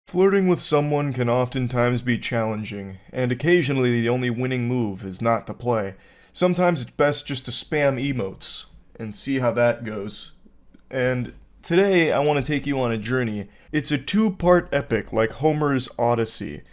Flirting with someone can oftentimes be challenging, and occasionally the only winning move is not to play. Sometimes it's best just to spam emotes and see how that goes. And today I want to take you on a journey. It's a two-part epic like Homer's Odyssey,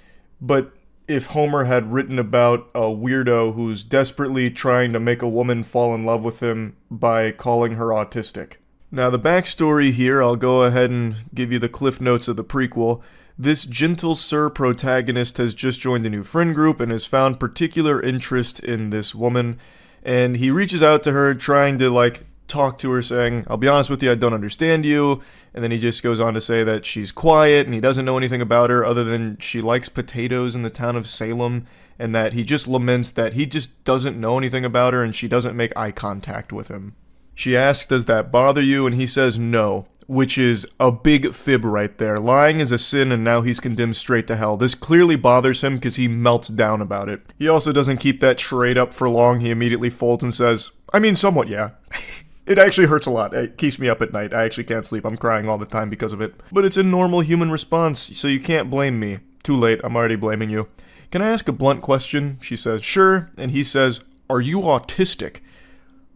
but if Homer had written about a weirdo who's desperately trying to make a woman fall in love with him by calling her autistic. Now the backstory here, I'll go ahead and give you the cliff notes of the prequel. This gentle sir protagonist has just joined a new friend group and has found particular interest in this woman, and he reaches out to her trying to talk to her saying, I'll be honest with you, I don't understand you, and then he just goes on to say that she's quiet and he doesn't know anything about her other than she likes potatoes in the town of Salem, and that he just laments that he just doesn't know anything about her and she doesn't make eye contact with him. She asks, does that bother you? And he says no, which is a big fib right there. Lying is a sin and now he's condemned straight to hell. This clearly bothers him because he melts down about it. He also doesn't keep that charade up for long. He immediately folds and says, I mean, somewhat, yeah. It actually hurts a lot. It keeps me up at night. I actually can't sleep. I'm crying all the time because of it. But it's a normal human response, so you can't blame me. Too late. I'm already blaming you. Can I ask a blunt question? She says, sure. And he says, are you autistic?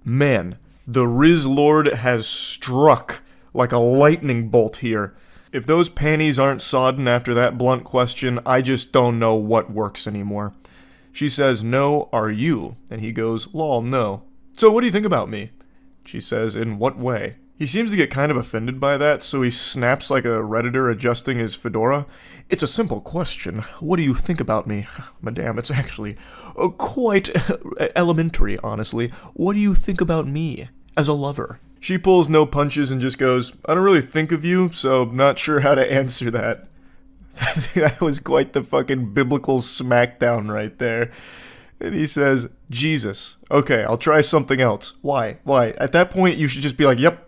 Man, the Riz Lord has struck like a lightning bolt here. If those panties aren't sodden after that blunt question, I just don't know what works anymore. She says, no, are you? And he goes, lol, no. So what do you think about me? She says, in what way? He seems to get kind of offended by that, so he snaps like a Redditor adjusting his fedora. It's a simple question. What do you think about me? Madame, it's actually quite elementary, honestly. What do you think about me as a lover? She pulls no punches and just goes, I don't really think of you, so not sure how to answer that. That was quite the fucking biblical smackdown right there. And he says, Jesus. Okay, I'll try something else. Why? At that point, you should just be like, yep,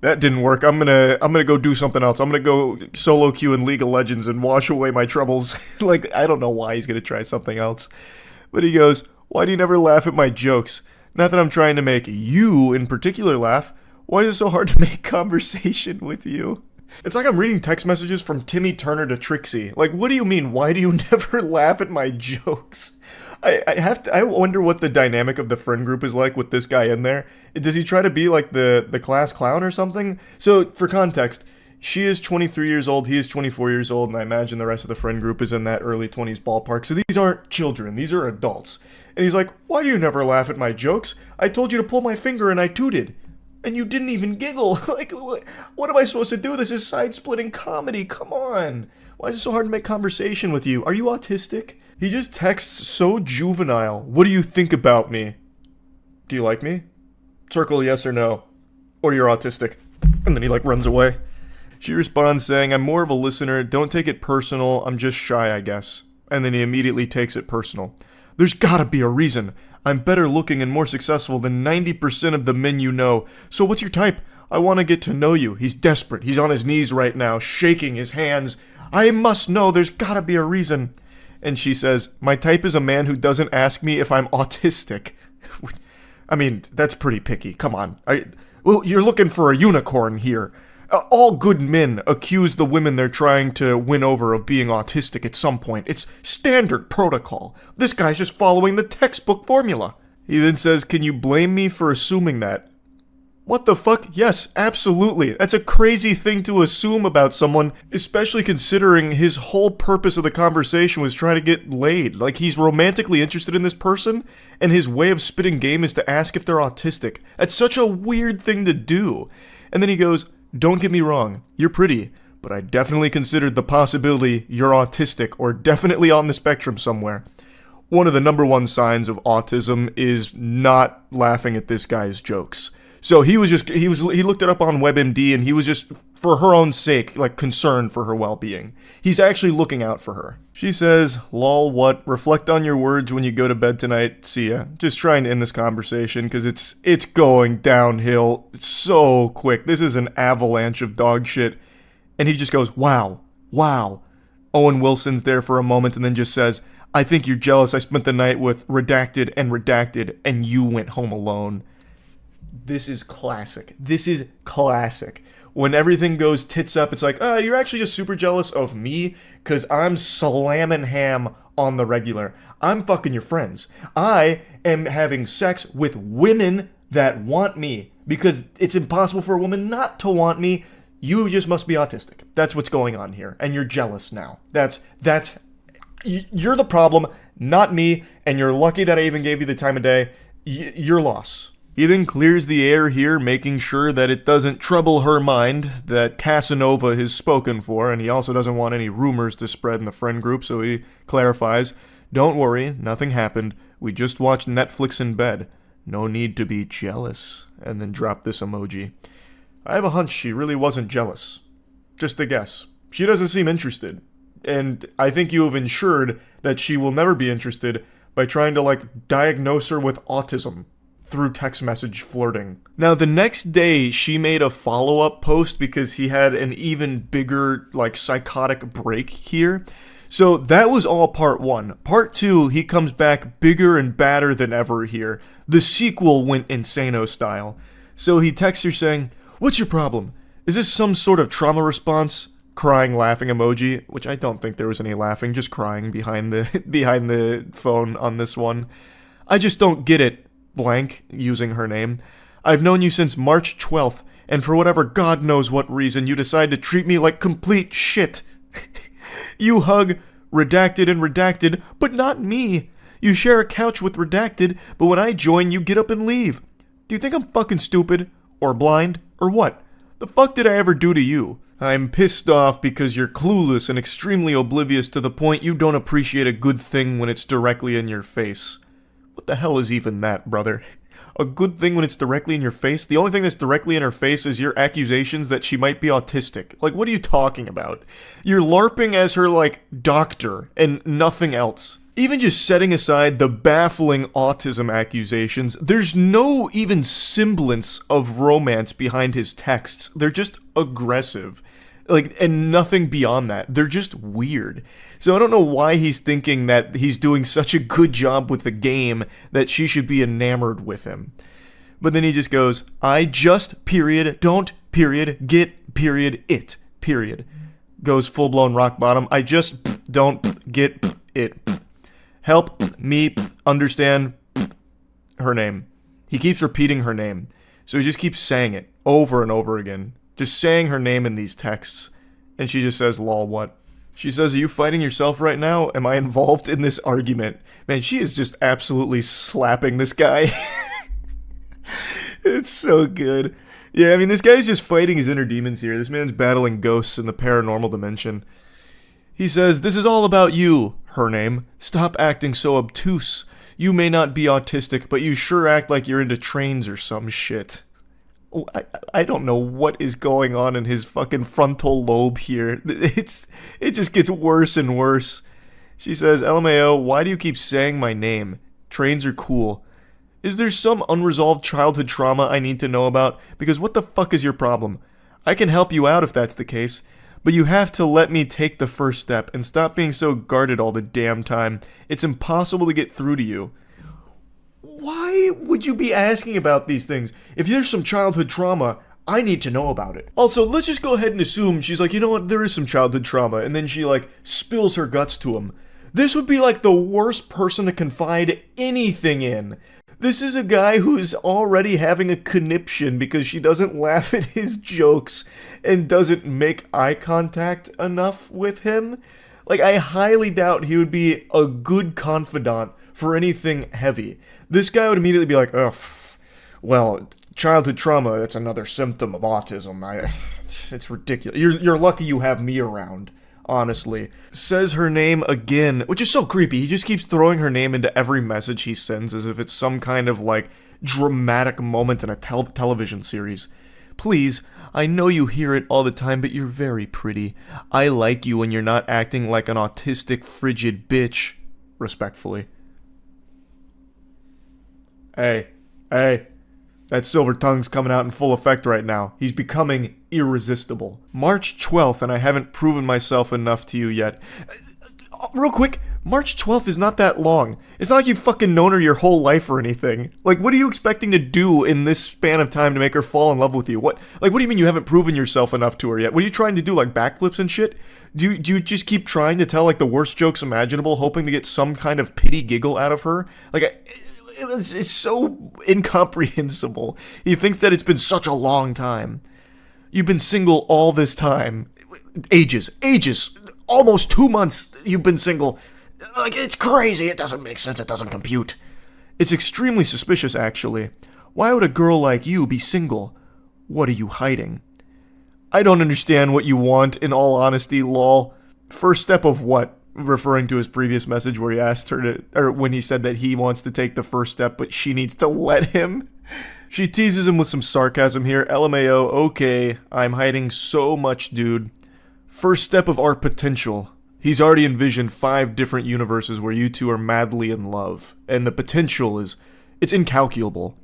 that didn't work. I'm gonna go do something else. I'm gonna go solo queue in League of Legends and wash away my troubles. I don't know why he's gonna try something else. But he goes, why do you never laugh at my jokes? Not that I'm trying to make you in particular laugh. Why is it so hard to make conversation with you? It's like I'm reading text messages from Timmy Turner to Trixie. What do you mean, why do you never laugh at my jokes? I wonder what the dynamic of the friend group is like with this guy in there. Does he try to be like the class clown or something? So, for context, she is 23 years old, he is 24 years old, and I imagine the rest of the friend group is in that early 20s ballpark. So these aren't children, these are adults. And he's like, why do you never laugh at my jokes? I told you to pull my finger and I tooted. And you didn't even giggle. What am I supposed to do? This is side-splitting comedy. Come on. Why is it so hard to make conversation with you? Are you autistic? He just texts so juvenile. What do you think about me? Do you like me? Circle yes or no. Or you're autistic. And then he runs away. She responds saying, I'm more of a listener. Don't take it personal. I'm just shy, I guess. And then he immediately takes it personal. There's gotta be a reason. I'm better looking and more successful than 90% of the men you know. So what's your type? I want to get to know you. He's desperate. He's on his knees right now, shaking his hands. I must know. There's gotta be a reason. And she says, my type is a man who doesn't ask me if I'm autistic. I mean, that's pretty picky. Come on. Well, you're looking for a unicorn here. All good men accuse the women they're trying to win over of being autistic at some point. It's standard protocol. This guy's just following the textbook formula. He then says, can you blame me for assuming that? What the fuck? Yes, absolutely. That's a crazy thing to assume about someone, especially considering his whole purpose of the conversation was trying to get laid. He's romantically interested in this person, and his way of spitting game is to ask if they're autistic. That's such a weird thing to do. And then he goes, don't get me wrong, you're pretty, but I definitely considered the possibility you're autistic or definitely on the spectrum somewhere. One of the number one signs of autism is not laughing at this guy's jokes. So he looked it up on WebMD and he was just, for her own sake, concerned for her well-being. He's actually looking out for her. She says, lol, what? Reflect on your words when you go to bed tonight. See ya. Just trying to end this conversation because it's going downhill so quick. This is an avalanche of dog shit. And he just goes, wow. Owen Wilson's there for a moment and then just says, I think you're jealous I spent the night with redacted and you went home alone. This is classic. when everything goes tits up, it's like, oh, you're actually just super jealous of me because I'm slamming ham on the regular. I'm fucking your friends. I am having sex with women that want me because it's impossible for a woman not to want me. You just must be autistic. That's what's going on here. And you're jealous now. You're the problem, not me, and you're lucky that I even gave you the time of day. Your loss. He then clears the air here, making sure that it doesn't trouble her mind that Casanova is spoken for, and he also doesn't want any rumors to spread in the friend group, so he clarifies, don't worry, nothing happened. We just watched Netflix in bed. No need to be jealous. And then drop this emoji. I have a hunch she really wasn't jealous. Just a guess. She doesn't seem interested. And I think you have ensured that she will never be interested by trying to, diagnose her with autism through text message flirting. Now, the next day, she made a follow-up post because he had an even bigger, psychotic break here. So that was all part 1. Part 2, he comes back bigger and badder than ever here. The sequel went insano style. So he texts her saying, "What's your problem? Is this some sort of trauma response?" Crying, laughing emoji, which I don't think there was any laughing, just crying behind the phone on this one. "I just don't get it," blank, using her name. "I've known you since March 12th, and for whatever God knows what reason, you decide to treat me like complete shit. You hug Redacted and Redacted, but not me. You share a couch with Redacted, but when I join, you get up and leave. Do you think I'm fucking stupid? Or blind? Or what? The fuck did I ever do to you? I'm pissed off because you're clueless and extremely oblivious to the point you don't appreciate a good thing when it's directly in your face." What the hell is even that, brother? A good thing when it's directly in your face? The only thing that's directly in her face is your accusations that she might be autistic. What are you talking about? You're LARPing as her, doctor, and nothing else. Even just setting aside the baffling autism accusations, there's no even semblance of romance behind his texts. They're just aggressive. And nothing beyond that. They're just weird. So I don't know why he's thinking that he's doing such a good job with the game that she should be enamored with him. But then he just goes, "I just, period, don't, period, get, period, it, period." Goes full-blown rock bottom. "I just don't get it. Help me understand her name." He keeps repeating her name. So he just keeps saying it over and over again. Just saying her name in these texts. And she just says, "Lol, what?" She says, "Are you fighting yourself right now? Am I involved in this argument?" Man, she is just absolutely slapping this guy. It's so good. Yeah, I mean, this guy's just fighting his inner demons here. This man's battling ghosts in the paranormal dimension. He says, "This is all about you," her name. "Stop acting so obtuse. You may not be autistic, but you sure act like you're into trains or some shit." I don't know what is going on in his fucking frontal lobe here. It just gets worse and worse. She says, "LMAO, why do you keep saying my name? Trains are cool. Is there some unresolved childhood trauma I need to know about? Because what the fuck is your problem? I can help you out if that's the case, but you have to let me take the first step and stop being so guarded all the damn time. It's impossible to get through to you." Why would you be asking about these things? If there's some childhood trauma, I need to know about it. Also, let's just go ahead and assume she's like, you know what, there is some childhood trauma, and then she, spills her guts to him. This would be, the worst person to confide anything in. This is a guy who's already having a conniption because she doesn't laugh at his jokes and doesn't make eye contact enough with him. I highly doubt he would be a good confidant for anything heavy. This guy would immediately be like, "Ugh, well, childhood trauma, that's another symptom of autism. It's ridiculous. You're lucky you have me around, honestly." Says her name again, which is so creepy. He just keeps throwing her name into every message he sends as if it's some kind of, dramatic moment in a television series. "Please, I know you hear it all the time, but you're very pretty. I like you when you're not acting like an autistic, frigid bitch. Respectfully." Hey, that silver tongue's coming out in full effect right now. He's becoming irresistible. March 12th, and I haven't proven myself enough to you yet. Real quick, March 12th is not that long. It's not like you've fucking known her your whole life or anything. Like, what are you expecting to do in this span of time to make her fall in love with you? What do you mean you haven't proven yourself enough to her yet? What are you trying to do, like backflips and shit? Do you just keep trying to tell, like, the worst jokes imaginable, hoping to get some kind of pity giggle out of her? Like, it's so incomprehensible. He thinks that it's been such a long time. You've been single all this time. Ages. Almost 2 months you've been single. Like, it's crazy. It doesn't make sense. It doesn't compute. It's extremely suspicious, actually. Why would a girl like you be single? What are you hiding? I don't understand what you want, in all honesty, lol. First step of what? Referring to his previous message where he asked her to, or when he said that he wants to take the first step, but she needs to let him. She teases him with some sarcasm here. LMAO, okay, I'm hiding so much, dude. First step of our potential. He's already envisioned 5 different universes where you two are madly in love, and the potential it's incalculable.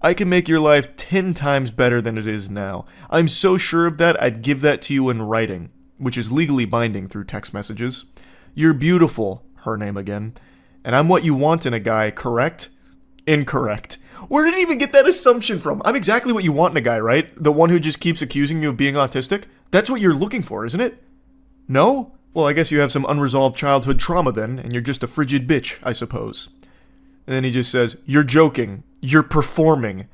I can make your life 10 times better than it is now. I'm so sure of that, I'd give that to you in writing, which is legally binding through text messages. You're beautiful, her name again, and I'm what you want in a guy, correct? Incorrect. Where did he even get that assumption from? I'm exactly what you want in a guy, right? The one who just keeps accusing you of being autistic? That's what you're looking for, isn't it? No? Well, I guess you have some unresolved childhood trauma then, and you're just a frigid bitch, I suppose. And then he just says, you're joking. You're performing.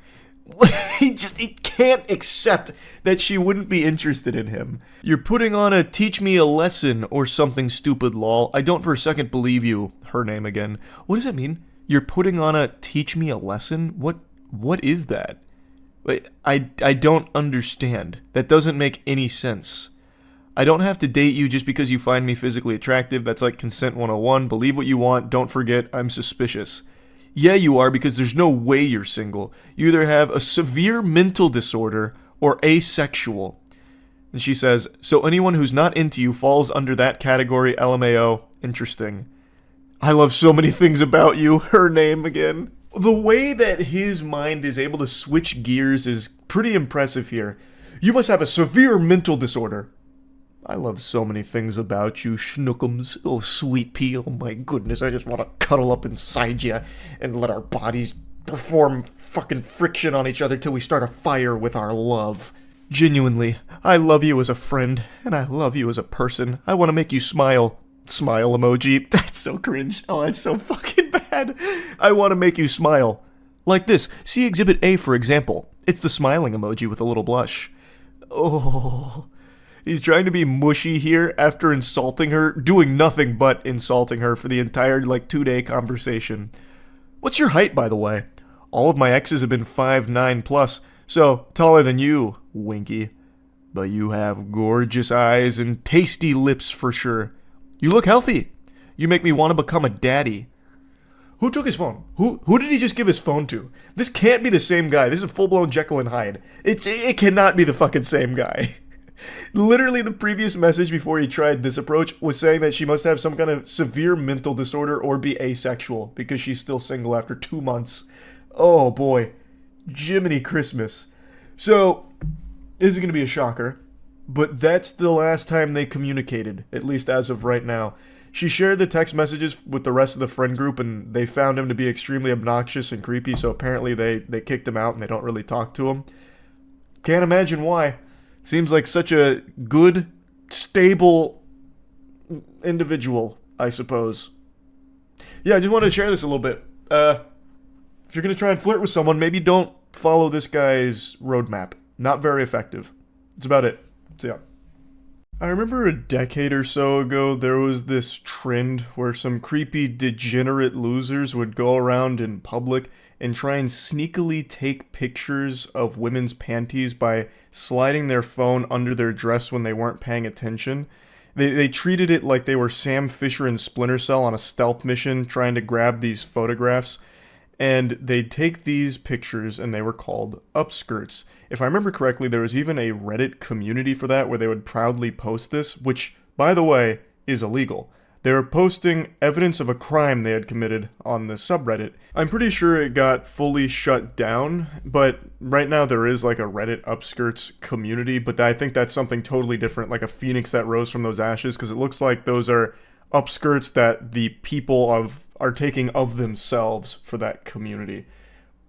He can't accept that she wouldn't be interested in him. You're putting on a teach me a lesson or something stupid, lol. I don't for a second believe you. Her name again. What does that mean? You're putting on a teach me a lesson? What is that? I don't understand. That doesn't make any sense. I don't have to date you just because you find me physically attractive. That's like consent 101. Believe what you want. Don't forget, I'm suspicious. Yeah, you are, because there's no way you're single. You either have a severe mental disorder or asexual. And she says, so anyone who's not into you falls under that category, LMAO. Interesting. I love so many things about you. Her name again. The way that his mind is able to switch gears is pretty impressive here. You must have a severe mental disorder. I love so many things about you, schnookums. Oh, sweet pea, oh my goodness, I just want to cuddle up inside you and let our bodies perform fucking friction on each other till we start a fire with our love. Genuinely, I love you as a friend, and I love you as a person. I want to make you smile. Smile emoji. That's so cringe. Oh, that's so fucking bad. I want to make you smile. Like this. See Exhibit A, for example. It's the smiling emoji with a little blush. Oh... He's trying to be mushy here after insulting her, doing nothing but insulting her for the entire, 2-day conversation. What's your height, by the way? All of my exes have been 5'9 plus, so taller than you, Winky. But you have gorgeous eyes and tasty lips for sure. You look healthy. You make me want to become a daddy. Who took his phone? Who did he just give his phone to? This can't be the same guy. This is full-blown Jekyll and Hyde. It cannot be the fucking same guy. Literally, the previous message before he tried this approach was saying that she must have some kind of severe mental disorder or be asexual because she's still single after 2 months. Oh boy. Jiminy Christmas. So, this is going to be a shocker, but that's the last time they communicated, at least as of right now. She shared the text messages with the rest of the friend group, and they found him to be extremely obnoxious and creepy, so apparently they kicked him out and they don't really talk to him. Can't imagine why. Seems like such a good, stable individual, I suppose. Yeah, I just wanted to share this a little bit. If you're going to try and flirt with someone, maybe don't follow this guy's roadmap. Not very effective. That's about it. So yeah. I remember a decade or so ago, there was this trend where some creepy, degenerate losers would go around in public and try and sneakily take pictures of women's panties by sliding their phone under their dress when they weren't paying attention. They treated it like they were Sam Fisher and Splinter Cell on a stealth mission trying to grab these photographs. And they'd take these pictures and they were called upskirts. If I remember correctly, there was even a Reddit community for that where they would proudly post this, which, by the way, is illegal. They were posting evidence of a crime they had committed on the subreddit. I'm pretty sure it got fully shut down, but right now there is like a Reddit upskirts community, but I think that's something totally different, like a phoenix that rose from those ashes, because it looks like those are upskirts that the people are taking of themselves for that community.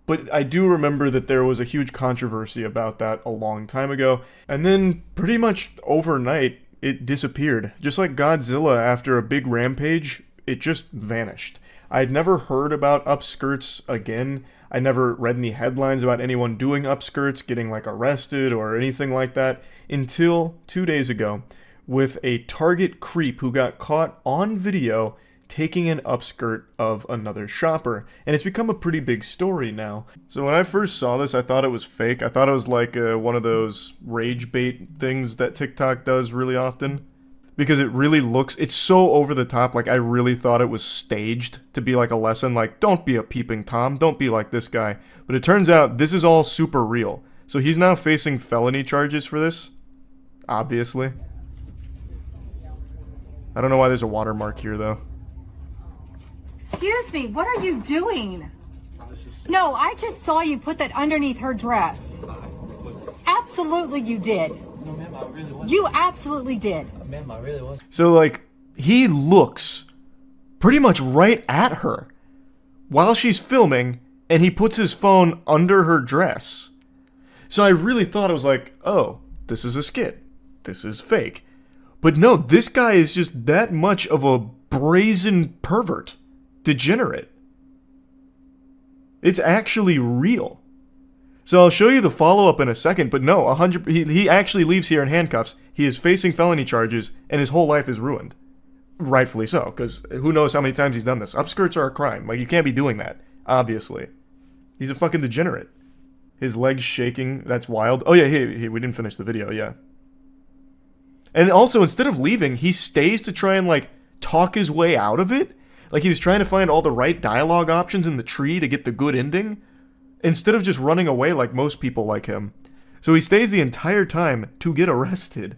But I do remember that there was a huge controversy about that a long time ago, and then pretty much overnight it disappeared. Just like Godzilla after a big rampage, it just vanished. I'd never heard about upskirts again. I never read any headlines about anyone doing upskirts, getting like arrested or anything like that, until 2 days ago, with a Target creep who got caught on video taking an upskirt of another shopper. And it's become a pretty big story now. So when I first saw this, I thought it was fake. I thought it was like one of those rage bait things that TikTok does really often. Because it really looks, it's so over the top, like I really thought it was staged to be like a lesson, like don't be a peeping Tom, don't be like this guy. But it turns out this is all super real. So he's now facing felony charges for this, obviously. I don't know why there's a watermark here though. Excuse me, what are you doing? No, I just saw you put that underneath her dress. Absolutely you did. No, ma'am, I really wasn't. You absolutely did. Ma'am, I really wasn't. So, like, he looks pretty much right at her while she's filming, and he puts his phone under her dress. So I really thought it was like, oh, this is a skit. This is fake. But no, this guy is just that much of a brazen pervert. Degenerate. It's actually real. So I'll show you the follow-up in a second, but no, he actually leaves here in handcuffs. He is facing felony charges, and his whole life is ruined. Rightfully so, because who knows how many times he's done this. Upskirts are a crime. Like, you can't be doing that, obviously. He's a fucking degenerate. His legs shaking, that's wild. Oh yeah, hey, we didn't finish the video, yeah. And also, instead of leaving, he stays to try and, like, talk his way out of it. Like, he was trying to find all the right dialogue options in the tree to get the good ending, instead of just running away like most people like him. So he stays the entire time to get arrested.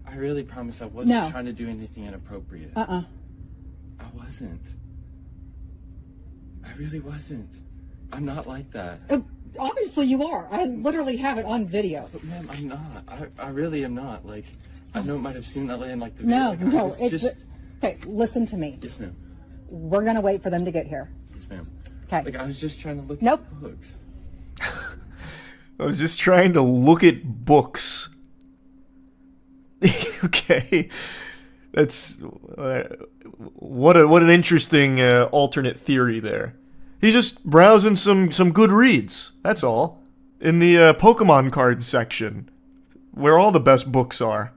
I really promise I wasn't trying to do anything inappropriate. I wasn't. I really wasn't. I'm not like that. Obviously you are. I literally have it on video. But ma'am, I'm not. I really am not. Like, I know it might have seemed that way in like the video. No, like, okay, listen to me. Yes, ma'am. We're gonna wait for them to get here. Yes, ma'am. Okay. Like, I was just trying to look Nope. at books. I was just trying to look at books. Okay. That's... what an interesting alternate theory there. He's just browsing some good reads. That's all. In the Pokemon cards section, where all the best books are.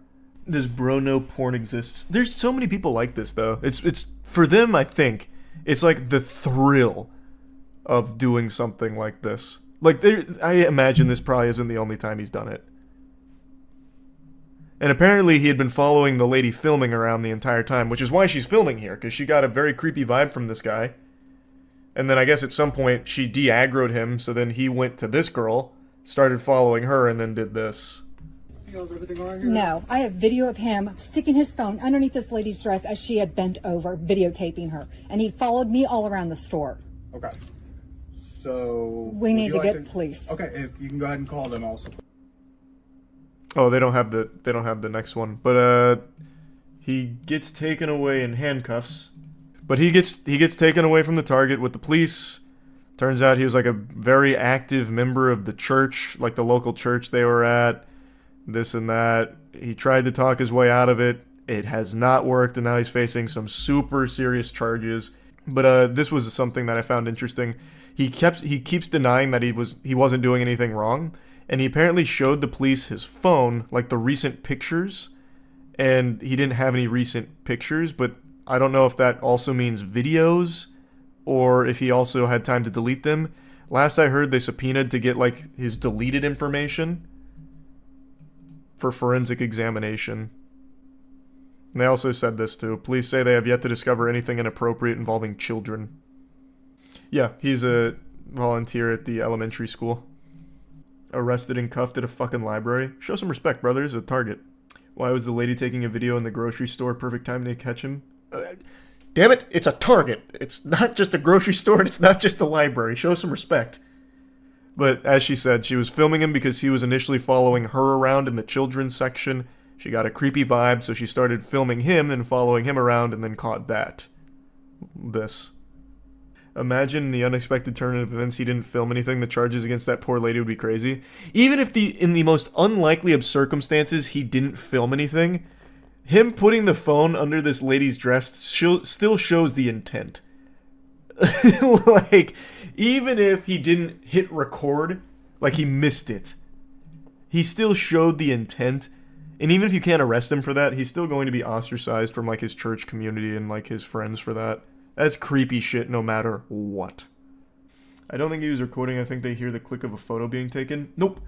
Does bro know porn exists? There's so many people like this, though. It's for them, I think, it's like the thrill of doing something like this. Like, I imagine this probably isn't the only time he's done it. And apparently he had been following the lady filming around the entire time, which is why she's filming here, because she got a very creepy vibe from this guy. And then I guess at some point she de-aggroed him, so then he went to this girl, started following her, and then did this. No, I have video of him sticking his phone underneath this lady's dress as she had bent over, videotaping her. And he followed me all around the store. Okay. So... We need to get police. Okay, if you can go ahead and call them also. Oh, they don't have the next one. But he gets taken away in handcuffs. But he gets taken away from the target with the police. Turns out he was like a very active member of the church, like the local church they were at. This and that. He tried to talk his way out of it. It has not worked, and now he's facing some super serious charges. But this was something that I found interesting. He keeps denying that he wasn't doing anything wrong, and he apparently showed the police his phone, like the recent pictures, and he didn't have any recent pictures, but I don't know if that also means videos, or if he also had time to delete them. Last I heard, they subpoenaed to get like his deleted information for forensic examination. And they also said this too. Police say they have yet to discover anything inappropriate involving children. Yeah, he's a volunteer at the elementary school. Arrested and cuffed at a fucking library. Show some respect, brother. He's a target. Why was the lady taking a video in the grocery store? Perfect time to catch him. Damn it, it's a Target. It's not just a grocery store, and it's not just a library. Show some respect. But as she said, she was filming him because he was initially following her around in the children's section, She got a creepy vibe, so she started filming him and following him around and then caught this. Imagine the unexpected turn of events. He didn't film anything. The charges against that poor lady would be crazy. Even if in the most unlikely of circumstances he didn't film anything, him putting the phone under this lady's dress still shows the intent. Like, even if he didn't hit record, like he missed it, he still showed the intent. And even if you can't arrest him for that, he's still going to be ostracized from like his church community and like his friends for that. That's creepy shit no matter what. I don't think he was recording. I think they hear the click of a photo being taken. Nope.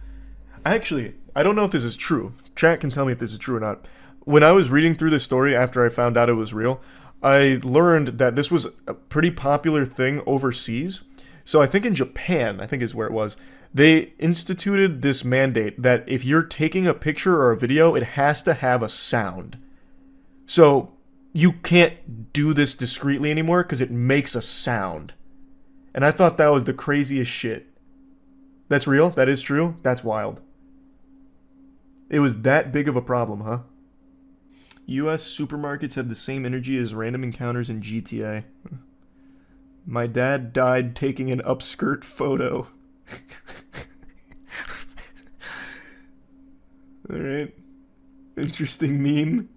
Actually, I don't know if this is true. Chat can tell me if this is true or not. When I was reading through the story after I found out it was real, I learned that this was a pretty popular thing overseas. So I think in Japan, I think is where it was, they instituted this mandate that if you're taking a picture or a video, it has to have a sound. So you can't do this discreetly anymore because it makes a sound. And I thought that was the craziest shit. That's real? That is true? That's wild. It was that big of a problem, huh? US supermarkets have the same energy as random encounters in GTA. My dad died taking an upskirt photo. Alright. Interesting meme.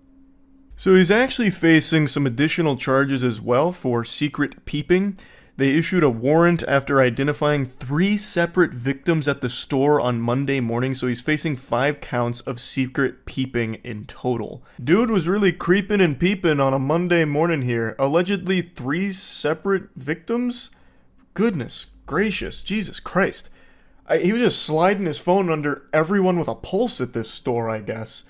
So he's actually facing some additional charges as well for secret peeping. They issued a warrant after identifying 3 separate victims at the store on Monday morning, so he's facing 5 counts of secret peeping in total. Dude was really creeping and peeping on a Monday morning here. Allegedly 3 separate victims? Goodness gracious, Jesus Christ. He was just sliding his phone under everyone with a pulse at this store, I guess.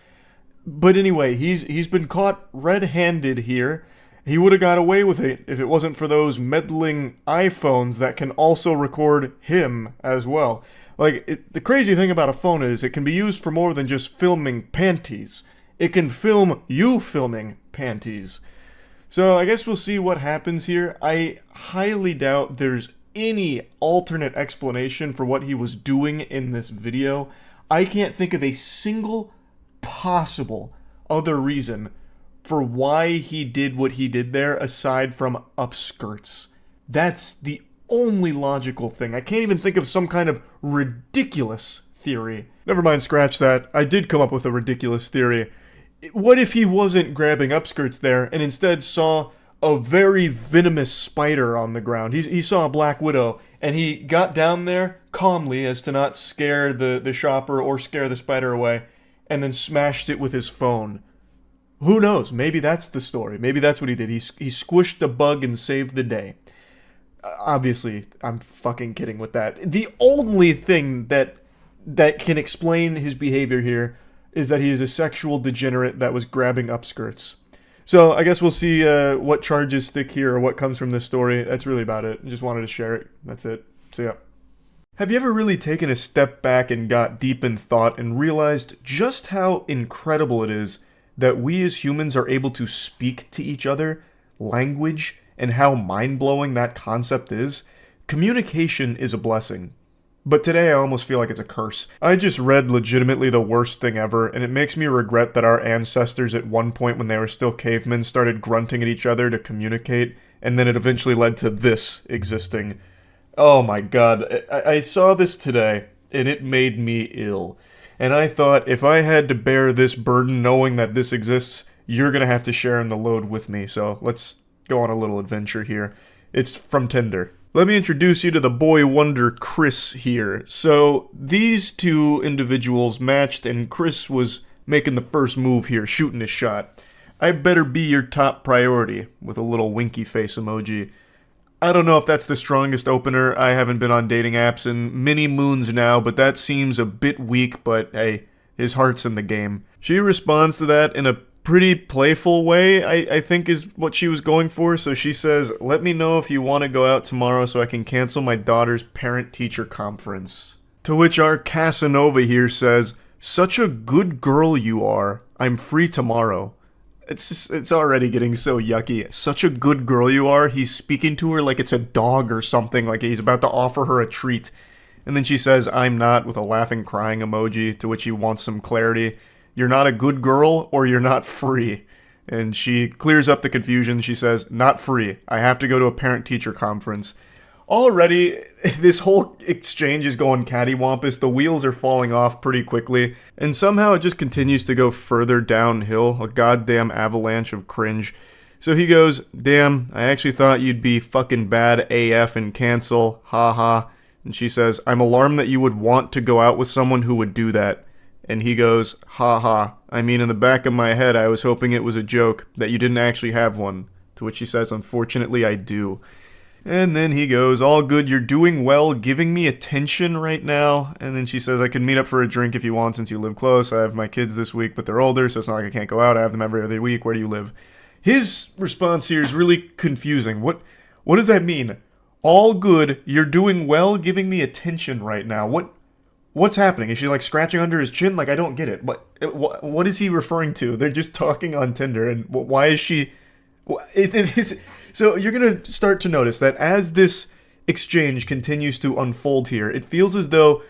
But anyway, he's been caught red-handed here. He would have got away with it if it wasn't for those meddling iPhones that can also record him as well. Like, the crazy thing about a phone is it can be used for more than just filming panties. It can film you filming panties. So I guess we'll see what happens here. I highly doubt there's any alternate explanation for what he was doing in this video. I can't think of a single possible other reason for why he did what he did there aside from upskirts. That's the only logical thing. I can't even think of some kind of ridiculous theory. Never mind, scratch that. I did come up with a ridiculous theory. What if he wasn't grabbing upskirts there and instead saw a very venomous spider on the ground? He saw a black widow and he got down there calmly as to not scare the shopper or scare the spider away and then smashed it with his phone. Who knows? Maybe that's the story. Maybe that's what he did. He squished the bug and saved the day. Obviously, I'm fucking kidding with that. The only thing that can explain his behavior here is that he is a sexual degenerate that was grabbing upskirts. So I guess we'll see what charges stick here or what comes from this story. That's really about it. I just wanted to share it. That's it. See ya. Have you ever really taken a step back and got deep in thought and realized just how incredible it is that we as humans are able to speak to each other, language, and how mind-blowing that concept is? Communication is a blessing. But today I almost feel like it's a curse. I just read legitimately the worst thing ever, and it makes me regret that our ancestors at one point when they were still cavemen started grunting at each other to communicate, and then it eventually led to this existing. Oh my god, I saw this today, and it made me ill. And I thought, if I had to bear this burden knowing that this exists, you're gonna have to share in the load with me, so let's go on a little adventure here. It's from Tinder. Let me introduce you to the boy wonder Chris here. So, these two individuals matched, and Chris was making the first move here, shooting his shot. I better be your top priority, with a little winky face emoji. I don't know if that's the strongest opener. I haven't been on dating apps in many moons now, but that seems a bit weak, but hey, his heart's in the game. She responds to that in a pretty playful way, I think is what she was going for. So she says, "Let me know if you want to go out tomorrow so I can cancel my daughter's parent-teacher conference." To which our Casanova here says, "Such a good girl you are. I'm free tomorrow." It's already getting so yucky. Such a good girl you are. He's speaking to her like it's a dog or something, like he's about to offer her a treat. And then she says, "I'm not," with a laughing, crying emoji, to which he wants some clarity. You're not a good girl or you're not free. And she clears up the confusion. She says, not free. I have to go to a parent-teacher conference. Already, this whole exchange is going cattywampus. The wheels are falling off pretty quickly. And somehow it just continues to go further downhill. A goddamn avalanche of cringe. So he goes, damn, I actually thought you'd be fucking bad AF and cancel. Ha ha. And she says, I'm alarmed that you would want to go out with someone who would do that. And he goes, ha ha. I mean, in the back of my head, I was hoping it was a joke, that you didn't actually have one. To which she says, unfortunately, I do. And then he goes, all good, you're doing well, giving me attention right now. And then she says, I can meet up for a drink if you want since you live close. I have my kids this week, but they're older, so it's not like I can't go out. I have them every other week. Where do you live? His response here is really confusing. What does that mean? All good, you're doing well, giving me attention right now. What's happening? Is she like scratching under his chin? Like, I don't get it. What is he referring to? They're just talking on Tinder, and why is she... So you're going to start to notice that as this exchange continues to unfold here, it feels as though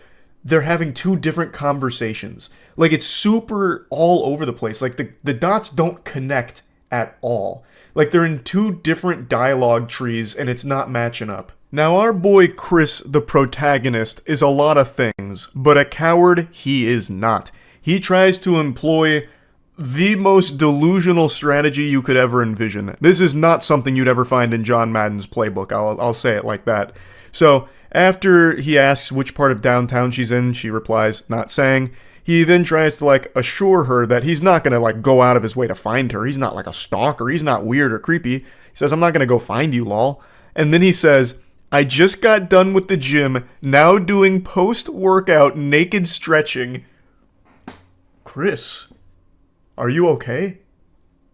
they're having two different conversations. Like, it's super all over the place. Like, the dots don't connect at all. Like, they're in two different dialogue trees, and it's not matching up. Now, our boy Chris, the protagonist, is a lot of things, but a coward he is not. He tries to employ the most delusional strategy you could ever envision. This is not something you'd ever find in John Madden's playbook, I'll say it like that. So, after he asks which part of downtown she's in, she replies, not saying. He then tries to, like, assure her that he's not gonna, like, go out of his way to find her. He's not, like, a stalker. He's not weird or creepy. He says, I'm not gonna go find you, lol. And then he says, I just got done with the gym, now doing post-workout naked stretching. Chris, are you okay?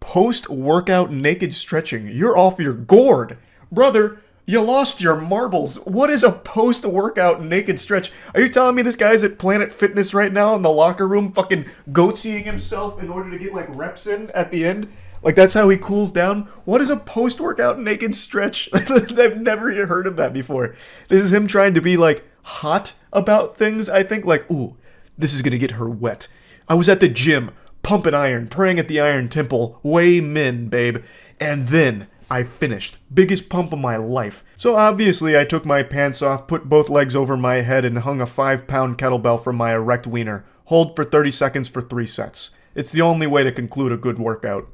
Post-workout naked stretching. You're off your gourd. Brother, you lost your marbles. What is a post-workout naked stretch? Are you telling me this guy's at Planet Fitness right now in the locker room fucking goatseeing himself in order to get, like, reps in at the end? Like, that's how he cools down? What is a post-workout naked stretch? I've never heard of that before. This is him trying to be, like, hot about things, I think. Like, ooh, this is gonna get her wet. I was at the gym, pumping iron, praying at the iron temple, way min, babe. And then I finished. Biggest pump of my life. So obviously I took my pants off, put both legs over my head, and hung a 5-pound kettlebell from my erect wiener. Hold for 30 seconds for 3 sets. It's the only way to conclude a good workout.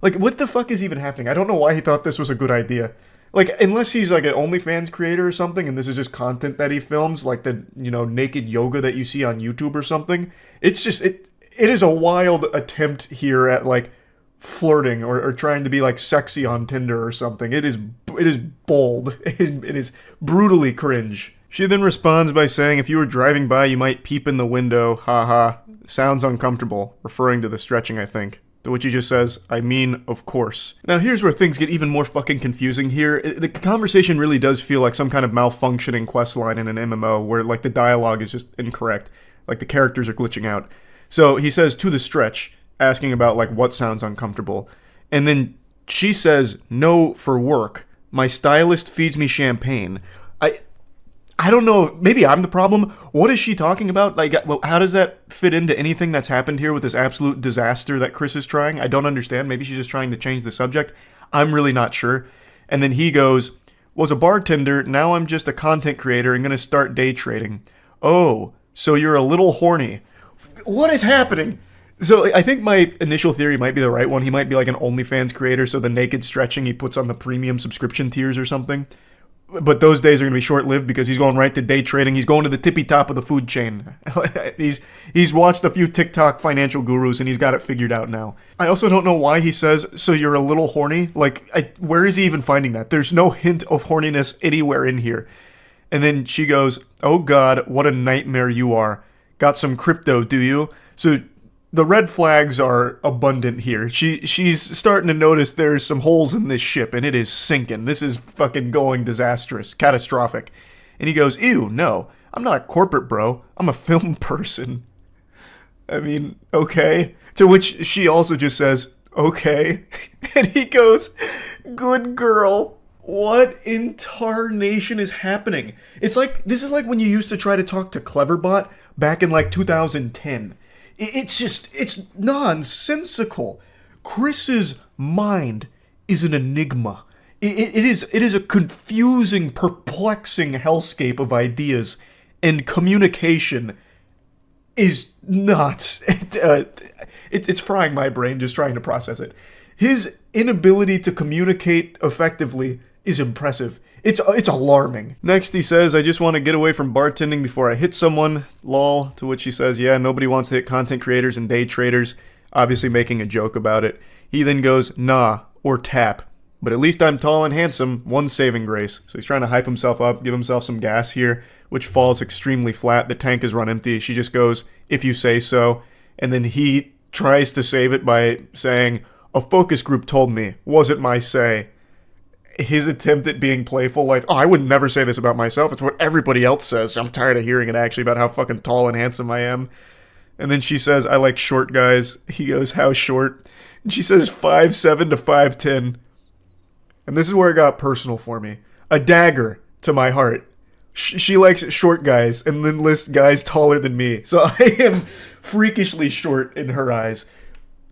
Like, what the fuck is even happening? I don't know why he thought this was a good idea. Like, unless he's like an OnlyFans creator or something, and this is just content that he films, like the, you know, naked yoga that you see on YouTube or something. It's just, it is a wild attempt here at, like, flirting or trying to be, like, sexy on Tinder or something. It is bold. It is brutally cringe. She then responds by saying, if you were driving by, you might peep in the window. Haha. Sounds uncomfortable. Referring to the stretching, I think. To which he just says, I mean, of course. Now here's where things get even more fucking confusing here. The conversation really does feel like some kind of malfunctioning questline in an MMO where, like, the dialogue is just incorrect. Like, the characters are glitching out. So he says, to the stretch, asking about, like, what sounds uncomfortable. And then she says, no, for work. My stylist feeds me champagne. I don't know, maybe I'm the problem. What is she talking about? Like, how does that fit into anything that's happened here with this absolute disaster that Chris is trying? I don't understand. Maybe she's just trying to change the subject. I'm really not sure. And then he goes, was a bartender, now I'm just a content creator and gonna start day trading. Oh, so you're a little horny. What is happening? So I think my initial theory might be the right one. He might be like an OnlyFans creator, so the naked stretching he puts on the premium subscription tiers or something. But those days are going to be short-lived because he's going right to day trading. He's going to the tippy top of the food chain. He's watched a few TikTok financial gurus and he's got it figured out now. I also don't know why he says, so you're a little horny? Like, where is he even finding that? There's no hint of horniness anywhere in here. And then she goes, oh God, what a nightmare you are. Got some crypto, do you? So the red flags are abundant here. She's starting to notice there's some holes in this ship, and it is sinking. This is fucking going disastrous, catastrophic. And he goes, ew, no, I'm not a corporate bro. I'm a film person. I mean, okay. To which she also just says, okay. And he goes, good girl. What in tarnation is happening? It's like, this is like when you used to try to talk to Cleverbot back in like 2010. It's nonsensical. Chris's mind is an enigma. It is a confusing, perplexing hellscape of ideas, and communication is not. It's frying my brain just trying to process it. His inability to communicate effectively is impressive. It's alarming. Next he says, I just want to get away from bartending before I hit someone, lol, to which he says, yeah, nobody wants to hit content creators and day traders, obviously making a joke about it. He then goes, nah, or tap. But at least I'm tall and handsome, one saving grace. So he's trying to hype himself up, give himself some gas here, which falls extremely flat. The tank is run empty. She just goes, if you say so. And then he tries to save it by saying, a focus group told me, wasn't my say. His attempt at being playful, like, oh, I would never say this about myself. It's what everybody else says. I'm tired of hearing it actually about how fucking tall and handsome I am. And then she says, I like short guys. He goes, how short? And she says 5'7" to 5'10". And this is where it got personal for me. A dagger to my heart. She likes short guys and then lists guys taller than me. So I am freakishly short in her eyes.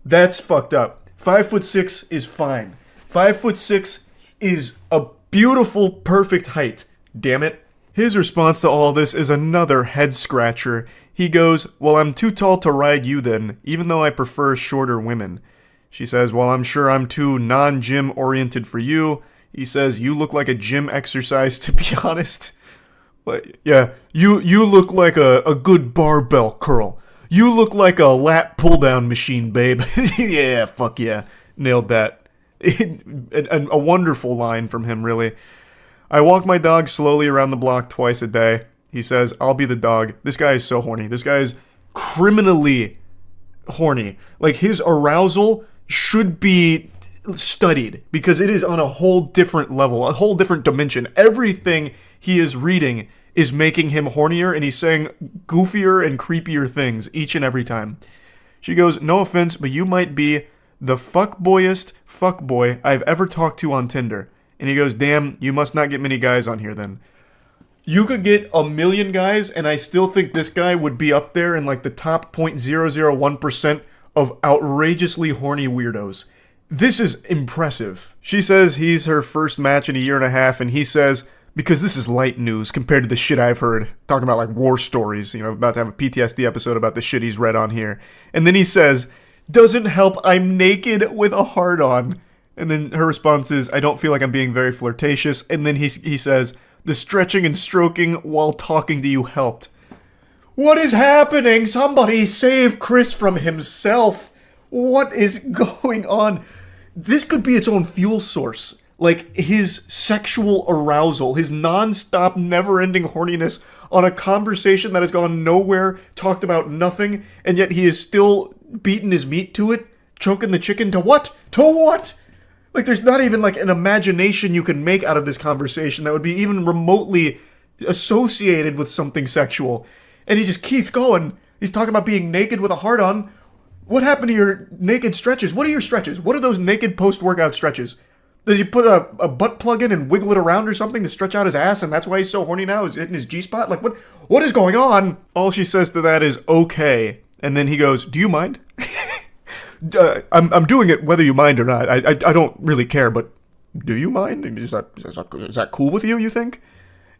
That's fucked up. 5'6" is fine. 5'6" is a beautiful, perfect height. Damn it. His response to all this is another head scratcher. He goes, well, I'm too tall to ride you then, even though I prefer shorter women. She says, well, I'm sure I'm too non-gym oriented for you. He says, you look like a gym exercise, to be honest. But yeah, you look like a good barbell curl. You look like a lat pull-down machine, babe. Yeah, fuck yeah. Nailed that. A wonderful line from him, really. I walk my dog slowly around the block twice a day. He says, I'll be the dog. This guy is so horny. This guy is criminally horny. Like, his arousal should be studied because it is on a whole different level, a whole different dimension. Everything he is reading is making him hornier, and he's saying goofier and creepier things each and every time. She goes, no offense, but you might be the fuckboyest fuckboy I've ever talked to on Tinder. And he goes, damn, you must not get many guys on here then. You could get 1,000,000 guys, and I still think this guy would be up there in like the top 0.001% of outrageously horny weirdos. This is impressive. She says he's her first match in a year and a half, and he says, because this is light news compared to the shit I've heard, talking about like war stories, you know, about to have a PTSD episode about the shit he's read on here. And then he says, doesn't help, I'm naked with a heart on. And then her response is, I don't feel like I'm being very flirtatious. And then he says, the stretching and stroking while talking to you helped. What is happening? Somebody save Chris from himself. What is going on? This could be its own fuel source. Like, his sexual arousal, his non-stop, never-ending horniness on a conversation that has gone nowhere, talked about nothing, and yet he is still beating his meat to it, choking the chicken to what? To what? Like, there's not even, like, an imagination you can make out of this conversation that would be even remotely associated with something sexual. And he just keeps going. He's talking about being naked with a heart on. What happened to your naked stretches? What are your stretches? What are those naked post-workout stretches? Does he put a butt plug in and wiggle it around or something to stretch out his ass, and that's why he's so horny now? Is hitting his G-spot? Like, what is going on? All she says to that is, okay. And then he goes, do you mind? I'm doing it whether you mind or not. I don't really care, but do you mind? Is that cool with you think?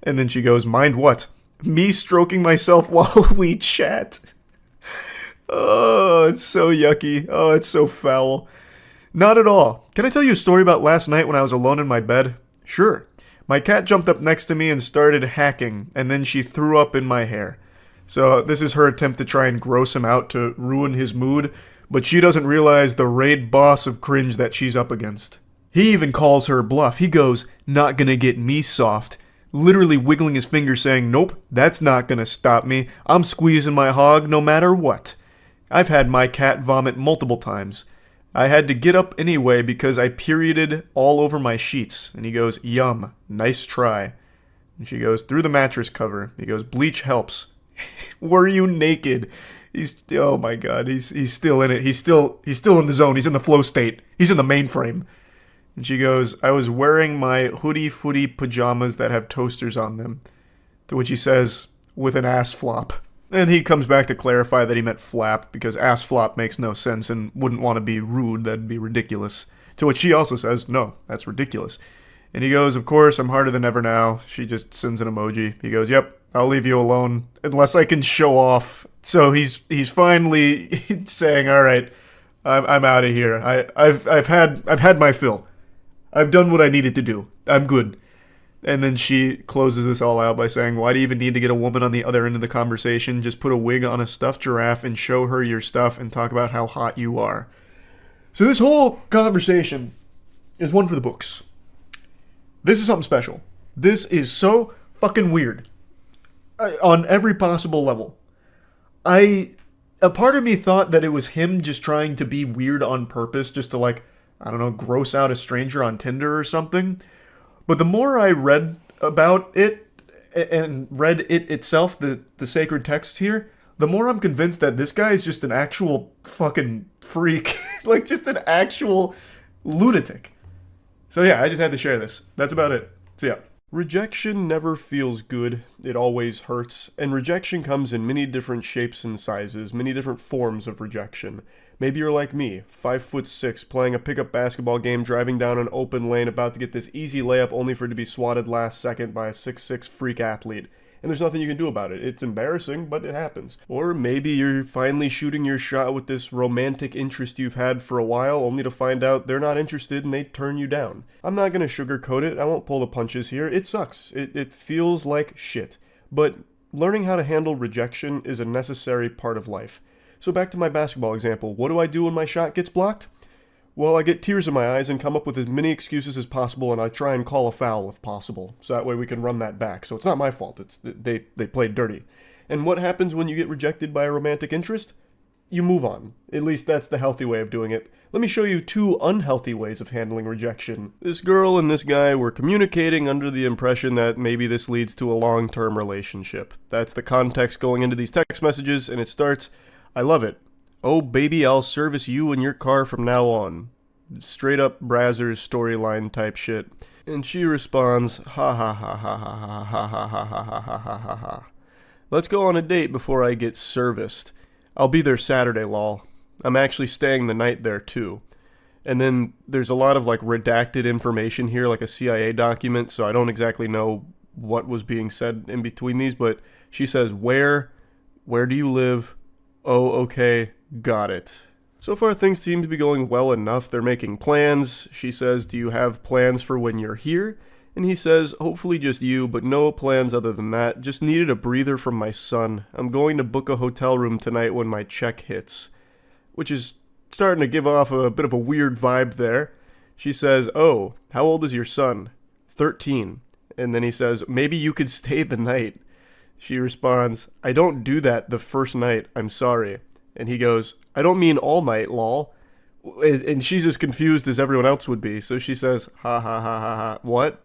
And then she goes, mind what? Me stroking myself while we chat. Oh, it's so yucky. Oh, it's so foul. Not at all. Can I tell you a story about last night when I was alone in my bed? Sure. My cat jumped up next to me and started hacking, and then she threw up in my hair. So this is her attempt to try and gross him out to ruin his mood, but she doesn't realize the raid boss of Cringe that she's up against. He even calls her bluff. He goes, not gonna get me soft. Literally wiggling his finger saying, nope, that's not gonna stop me. I'm squeezing my hog no matter what. I've had my cat vomit multiple times. I had to get up anyway because I perioded all over my sheets. And he goes, yum, nice try. And she goes, through the mattress cover. He goes, bleach helps. Were you naked? Oh my god, he's still in it. He's still in the zone. He's in the flow state. He's in the mainframe. And she goes, I was wearing my hoodie-footy pajamas that have toasters on them. To which he says, with an ass flop. And he comes back to clarify that he meant flap, because ass flop makes no sense and wouldn't want to be rude, that'd be ridiculous. To which she also says, no, that's ridiculous. And he goes, of course, I'm harder than ever now. She just sends an emoji. He goes, yep, I'll leave you alone, unless I can show off. So he's finally saying, all right, I'm out of here. I've had my fill. I've done what I needed to do. I'm good. And then she closes this all out by saying, why do you even need to get a woman on the other end of the conversation? Just put a wig on a stuffed giraffe and show her your stuff and talk about how hot you are. So this whole conversation is one for the books. This is something special. This is so fucking weird. On every possible level. A part of me thought that it was him just trying to be weird on purpose, just to like, I don't know, gross out a stranger on Tinder or something. But the more I read about it, and read it itself, the sacred text here, the more I'm convinced that this guy is just an actual fucking freak. Like, just an actual lunatic. So yeah, I just had to share this. That's about it. So yeah. Rejection never feels good, it always hurts, and rejection comes in many different shapes and sizes, many different forms of rejection. Maybe you're like me, 5'6", playing a pickup basketball game, driving down an open lane, about to get this easy layup only for it to be swatted last second by a 6'6" freak athlete. And there's nothing you can do about it. It's embarrassing, but it happens. Or maybe you're finally shooting your shot with this romantic interest you've had for a while, only to find out they're not interested and they turn you down. I'm not gonna sugarcoat it, I won't pull the punches here. It sucks. It feels like shit. But learning how to handle rejection is a necessary part of life. So back to my basketball example. What do I do when my shot gets blocked? Well, I get tears in my eyes and come up with as many excuses as possible, and I try and call a foul if possible, so that way we can run that back. So it's not my fault, it's they played dirty. And what happens when you get rejected by a romantic interest? You move on. At least that's the healthy way of doing it. Let me show you 2 unhealthy ways of handling rejection. This girl and this guy were communicating under the impression that maybe this leads to a long-term relationship. That's the context going into these text messages, and it starts, I love it. Oh baby, I'll service you in your car from now on. Straight up Brazzers storyline type shit. And she responds, ha ha ha ha ha ha ha ha ha ha ha ha ha ha. Let's go on a date before I get serviced. I'll be there Saturday, lol. I'm actually staying the night there too. And then there's a lot of like redacted information here, like a CIA document, so I don't exactly know what was being said in between these, but she says, where do you live? Oh, okay. Got it. So far things seem to be going well enough. They're making plans. She says, do you have plans for when you're here? And he says, hopefully just you, but no plans other than that. Just needed a breather from my son. I'm going to book a hotel room tonight when my check hits. Which is starting to give off a bit of a weird vibe there. She says, oh, how old is your son? 13. And then he says, maybe you could stay the night. She responds, I don't do that the first night. I'm sorry. And he goes, I don't mean all night, lol. And she's as confused as everyone else would be. So she says, ha ha ha ha ha. What?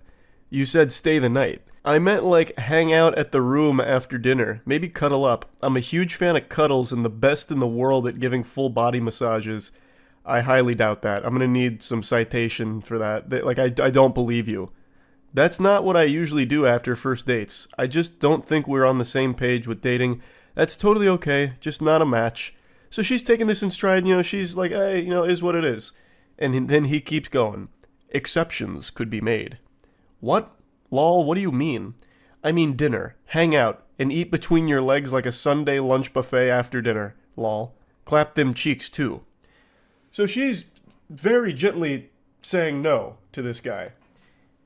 You said stay the night. I meant like hang out at the room after dinner. Maybe cuddle up. I'm a huge fan of cuddles and the best in the world at giving full body massages. I highly doubt that. I'm going to need some citation for that. Like, I don't believe you. That's not what I usually do after first dates. I just don't think we're on the same page with dating. That's totally okay. Just not a match. So she's taking this in stride, she's like, hey, is what it is. And then he keeps going. Exceptions could be made. What? Lol, what do you mean? I mean dinner, hang out, and eat between your legs like a Sunday lunch buffet after dinner. Lol. Clap them cheeks too. So she's very gently saying no to this guy.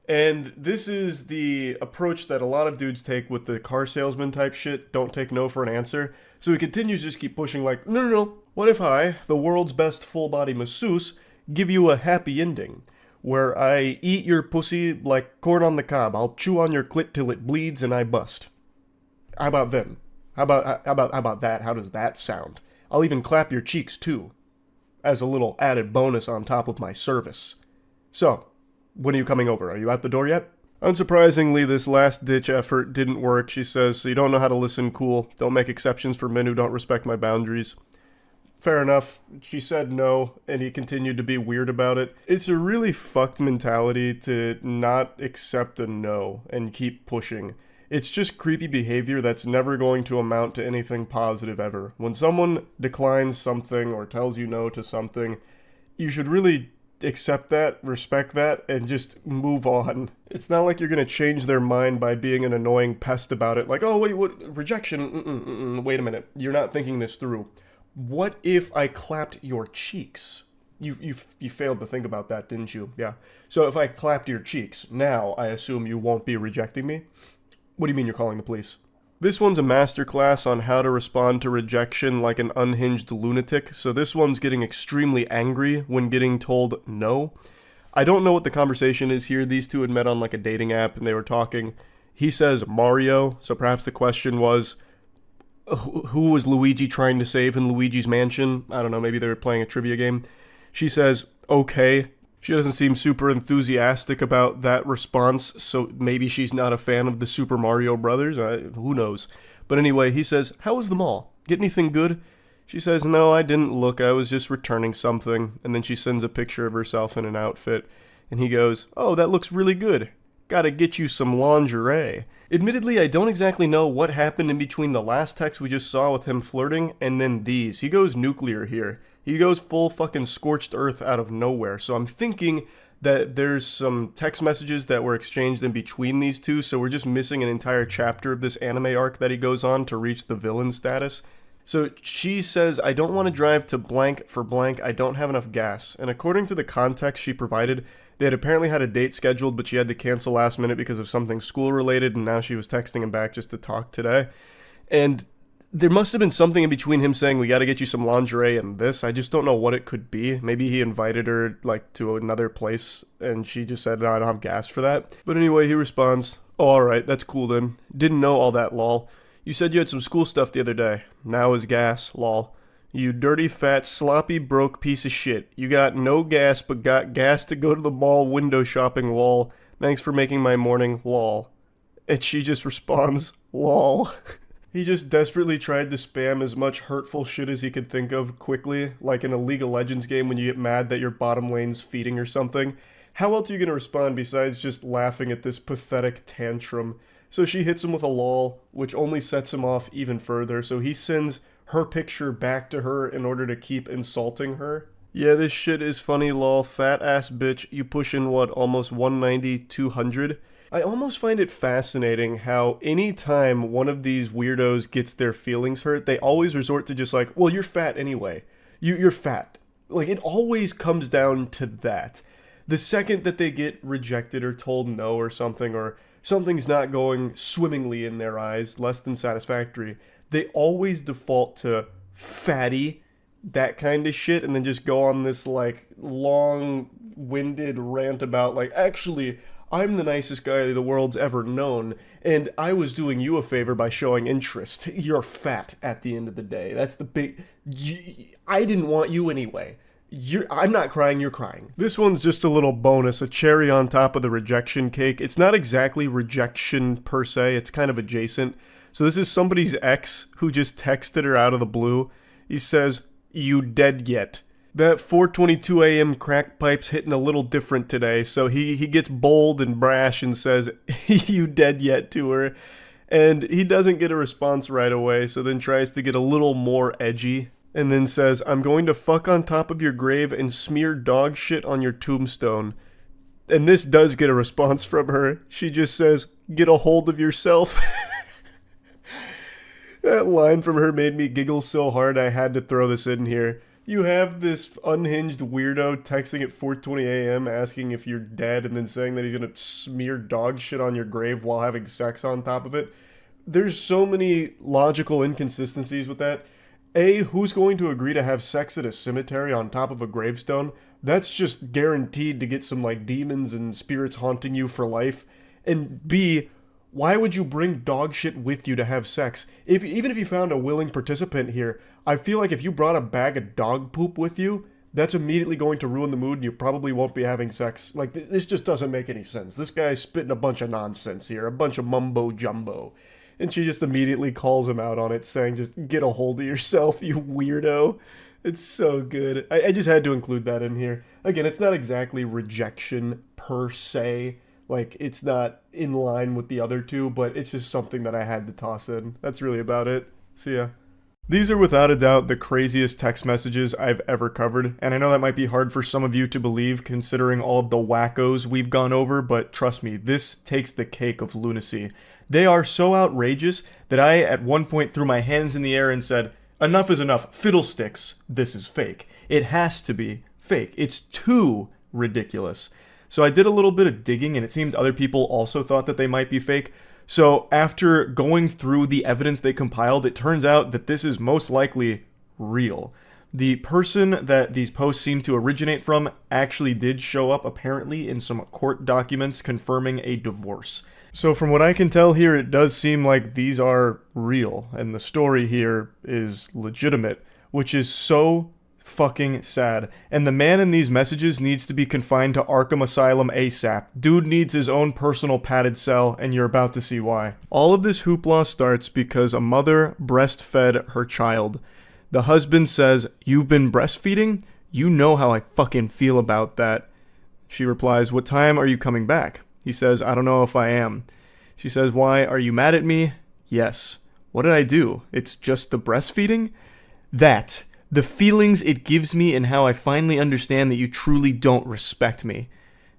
And this is the approach that a lot of dudes take with the car salesman type shit. Don't take no for an answer. So he continues to just keep pushing like, no. What if I, the world's best full body masseuse, give you a happy ending? Where I eat your pussy like corn on the cob. I'll chew on your clit till it bleeds and I bust. How about then? How about that? How does that sound? I'll even clap your cheeks too. As a little added bonus on top of my service. So, when are you coming over? Are you at the door yet? Unsurprisingly, this last-ditch effort didn't work, she says, so you don't know how to listen, cool. Don't make exceptions for men who don't respect my boundaries. Fair enough. She said no, and he continued to be weird about it. It's a really fucked mentality to not accept a no and keep pushing. It's just creepy behavior that's never going to amount to anything positive ever. When someone declines something or tells you no to something, you should really accept that, respect that, and just move on. It's not like you're going to change their mind by being an annoying pest about it. Like, oh, wait, what? Rejection? Wait a minute. You're not thinking this through. What if I clapped your cheeks? You failed to think about that, didn't you? Yeah. So if I clapped your cheeks, now I assume you won't be rejecting me? What do you mean you're calling the police? This one's a masterclass on how to respond to rejection like an unhinged lunatic, so this one's getting extremely angry when getting told no. I don't know what the conversation is here. These two had met on like a dating app and they were talking. He says Mario, so perhaps the question was, who was Luigi trying to save in Luigi's Mansion? I don't know, maybe they were playing a trivia game. She says, okay. She doesn't seem super enthusiastic about that response, so maybe she's not a fan of the Super Mario Brothers. Who knows? But anyway, he says, how was the mall? Get anything good? She says, no, I didn't look. I was just returning something. And then she sends a picture of herself in an outfit. And he goes, oh, that looks really good. Gotta get you some lingerie. Admittedly, I don't exactly know what happened in between the last text we just saw with him flirting and then these. He goes nuclear here. He goes full fucking scorched earth out of nowhere. So I'm thinking that there's some text messages that were exchanged in between these two, so we're just missing an entire chapter of this anime arc that he goes on to reach the villain status. So she says, I don't want to drive to blank for blank, I don't have enough gas. And according to the context she provided, they had apparently had a date scheduled, but she had to cancel last minute because of something school related, and now she was texting him back just to talk today. And there must have been something in between him saying, we gotta get you some lingerie and this. I just don't know what it could be. Maybe he invited her, like, to another place, and she just said, no, I don't have gas for that. But anyway, he responds, oh, alright, that's cool then. Didn't know all that, lol. You said you had some school stuff the other day. Now is gas, lol. You dirty, fat, sloppy, broke piece of shit. You got no gas, but got gas to go to the mall window shopping, lol. Thanks for making my morning, lol. And she just responds, lol. He just desperately tried to spam as much hurtful shit as he could think of quickly, like in a League of Legends game when you get mad that your bottom lane's feeding or something. How else are you going to respond besides just laughing at this pathetic tantrum? So she hits him with a lol, which only sets him off even further, so he sends her picture back to her in order to keep insulting her. Yeah, this shit is funny, lol, fat ass bitch, you pushing what, almost 190, 200? I almost find it fascinating how anytime one of these weirdos gets their feelings hurt, they always resort to just like, well, you're fat anyway. You're fat. Like, it always comes down to that. The second that they get rejected or told no or something's not going swimmingly in their eyes, less than satisfactory, they always default to fatty, that kind of shit, and then just go on this, like, long-winded rant about, like, actually, I'm the nicest guy the world's ever known, and I was doing you a favor by showing interest. You're fat at the end of the day. That's the big... I didn't want you anyway. I'm not crying, you're crying. This one's just a little bonus, a cherry on top of the rejection cake. It's not exactly rejection per se, it's kind of adjacent. So this is somebody's ex who just texted her out of the blue. He says, you dead yet? That 4:22 a.m. crack pipe's hitting a little different today, so he gets bold and brash and says, you dead yet to her. And he doesn't get a response right away, so then tries to get a little more edgy. And then says, I'm going to fuck on top of your grave and smear dog shit on your tombstone. And this does get a response from her. She just says, get a hold of yourself. That line from her made me giggle so hard I had to throw this in here. You have this unhinged weirdo texting at 4:20 a.m. asking if you're dead and then saying that he's going to smear dog shit on your grave while having sex on top of it. There's so many logical inconsistencies with that. A, who's going to agree to have sex at a cemetery on top of a gravestone? That's just guaranteed to get some, like, demons and spirits haunting you for life. And B, why would you bring dog shit with you to have sex? Even if you found a willing participant here, I feel like if you brought a bag of dog poop with you, that's immediately going to ruin the mood and you probably won't be having sex. Like, this just doesn't make any sense. This guy's spitting a bunch of nonsense here, a bunch of mumbo jumbo. And she just immediately calls him out on it, saying, just get a hold of yourself, you weirdo. It's so good. I just had to include that in here. Again, it's not exactly rejection per se, Like, it's not in line with the other two, but it's just something that I had to toss in. That's really about it. See ya. These are without a doubt the craziest text messages I've ever covered, and I know that might be hard for some of you to believe considering all of the wackos we've gone over, but trust me, this takes the cake of lunacy. They are so outrageous that I at one point threw my hands in the air and said, enough is enough, fiddlesticks, this is fake. It has to be fake. It's too ridiculous. So I did a little bit of digging, and it seemed other people also thought that they might be fake. So after going through the evidence they compiled, it turns out that this is most likely real. The person that these posts seem to originate from actually did show up apparently in some court documents confirming a divorce. So from what I can tell here, it does seem like these are real, and the story here is legitimate, which is so fucking sad. And the man in these messages needs to be confined to Arkham Asylum ASAP. Dude needs his own personal padded cell, and you're about to see why. All of this hoopla starts because a mother breastfed her child. The husband says, "You've been breastfeeding? You know how I fucking feel about that." She replies, "What time are you coming back?" He says, "I don't know if I am." She says, "Why, are you mad at me?" "Yes." "What did I do? It's just the breastfeeding?" "That. The feelings it gives me and how I finally understand that you truly don't respect me."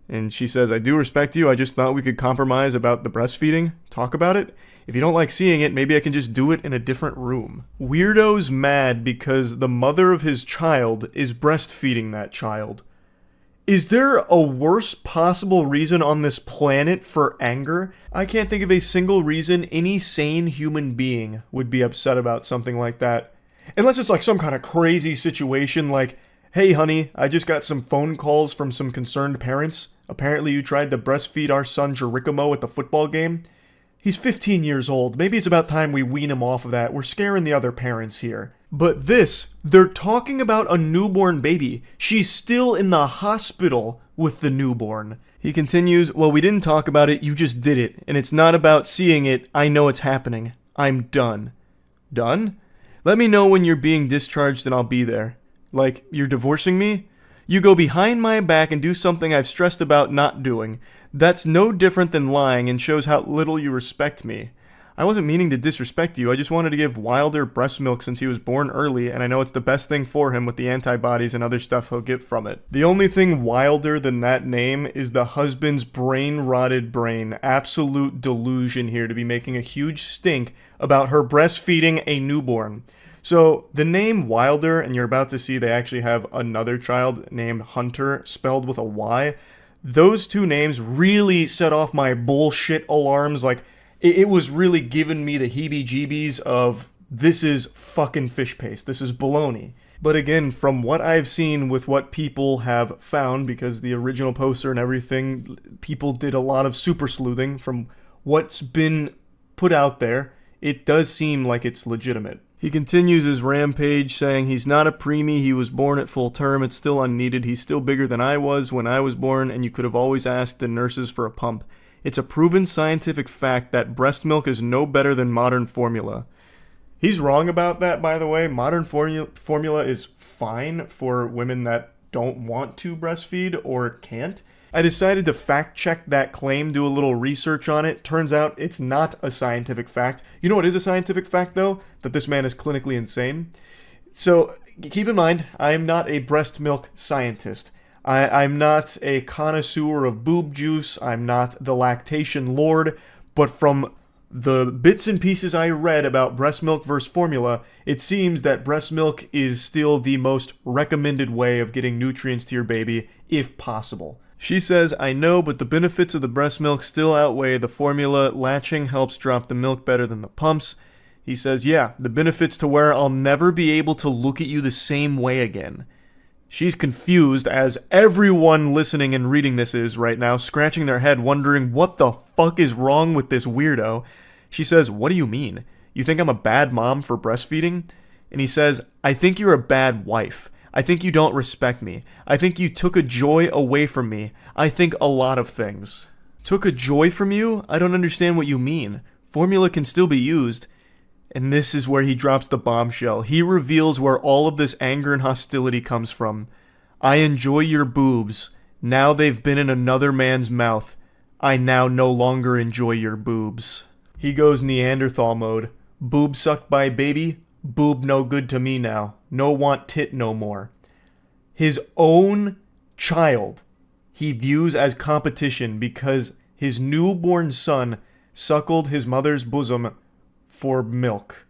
And she says, "I do respect you. I just thought we could compromise about the breastfeeding. Talk about it. If you don't like seeing it, maybe I can just do it in a different room." Weirdo's mad because the mother of his child is breastfeeding that child. Is there a worse possible reason on this planet for anger? I can't think of a single reason any sane human being would be upset about something like that. Unless it's like some kind of crazy situation like, "Hey honey, I just got some phone calls from some concerned parents. Apparently you tried to breastfeed our son Jerichomo at the football game. He's 15 years old. Maybe it's about time we wean him off of that. We're scaring the other parents here." But this, they're talking about a newborn baby. She's still in the hospital with the newborn. He continues, "Well, we didn't talk about it, you just did it. And it's not about seeing it, I know it's happening. I'm done." Done? "Let me know when you're being discharged and I'll be there." Like, you're divorcing me? You go behind my back and do something I've stressed about not doing. That's no different than lying and shows how little you respect me. I wasn't meaning to disrespect you, I just wanted to give Wilder breast milk since he was born early, and I know it's the best thing for him with the antibodies and other stuff he'll get from it. The only thing wilder than that name is the husband's brain-rotted brain. Absolute delusion here to be making a huge stink about her breastfeeding a newborn. So, the name Wilder, and you're about to see they actually have another child named Hunter, spelled with a Y. Those two names really set off my bullshit alarms. Like, it was really giving me the heebie-jeebies of, this is fucking fish paste. This is baloney. But again, from what I've seen with what people have found, because the original poster and everything, people did a lot of super sleuthing. From what's been put out there, it does seem like it's legitimate. He continues his rampage, saying he's not a preemie, he was born at full term, it's still unneeded, he's still bigger than I was when I was born, and you could have always asked the nurses for a pump. It's a proven scientific fact that breast milk is no better than modern formula. He's wrong about that, by the way. Modern formula is fine for women that don't want to breastfeed or can't. I decided to fact check that claim, do a little research on it. Turns out it's not a scientific fact. You know what is a scientific fact, though? That this man is clinically insane. So keep in mind, I am not a breast milk scientist. I'm not a connoisseur of boob juice. I'm not the lactation lord. But from the bits and pieces I read about breast milk versus formula, it seems that breast milk is still the most recommended way of getting nutrients to your baby, if possible. She says, "I know, but the benefits of the breast milk still outweigh the formula. Latching helps drop the milk better than the pumps." He says, "Yeah, the benefits to where I'll never be able to look at you the same way again." She's confused, as everyone listening and reading this is right now, scratching their head, wondering what the fuck is wrong with this weirdo. She says, "What do you mean? You think I'm a bad mom for breastfeeding?" And he says, "I think you're a bad wife. I think you don't respect me. I think you took a joy away from me. I think a lot of things." Took a joy from you? I don't understand what you mean. Formula can still be used. And this is where he drops the bombshell. He reveals where all of this anger and hostility comes from. "I enjoy your boobs. Now they've been in another man's mouth. I now no longer enjoy your boobs. He goes Neanderthal mode. Boob sucked by baby, boob no good to me now. No want tit no more. His own child he views as competition because his newborn son suckled his mother's bosom for milk.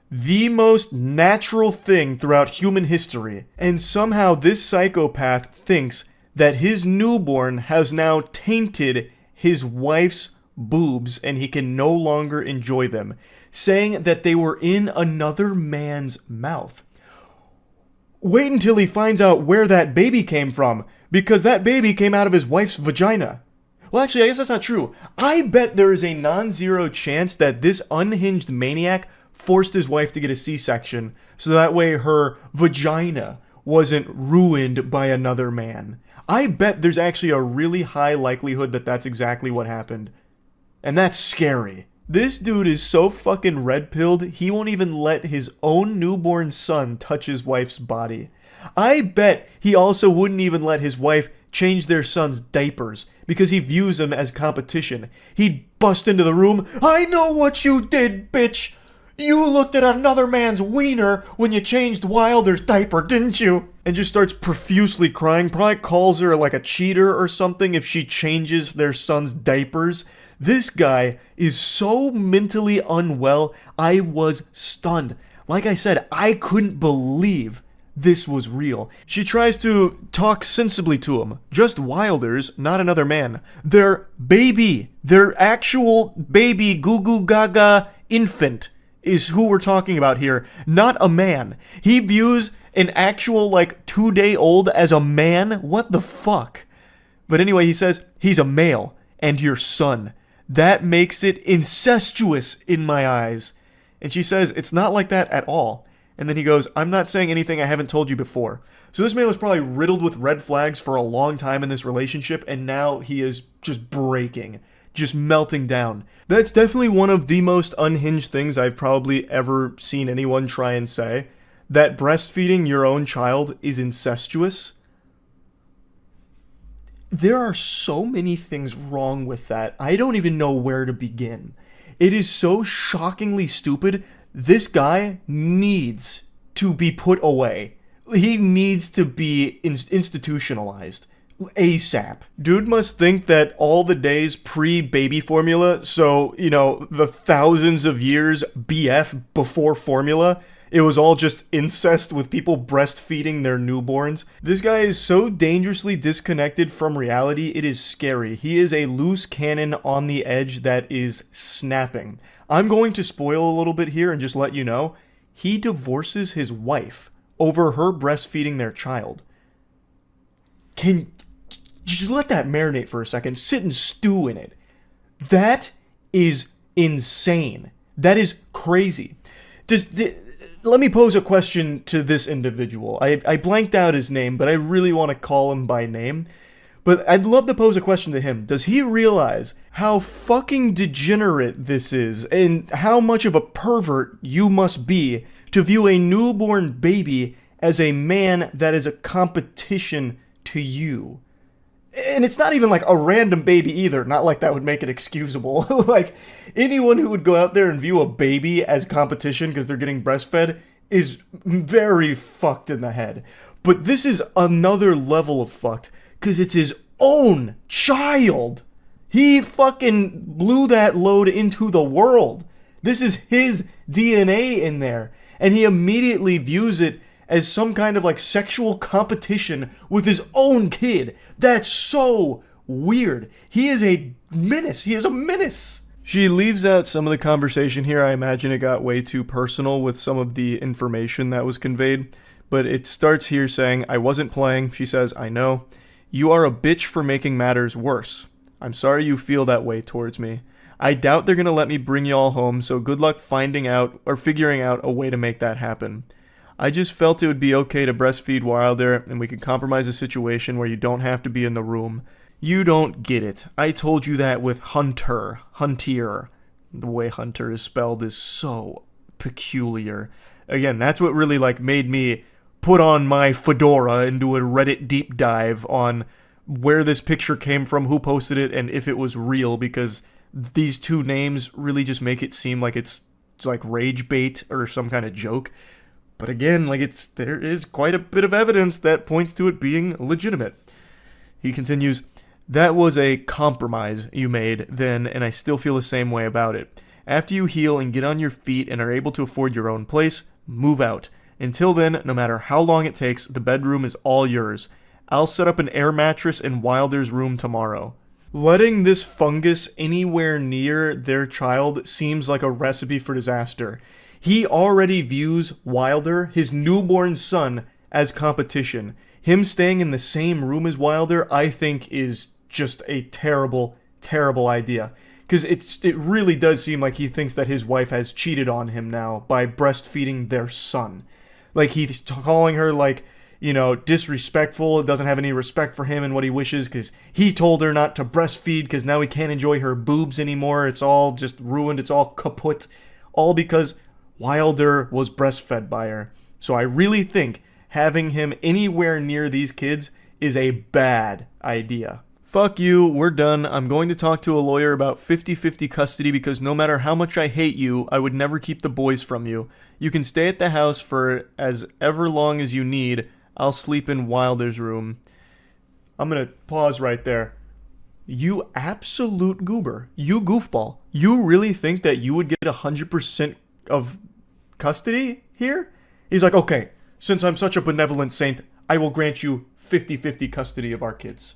The most natural thing throughout human history. And somehow this psychopath thinks that his newborn has now tainted his wife's boobs and he can no longer enjoy them, saying that they were in another man's mouth. Wait until he finds out where that baby came from, because that baby came out of his wife's vagina. Well, actually, I guess that's not true. I bet there is a non-zero chance that this unhinged maniac forced his wife to get a C-section, so that way her vagina wasn't ruined by another man. I bet there's actually a really high likelihood that that's exactly what happened. And that's scary. This dude is so fucking red-pilled, he won't even let his own newborn son touch his wife's body. I bet he also wouldn't even let his wife change their son's diapers, because he views them as competition. He'd bust into the room, "I know what you did, bitch! You looked at another man's wiener when you changed Wilder's diaper, didn't you?" And just starts profusely crying, probably calls her like a cheater or something if she changes their son's diapers. This guy is so mentally unwell, I was stunned. Like I said, I couldn't believe this was real. She tries to talk sensibly to him. Just Wilder's, not another man. Their baby, their actual baby goo goo gaga infant is who we're talking about here, not a man. He views an actual, 2-day-old as a man? What the fuck? But anyway, he says, he's a male, and your son. That makes it incestuous in my eyes. And she says, it's not like that at all. And then he goes, I'm not saying anything I haven't told you before. So this man was probably riddled with red flags for a long time in this relationship, and now he is just breaking. Just melting down. That's definitely one of the most unhinged things I've probably ever seen anyone try and say. That breastfeeding your own child is incestuous. There are so many things wrong with that. I don't even know where to begin. It is so shockingly stupid. This guy needs to be put away. He needs to be institutionalized. ASAP. Dude must think that all the days pre-baby formula, so, the thousands of years BF before formula, it was all just incest with people breastfeeding their newborns. This guy is so dangerously disconnected from reality, it is scary. He is a loose cannon on the edge that is snapping. I'm going to spoil a little bit here and just let you know, he divorces his wife over her breastfeeding their child. Just let that marinate for a second. Sit and stew in it. That is insane. That is crazy. Let me pose a question to this individual. I blanked out his name, but I really want to call him by name. But I'd love to pose a question to him. Does he realize how fucking degenerate this is and how much of a pervert you must be to view a newborn baby as a man that is a competition to you? And it's not even a random baby either. Not like that would make it excusable. Anyone who would go out there and view a baby as competition because they're getting breastfed is very fucked in the head. But this is another level of fucked because it's his own child. He fucking blew that load into the world. This is his DNA in there. And he immediately views it as some kind of sexual competition with his own kid. That's so weird. He is a menace. He is a menace. She leaves out some of the conversation here. I imagine it got way too personal with some of the information that was conveyed. But it starts here saying, I wasn't playing. She says, I know. You are a bitch for making matters worse. I'm sorry you feel that way towards me. I doubt they're gonna let me bring y'all home, so good luck finding out or figuring out a way to make that happen. I just felt it would be okay to breastfeed Wilder, and we could compromise a situation where you don't have to be in the room. You don't get it. I told you that with Hunter. The way Hunter is spelled is so peculiar. Again, that's what really made me put on my fedora and do a Reddit deep dive on where this picture came from, who posted it, and if it was real, because these two names really just make it seem like it's like rage bait or some kind of joke. But again, like there is quite a bit of evidence that points to it being legitimate. He continues, "That was a compromise you made then, and I still feel the same way about it. After you heal and get on your feet and are able to afford your own place, move out. Until then, no matter how long it takes, the bedroom is all yours. I'll set up an air mattress in Wilder's room tomorrow." Letting this fungus anywhere near their child seems like a recipe for disaster. He already views Wilder, his newborn son, as competition. Him staying in the same room as Wilder, I think, is just a terrible, terrible idea. Because it really does seem like he thinks that his wife has cheated on him now by breastfeeding their son. Like, he's calling her, like, you know, disrespectful, doesn't have any respect for him and what he wishes, because he told her not to breastfeed because now he can't enjoy her boobs anymore. It's all just ruined. It's all kaput. All because Wilder was breastfed by her. So I really think having him anywhere near these kids is a bad idea. Fuck you, we're done. I'm going to talk to a lawyer about 50-50 custody because no matter how much I hate you, I would never keep the boys from you. You can stay at the house for as ever long as you need. I'll sleep in Wilder's room. I'm going to pause right there. You absolute goober. You goofball. You really think that you would get 100% of custody here? He's like, okay, since I'm such a benevolent saint, I will grant you 50-50 custody of our kids.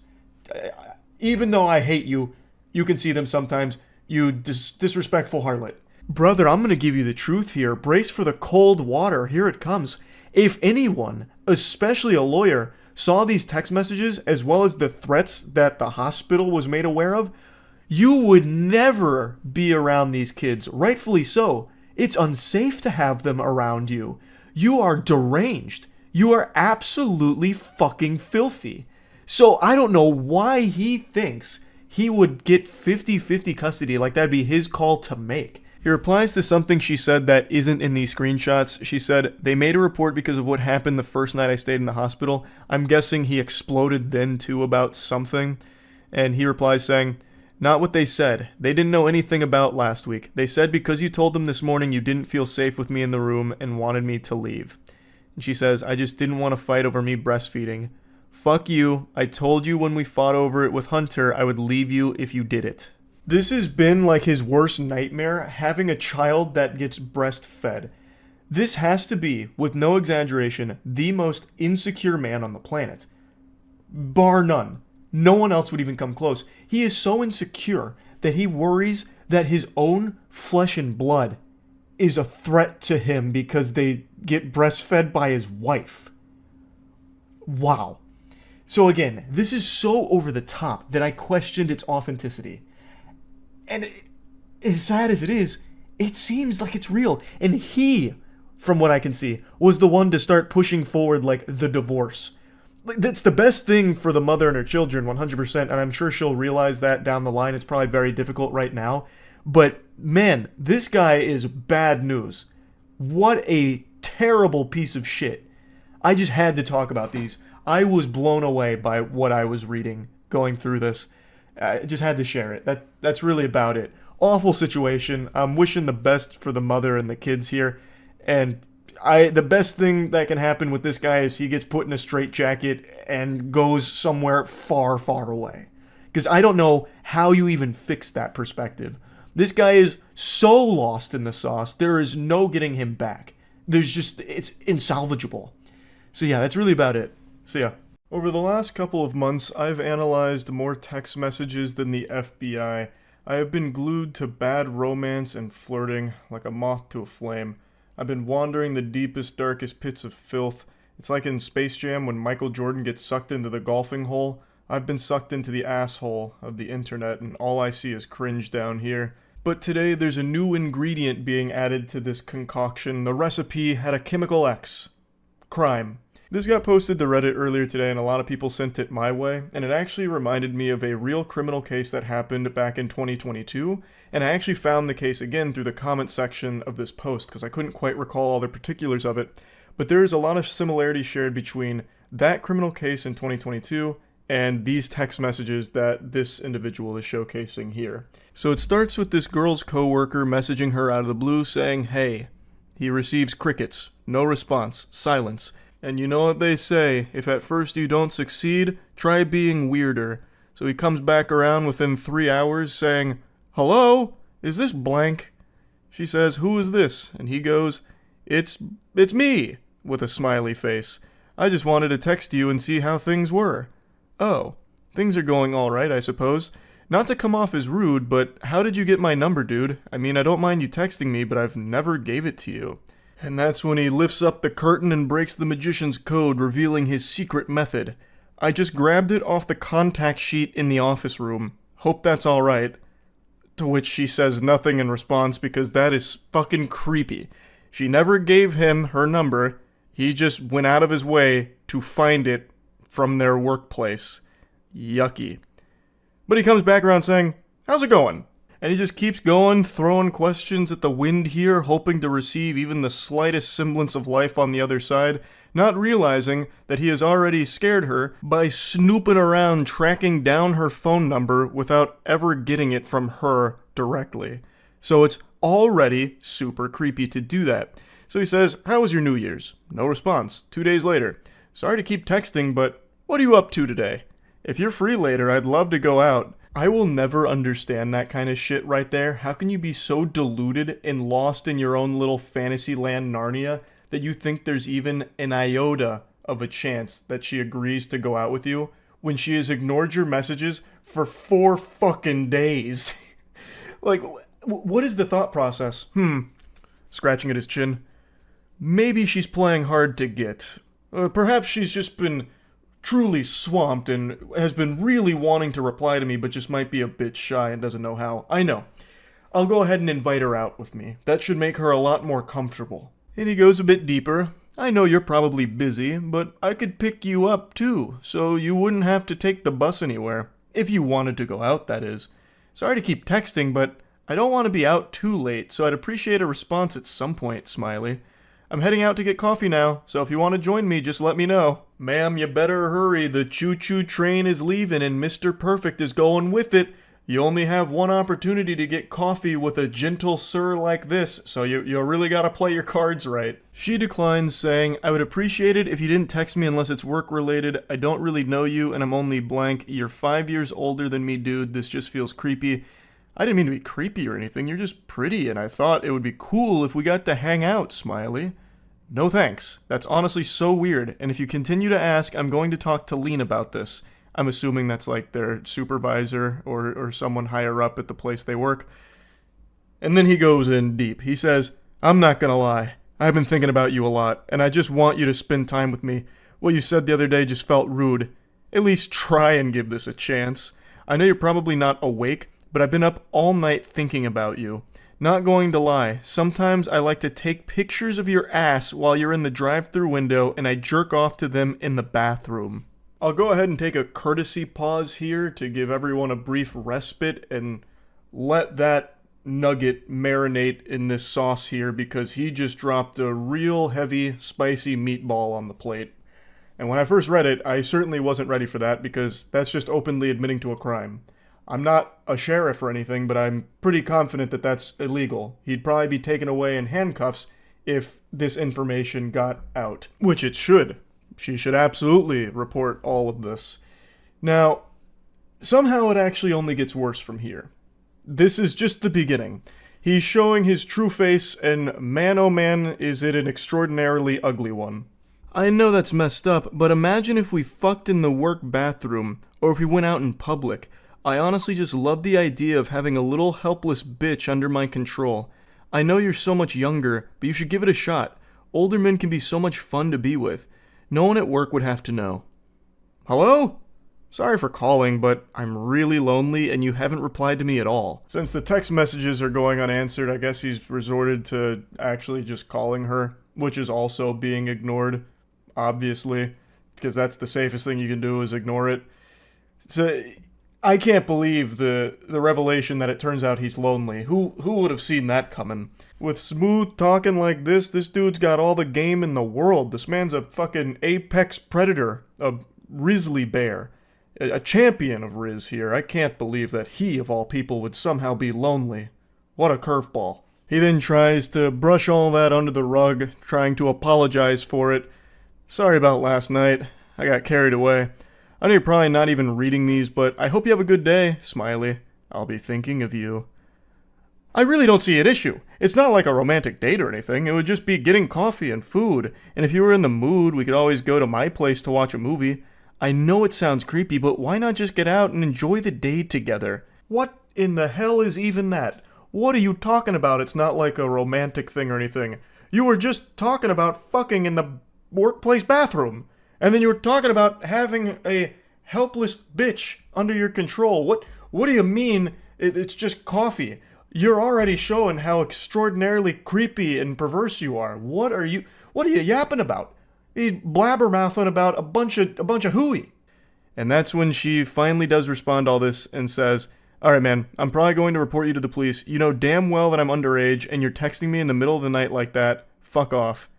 Even though I hate you, you can see them sometimes, you disrespectful harlot. Brother, I'm going to give you the truth here. Brace for the cold water. Here it comes. If anyone, especially a lawyer, saw these text messages as well as the threats that the hospital was made aware of, you would never be around these kids. Rightfully so. It's unsafe to have them around you. You are deranged. You are absolutely fucking filthy. So I don't know why he thinks he would get 50-50 custody, like that'd be his call to make. He replies to something she said that isn't in these screenshots. She said, "They made a report because of what happened the first night I stayed in the hospital." I'm guessing he exploded then too about something. And he replies saying, "Not what they said. They didn't know anything about last week. They said because you told them this morning you didn't feel safe with me in the room and wanted me to leave." And she says, "I just didn't want to fight over me breastfeeding. Fuck you. I told you when we fought over it with Hunter I would leave you if you did it." This has been like his worst nightmare, having a child that gets breastfed. This has to be, with no exaggeration, the most insecure man on the planet. Bar none. No one else would even come close. He is so insecure that he worries that his own flesh and blood is a threat to him because they get breastfed by his wife. Wow. So again, this is so over the top that I questioned its authenticity. And as sad as it is, it seems like it's real. And he, from what I can see, was the one to start pushing forward, like, the divorce. Like, that's the best thing for the mother and her children, 100%, and I'm sure she'll realize that down the line. It's probably very difficult right now. But, man, this guy is bad news. What a terrible piece of shit. I just had to talk about these. I was blown away by what I was reading going through this. I just had to share it. That's really about it. Awful situation. I'm wishing the best for the mother and the kids here. And the best thing that can happen with this guy is he gets put in a straitjacket and goes somewhere far, far away. Because I don't know how you even fix that perspective. This guy is so lost in the sauce, there is no getting him back. It's insalvageable. So yeah, that's really about it. See ya. Over the last couple of months, I've analyzed more text messages than the FBI. I have been glued to bad romance and flirting, like a moth to a flame. I've been wandering the deepest, darkest pits of filth. It's like in Space Jam when Michael Jordan gets sucked into the golfing hole. I've been sucked into the asshole of the internet, and all I see is cringe down here. But today, there's a new ingredient being added to this concoction. The recipe had a chemical X. Crime. This got posted to Reddit earlier today, and a lot of people sent it my way, and it actually reminded me of a real criminal case that happened back in 2022, and I actually found the case again through the comment section of this post, because I couldn't quite recall all the particulars of it, but there is a lot of similarities shared between that criminal case in 2022 and these text messages that this individual is showcasing here. So it starts with this girl's coworker messaging her out of the blue saying, "Hey." He receives crickets, no response, silence. And you know what they say, if at first you don't succeed, try being weirder. So he comes back around within 3 hours saying, "Hello? Is this blank?" She says, "Who is this?" And he goes, It's me," with a smiley face. "I just wanted to text you and see how things were." "Oh, things are going alright, I suppose. Not to come off as rude, but how did you get my number, dude? I mean, I don't mind you texting me, but I've never gave it to you." And that's when he lifts up the curtain and breaks the magician's code, revealing his secret method. "I just grabbed it off the contact sheet in the office room. Hope that's alright." To which she says nothing in response because that is fucking creepy. She never gave him her number. He just went out of his way to find it from their workplace. Yucky. But he comes back around saying, "How's it going?" And he just keeps going, throwing questions at the wind here, hoping to receive even the slightest semblance of life on the other side, not realizing that he has already scared her by snooping around tracking down her phone number without ever getting it from her directly. So it's already super creepy to do that. So he says, "How was your New Year's?" No response. 2 days later. "Sorry to keep texting, but what are you up to today? If you're free later, I'd love to go out." I will never understand that kind of shit right there. How can you be so deluded and lost in your own little fantasy land Narnia that you think there's even an iota of a chance that she agrees to go out with you when she has ignored your messages for 4 fucking days? Like, what is the thought process? Scratching at his chin. Maybe she's playing hard to get. Perhaps she's just been truly swamped and has been really wanting to reply to me but just might be a bit shy and doesn't know how. I know. I'll go ahead and invite her out with me. That should make her a lot more comfortable. And he goes a bit deeper. "I know you're probably busy, but I could pick you up too, so you wouldn't have to take the bus anywhere. If you wanted to go out, that is. Sorry to keep texting, but I don't want to be out too late, so I'd appreciate a response at some point, smiley. I'm heading out to get coffee now, so if you want to join me, just let me know. Ma'am, you better hurry. The choo-choo train is leaving and Mr. Perfect is going with it. You only have one opportunity to get coffee with a gentle sir like this, so you really gotta play your cards right." She declines, saying, "I would appreciate it if you didn't text me unless it's work-related. I don't really know you, and I'm only blank. You're 5 years older than me, dude. This just feels creepy." "I didn't mean to be creepy or anything. You're just pretty, and I thought it would be cool if we got to hang out, smiley." "No thanks. That's honestly so weird, and if you continue to ask, I'm going to talk to Lean about this." I'm assuming that's like their supervisor or someone higher up at the place they work. And then he goes in deep. He says, "I'm not gonna lie. I've been thinking about you a lot, and I just want you to spend time with me. What you said the other day just felt rude. At least try and give this a chance. I know you're probably not awake, but I've been up all night thinking about you. Not going to lie, sometimes I like to take pictures of your ass while you're in the drive-thru window and I jerk off to them in the bathroom." I'll go ahead and take a courtesy pause here to give everyone a brief respite and let that nugget marinate in this sauce here because he just dropped a real heavy, spicy meatball on the plate. And when I first read it, I certainly wasn't ready for that because that's just openly admitting to a crime. I'm not a sheriff or anything, but I'm pretty confident that that's illegal. He'd probably be taken away in handcuffs if this information got out, which it should. She should absolutely report all of this. Now, somehow it actually only gets worse from here. This is just the beginning. He's showing his true face, and man oh man, is it an extraordinarily ugly one. I know that's messed up, but imagine if we fucked in the work bathroom, or if we went out in public. I honestly just love the idea of having a little helpless bitch under my control. I know you're so much younger, but you should give it a shot. Older men can be so much fun to be with. No one at work would have to know. Hello? Sorry for calling, but I'm really lonely and you haven't replied to me at all. Since the text messages are going unanswered, I guess he's resorted to actually just calling her, which is also being ignored, obviously, because that's the safest thing you can do is ignore it. So I can't believe the revelation that it turns out he's lonely. Who would have seen that coming? With smooth talking like this dude's got all the game in the world. This man's a fucking apex predator, a grizzly bear. a champion of Riz here. I can't believe that he, of all people, would somehow be lonely. What a curveball. He then tries to brush all that under the rug, trying to apologize for it. Sorry about last night. I got carried away. I know you're probably not even reading these, but I hope you have a good day, smiley. I'll be thinking of you. I really don't see an issue. It's not like a romantic date or anything. It would just be getting coffee and food. And if you were in the mood, we could always go to my place to watch a movie. I know it sounds creepy, but why not just get out and enjoy the day together? What in the hell is even that? What are you talking about? It's not like a romantic thing or anything. You were just talking about fucking in the workplace bathroom. And then you were talking about having a helpless bitch under your control. What do you mean it's just coffee? You're already showing how extraordinarily creepy and perverse you are. What are you yapping about? He's blabbermouthing about a bunch of hooey. And that's when she finally does respond to all this and says, "Alright man, I'm probably going to report you to the police. You know damn well that I'm underage and you're texting me in the middle of the night like that. Fuck off."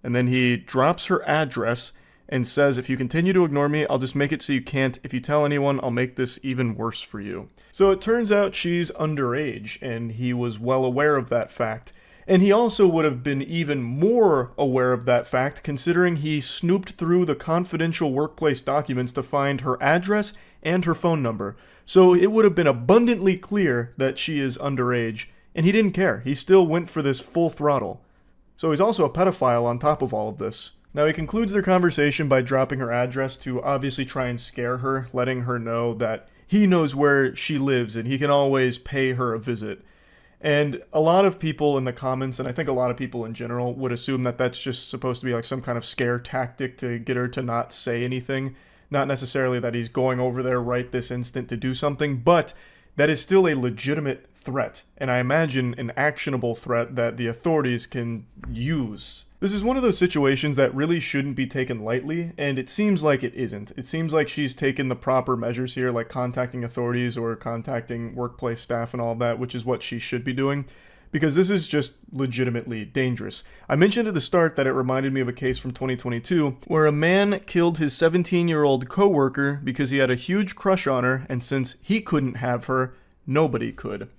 And then he drops her address and says, "If you continue to ignore me, I'll just make it so you can't. If you tell anyone, I'll make this even worse for you." So it turns out she's underage, and he was well aware of that fact. And he also would have been even more aware of that fact considering he snooped through the confidential workplace documents to find her address and her phone number. So it would have been abundantly clear that she is underage, and he didn't care. He still went for this full throttle. So he's also a pedophile on top of all of this. Now he concludes their conversation by dropping her address to obviously try and scare her, letting her know that he knows where she lives and he can always pay her a visit. And a lot of people in the comments, and I think a lot of people in general, would assume that that's just supposed to be like some kind of scare tactic to get her to not say anything. Not necessarily that he's going over there right this instant to do something, but that is still a legitimate threat, and I imagine an actionable threat that the authorities can use. This is one of those situations that really shouldn't be taken lightly, and it seems like it isn't. It seems like she's taken the proper measures here, like contacting authorities or contacting workplace staff and all that, which is what she should be doing, because this is just legitimately dangerous. I mentioned at the start that it reminded me of a case from 2022, where a man killed his 17-year-old coworker because he had a huge crush on her, and since he couldn't have her, nobody could.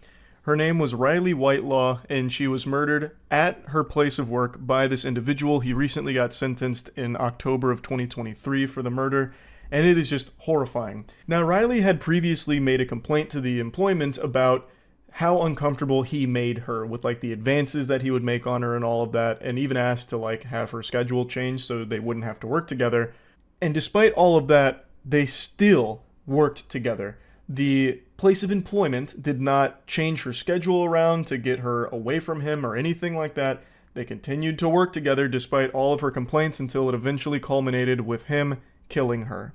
Her name was Riley Whitelaw, and she was murdered at her place of work by this individual. He recently got sentenced in October of 2023 for the murder, and it is just horrifying. Now, Riley had previously made a complaint to the employment about how uncomfortable he made her with like the advances that he would make on her and all of that, and even asked to like have her schedule changed so they wouldn't have to work together. And despite all of that, they still worked together. The place of employment did not change her schedule around to get her away from him or anything like that. They continued to work together despite all of her complaints until it eventually culminated with him killing her.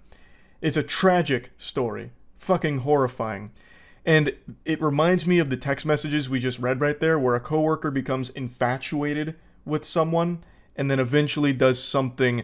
It's a tragic story. Fucking horrifying. And it reminds me of the text messages we just read right there, where a coworker becomes infatuated with someone and then eventually does something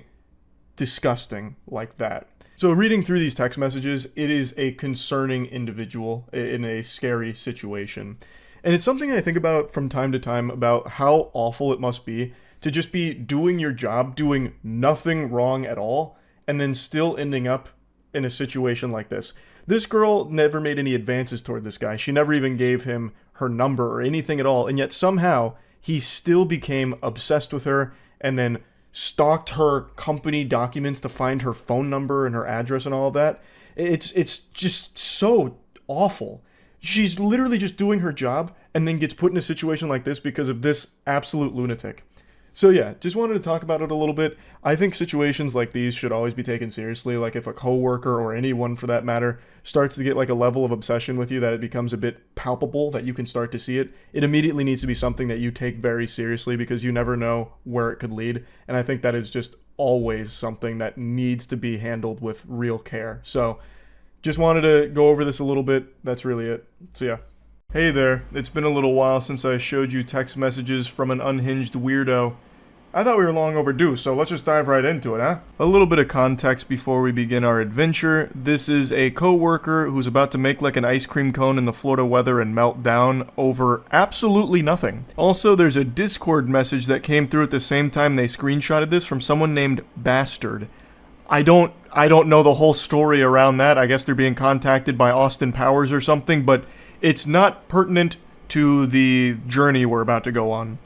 disgusting like that. So reading through these text messages, it is a concerning individual in a scary situation. And it's something I think about from time to time about how awful it must be to just be doing your job, doing nothing wrong at all, and then still ending up in a situation like this. This girl never made any advances toward this guy. She never even gave him her number or anything at all. And yet somehow he still became obsessed with her and then stalked her company documents to find her phone number and her address and all of that. It's just so awful. She's literally just doing her job and then gets put in a situation like this because of this absolute lunatic. So yeah, just wanted to talk about it a little bit. I think situations like these should always be taken seriously. Like if a coworker or anyone for that matter starts to get like a level of obsession with you that it becomes a bit palpable, that you can start to see it, it immediately needs to be something that you take very seriously because you never know where it could lead. And I think that is just always something that needs to be handled with real care. So just wanted to go over this a little bit. That's really it. So yeah. Hey there, it's been a little while since I showed you text messages from an unhinged weirdo. I thought we were long overdue, so let's just dive right into it, huh? A little bit of context before we begin our adventure. This is a coworker who's about to make like an ice cream cone in the Florida weather and melt down over absolutely nothing. Also, there's a Discord message that came through at the same time they screenshotted this from someone named Bastard. I don't know the whole story around that. I guess they're being contacted by Austin Powers or something, but it's not pertinent to the journey we're about to go on.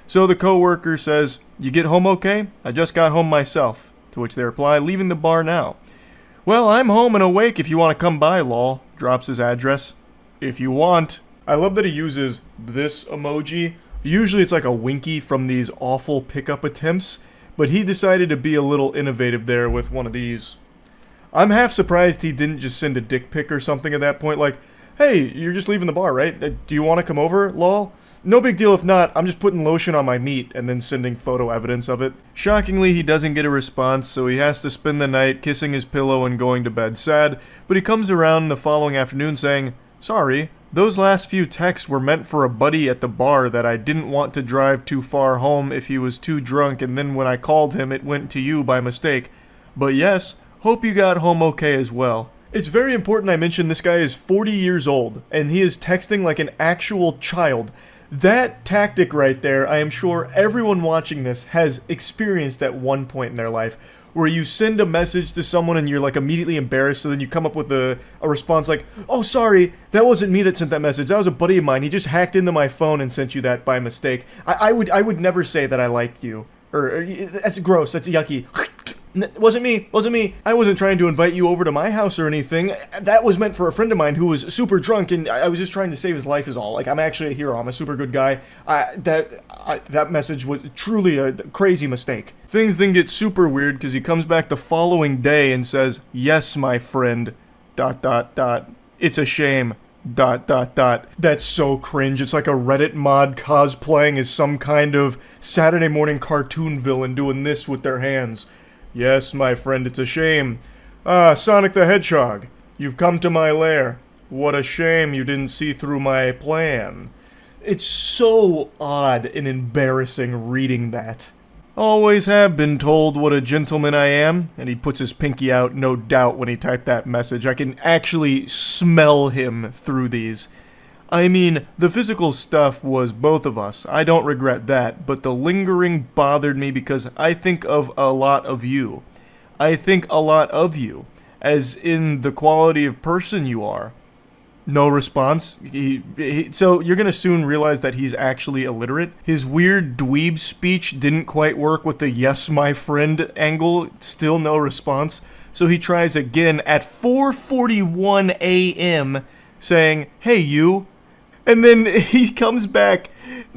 So the coworker says, "You get home okay? I just got home myself." To which they reply, "Leaving the bar now." "Well, I'm home and awake if you want to come by, lol." Drops his address. "If you want." I love that he uses this emoji. Usually it's like a winky from these awful pickup attempts, but he decided to be a little innovative there with one of these. I'm half surprised he didn't just send a dick pic or something at that point, like, "Hey, you're just leaving the bar, right? Do you want to come over, lol?" No big deal if not, I'm just putting lotion on my meat and then sending photo evidence of it. Shockingly, he doesn't get a response, so he has to spend the night kissing his pillow and going to bed sad, but he comes around the following afternoon saying, "Sorry, those last few texts were meant for a buddy at the bar that I didn't want to drive too far home if he was too drunk, and then when I called him it went to you by mistake. But yes, hope you got home okay as well." It's very important I mention this guy is 40 years old, and he is texting like an actual child. That tactic right there, I am sure everyone watching this has experienced at one point in their life, where you send a message to someone and you're like immediately embarrassed, so then you come up with a response like, "Oh, sorry, that wasn't me that sent that message, that was a buddy of mine, he just hacked into my phone and sent you that by mistake. I would never say that I liked you." Or, "That's gross, that's yucky." Wasn't me. I wasn't trying to invite you over to my house or anything. That was meant for a friend of mine who was super drunk, and I was just trying to save his life is all. Like, I'm actually a hero. I'm a super good guy. That message was truly a crazy mistake. Things then get super weird because he comes back the following day and says, "Yes, my friend, ... It's a shame, ... That's so cringe. It's like a Reddit mod cosplaying as some kind of Saturday morning cartoon villain doing this with their hands. "Yes, my friend, it's a shame. Ah, Sonic the Hedgehog, you've come to my lair. What a shame you didn't see through my plan." It's so odd and embarrassing reading that. "Always have been told what a gentleman I am," and he puts his pinky out, no doubt, when he typed that message. I can actually smell him through these. I mean, the physical stuff was both of us, I don't regret that, but the lingering bothered me because I think of a lot of you. I think a lot of you, as in the quality of person you are. No response. So you're gonna soon realize that he's actually illiterate. His weird dweeb speech didn't quite work with the "yes, my friend" angle. Still no response. So he tries again at 4:41 a.m. saying, "Hey, you." And then he comes back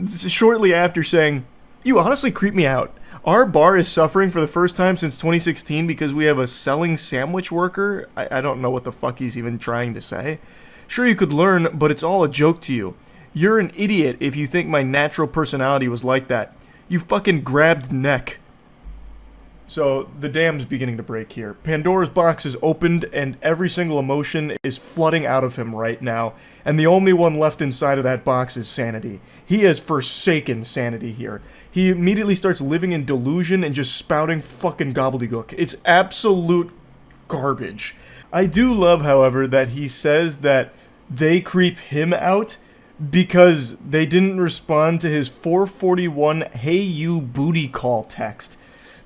shortly after saying, "You honestly creep me out. Our bar is suffering for the first time since 2016 because we have a selling sandwich worker." I don't know what the fuck he's even trying to say. "Sure, you could learn, but it's all a joke to you. You're an idiot if you think my natural personality was like that. You fucking grabbed neck." So, the dam's beginning to break here. Pandora's box is opened, and every single emotion is flooding out of him right now, and the only one left inside of that box is sanity. He has forsaken sanity here. He immediately starts living in delusion and just spouting fucking gobbledygook. It's absolute garbage. I do love, however, that he says that they creep him out because they didn't respond to his 441 "Hey you booty call" text.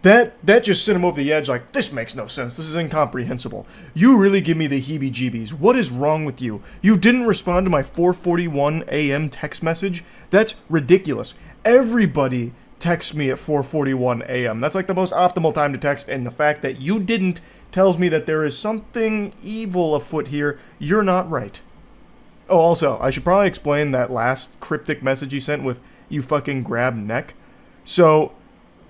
That just sent him over the edge like, this makes no sense, this is incomprehensible. You really give me the heebie-jeebies. What is wrong with you? You didn't respond to my 4:41 a.m. text message? That's ridiculous. Everybody texts me at 4:41 a.m. That's like the most optimal time to text, and the fact that you didn't tells me that there is something evil afoot here. You're not right. Oh, also, I should probably explain that last cryptic message he sent with "you fucking grab neck." So,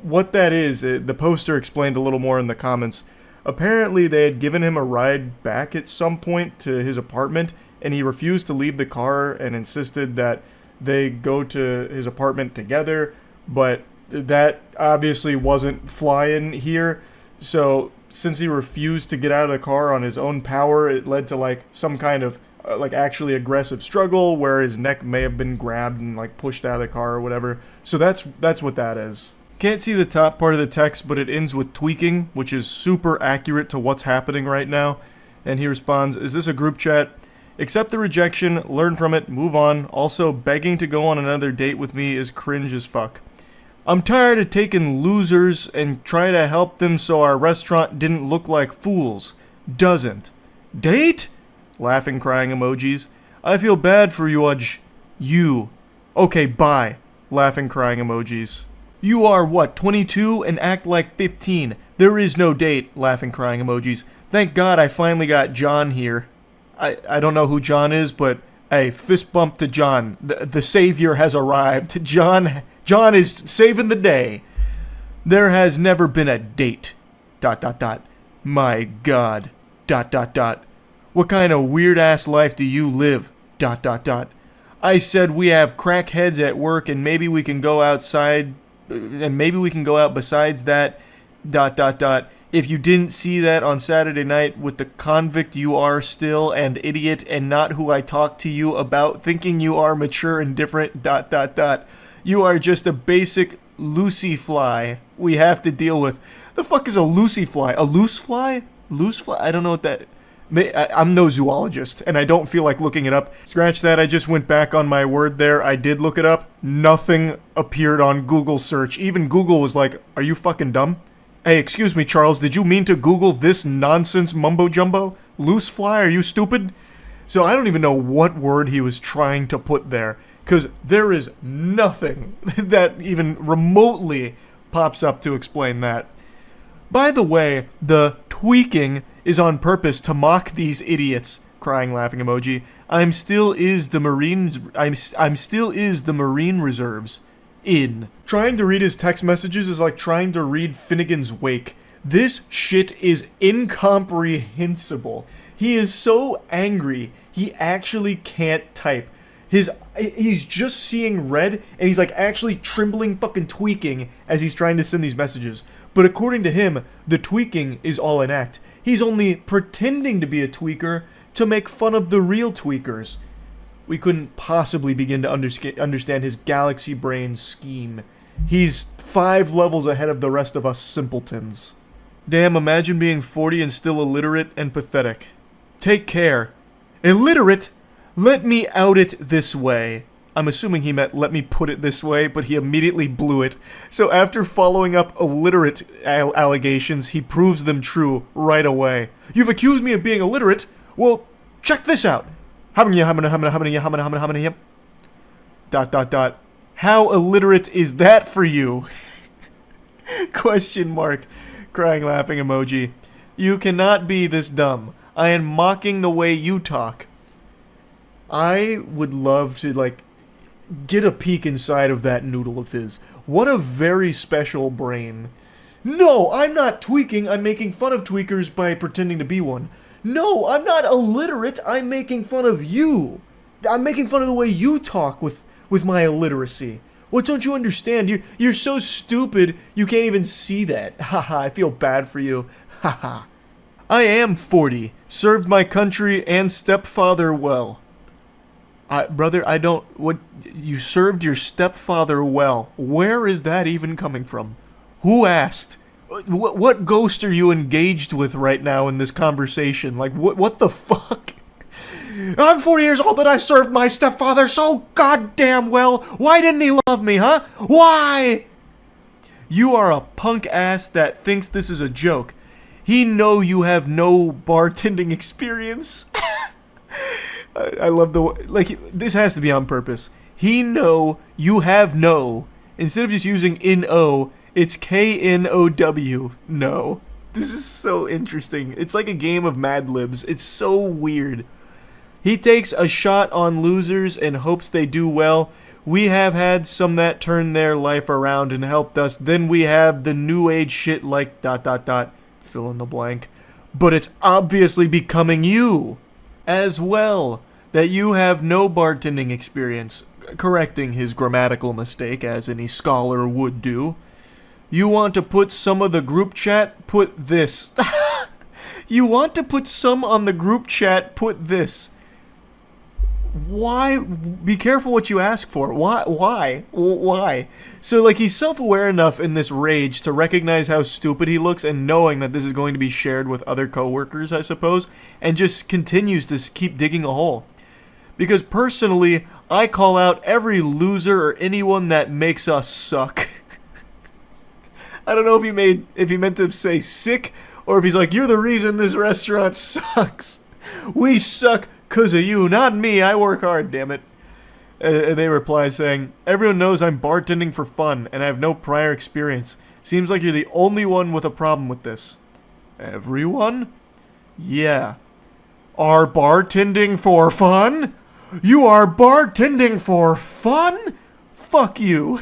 what that is, the poster explained a little more in the comments. Apparently, they had given him a ride back at some point to his apartment, and he refused to leave the car and insisted that they go to his apartment together, but that obviously wasn't flying here. So, since he refused to get out of the car on his own power, it led to, like, some kind of, like, actually aggressive struggle where his neck may have been grabbed and, like, pushed out of the car or whatever. So that's what that is. Can't see the top part of the text, but it ends with tweaking, which is super accurate to what's happening right now. And he responds, "Is this a group chat? Accept the rejection, learn from it, move on. Also, begging to go on another date with me is cringe as fuck. I'm tired of taking losers and trying to help them so our restaurant didn't look like fools. Doesn't. Date? Laughing, crying emojis. I feel bad for you, You. Okay, bye. Laughing, crying emojis. You are, what, 22 and act like 15. There is no date. Laughing, crying emojis. Thank God I finally got John here. I don't know who John is, but hey, fist bump to John. The savior has arrived. John is saving the day. There has never been a date. ... My God. ... What kind of weird-ass life do you live? ... I said we have crackheads at work and maybe we can go outside, and maybe we can go out besides that... ... If you didn't see that on Saturday night with the convict you are still and idiot and not who I talked to you about thinking you are mature and different... You are just a basic Lucy fly we have to deal with. The fuck is a Lucy fly? A loose fly? Loose fly? I don't know what that... I'm no zoologist, and I don't feel like looking it up. Scratch that, I just went back on my word there. I did look it up. Nothing appeared on Google search. Even Google was like, are you fucking dumb? Hey, excuse me, Charles, did you mean to Google this nonsense mumbo-jumbo? Loose fly, are you stupid? So I don't even know what word he was trying to put there, because there is nothing that even remotely pops up to explain that. By the way, the tweaking is on purpose to mock these idiots. Crying, laughing emoji. I'm still is the Marine Reserves. In. Trying to read his text messages is like trying to read Finnegan's Wake. This shit is incomprehensible. He is so angry, he actually can't type. He's just seeing red, and he's like actually trembling, fucking tweaking as he's trying to send these messages. But according to him, the tweaking is all an act. He's only pretending to be a tweaker to make fun of the real tweakers. We couldn't possibly begin to understand his galaxy brain scheme. He's 5 levels ahead of the rest of us simpletons. Damn, imagine being 40 and still illiterate and pathetic. Take care. Illiterate? Let me out it this way. I'm assuming he meant let me put it this way, but he immediately blew it. So after following up illiterate allegations, he proves them true right away. You've accused me of being illiterate? Well, check this out. How illiterate is that for you? Question mark. Crying, laughing emoji. You cannot be this dumb. I am mocking the way you talk. I would love to, like, get a peek inside of that noodle of his. What a very special brain. No, I'm not tweaking. I'm making fun of tweakers by pretending to be one. No, I'm not illiterate. I'm making fun of you. I'm making fun of the way you talk with my illiteracy. What don't you understand? You're so stupid, you can't even see that. Haha, I feel bad for you. Haha. I am 40. Served my country and stepfather well. Brother, I don't... What? You served your stepfather well. Where is that even coming from? Who asked? What ghost are you engaged with right now in this conversation? Like, what the fuck? I'm 40 years old and I served my stepfather so goddamn well. Why didn't he love me, huh? Why? You are a punk ass that thinks this is a joke. He know you have no bartending experience. I love the... Like, this has to be on purpose. He know you have no. Instead of just using N-O, it's K-N-O-W. No. This is so interesting. It's like a game of Mad Libs. It's so weird. He takes a shot on losers and hopes they do well. We have had some that turned their life around and helped us. Then we have the new age shit like ... Fill in the blank. But it's obviously becoming you as well. That you have no bartending experience. Correcting his grammatical mistake as any scholar would do. You want to put some of the group chat? Put this. You want to put some on the group chat? Put this. Why? Be careful what you ask for. Why? So, like, he's self-aware enough in this rage to recognize how stupid he looks and knowing that this is going to be shared with other coworkers, I suppose, and just continues to keep digging a hole. Because personally, I call out every loser or anyone that makes us suck. I don't know if he meant to say sick, or if he's like, you're the reason this restaurant sucks. We suck 'cause of you, not me. I work hard, damn it. And they reply saying, everyone knows I'm bartending for fun, and I have no prior experience. Seems like you're the only one with a problem with this. Everyone? Yeah. Are bartending for fun? You are bartending for fun? Fuck you.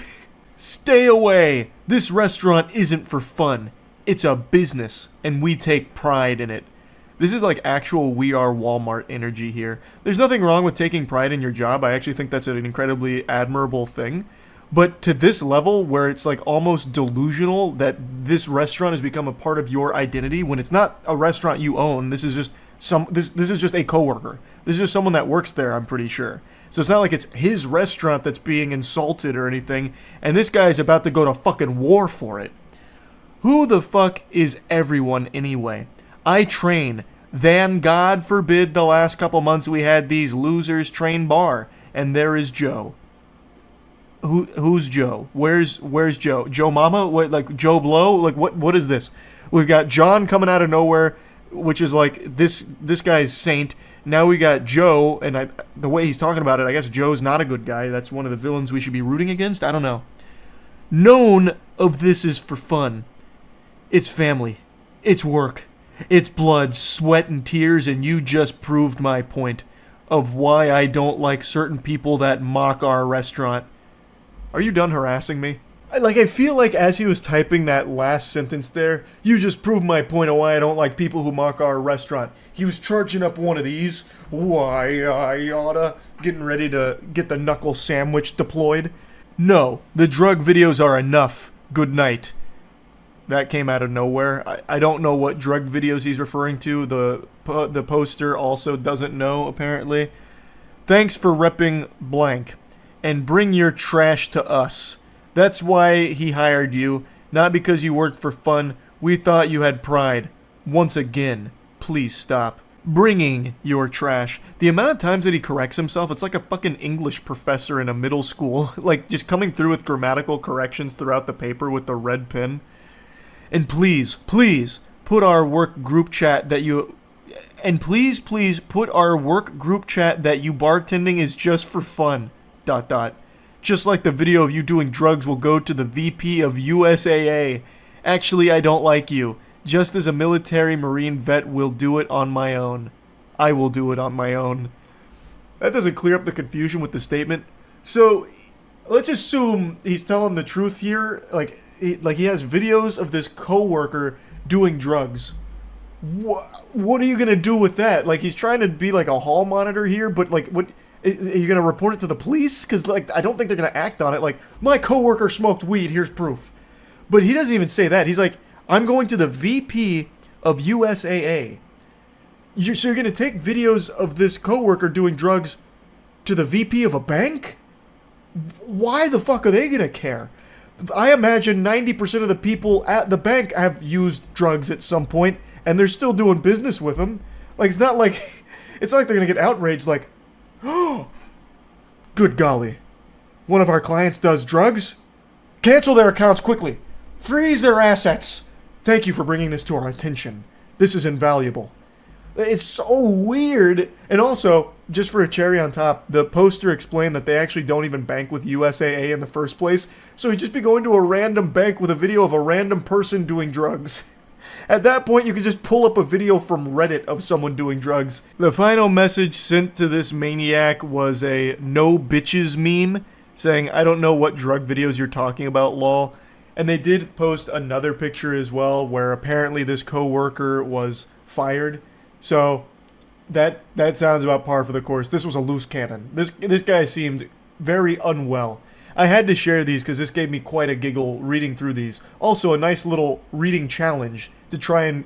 Stay away. This restaurant isn't for fun. It's a business, and we take pride in it. This is like actual We Are Walmart energy here. There's nothing wrong with taking pride in your job. I actually think that's an incredibly admirable thing. But to this level, where it's like almost delusional that this restaurant has become a part of your identity, when it's not a restaurant you own, this is just this is just a coworker. This is just someone that works there, I'm pretty sure. So it's not like it's his restaurant that's being insulted or anything, and this guy is about to go to fucking war for it. Who the fuck is everyone anyway? I train. Then, God forbid, the last couple months we had these losers train bar, and there is Joe. Who's Joe? Where's Joe? Joe Mama? What, like Joe Blow? Like what is this? We've got John coming out of nowhere, which is like this guy's saint. Now we got Joe, and the way he's talking about it, I guess Joe's not a good guy. That's one of the villains we should be rooting against. I don't know. None of this is for fun. It's family. It's work. It's blood, sweat, and tears, and you just proved my point of why I don't like certain people that mock our restaurant. Are you done harassing me? I feel like as he was typing that last sentence there, you just proved my point of why I don't like people who mock our restaurant. He was charging up one of these. Why I oughta. Getting ready to get the knuckle sandwich deployed. No, the drug videos are enough. Good night. That came out of nowhere. I don't know what drug videos he's referring to. The poster also doesn't know, apparently. Thanks for repping blank. And bring your trash to us. That's why he hired you. Not because you worked for fun. We thought you had pride. Once again, please stop. Bringing your trash. The amount of times that he corrects himself, it's like a fucking English professor in a middle school. Like, just coming through with grammatical corrections throughout the paper with the red pen. And please, please, put our work group chat that you... And please, please, put our work group chat that you bartending is just for fun. ... Just like the video of you doing drugs will go to the VP of USAA. Actually, I don't like you. Just as a military Marine vet will do it on my own. I will do it on my own. That doesn't clear up the confusion with the statement. So, let's assume he's telling the truth here. Like he has videos of this coworker doing drugs. What are you gonna do with that? Like, he's trying to be like a hall monitor here, but like, what? Are you gonna report it to the police? Because like, I don't think they're gonna act on it. Like, my coworker smoked weed. Here's proof. But he doesn't even say that. He's like, I'm going to the VP of USAA. So you're gonna take videos of this coworker doing drugs to the VP of a bank? Why the fuck are they gonna care? I imagine 90% of the people at the bank have used drugs at some point, and they're still doing business with them. Like, it's not like they're gonna get outraged like, oh, good golly, one of our clients does drugs? Cancel their accounts quickly. Freeze their assets. Thank you for bringing this to our attention. This is invaluable. It's so weird. And also, just for a cherry on top, the poster explained that they actually don't even bank with USAA in the first place. So he'd just be going to a random bank with a video of a random person doing drugs. At that point, you could just pull up a video from Reddit of someone doing drugs. The final message sent to this maniac was a no bitches meme saying, I don't know what drug videos you're talking about, lol. And they did post another picture as well where apparently this coworker was fired. So that sounds about par for the course. This was a loose cannon. This guy seemed very unwell. I had to share these because this gave me quite a giggle reading through these. Also, a nice little reading challenge to try and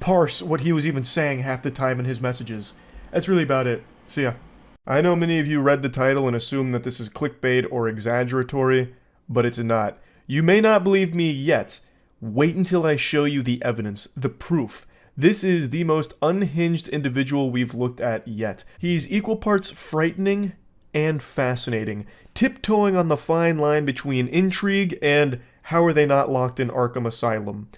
parse what he was even saying half the time in his messages. That's really about it. See ya. I know many of you read the title and assume that this is clickbait or exaggeratory, but it's not. You may not believe me yet. Wait until I show you the evidence, the proof. This is the most unhinged individual we've looked at yet. He's equal parts frightening and fascinating, tiptoeing on the fine line between intrigue and How are they not locked in Arkham Asylum?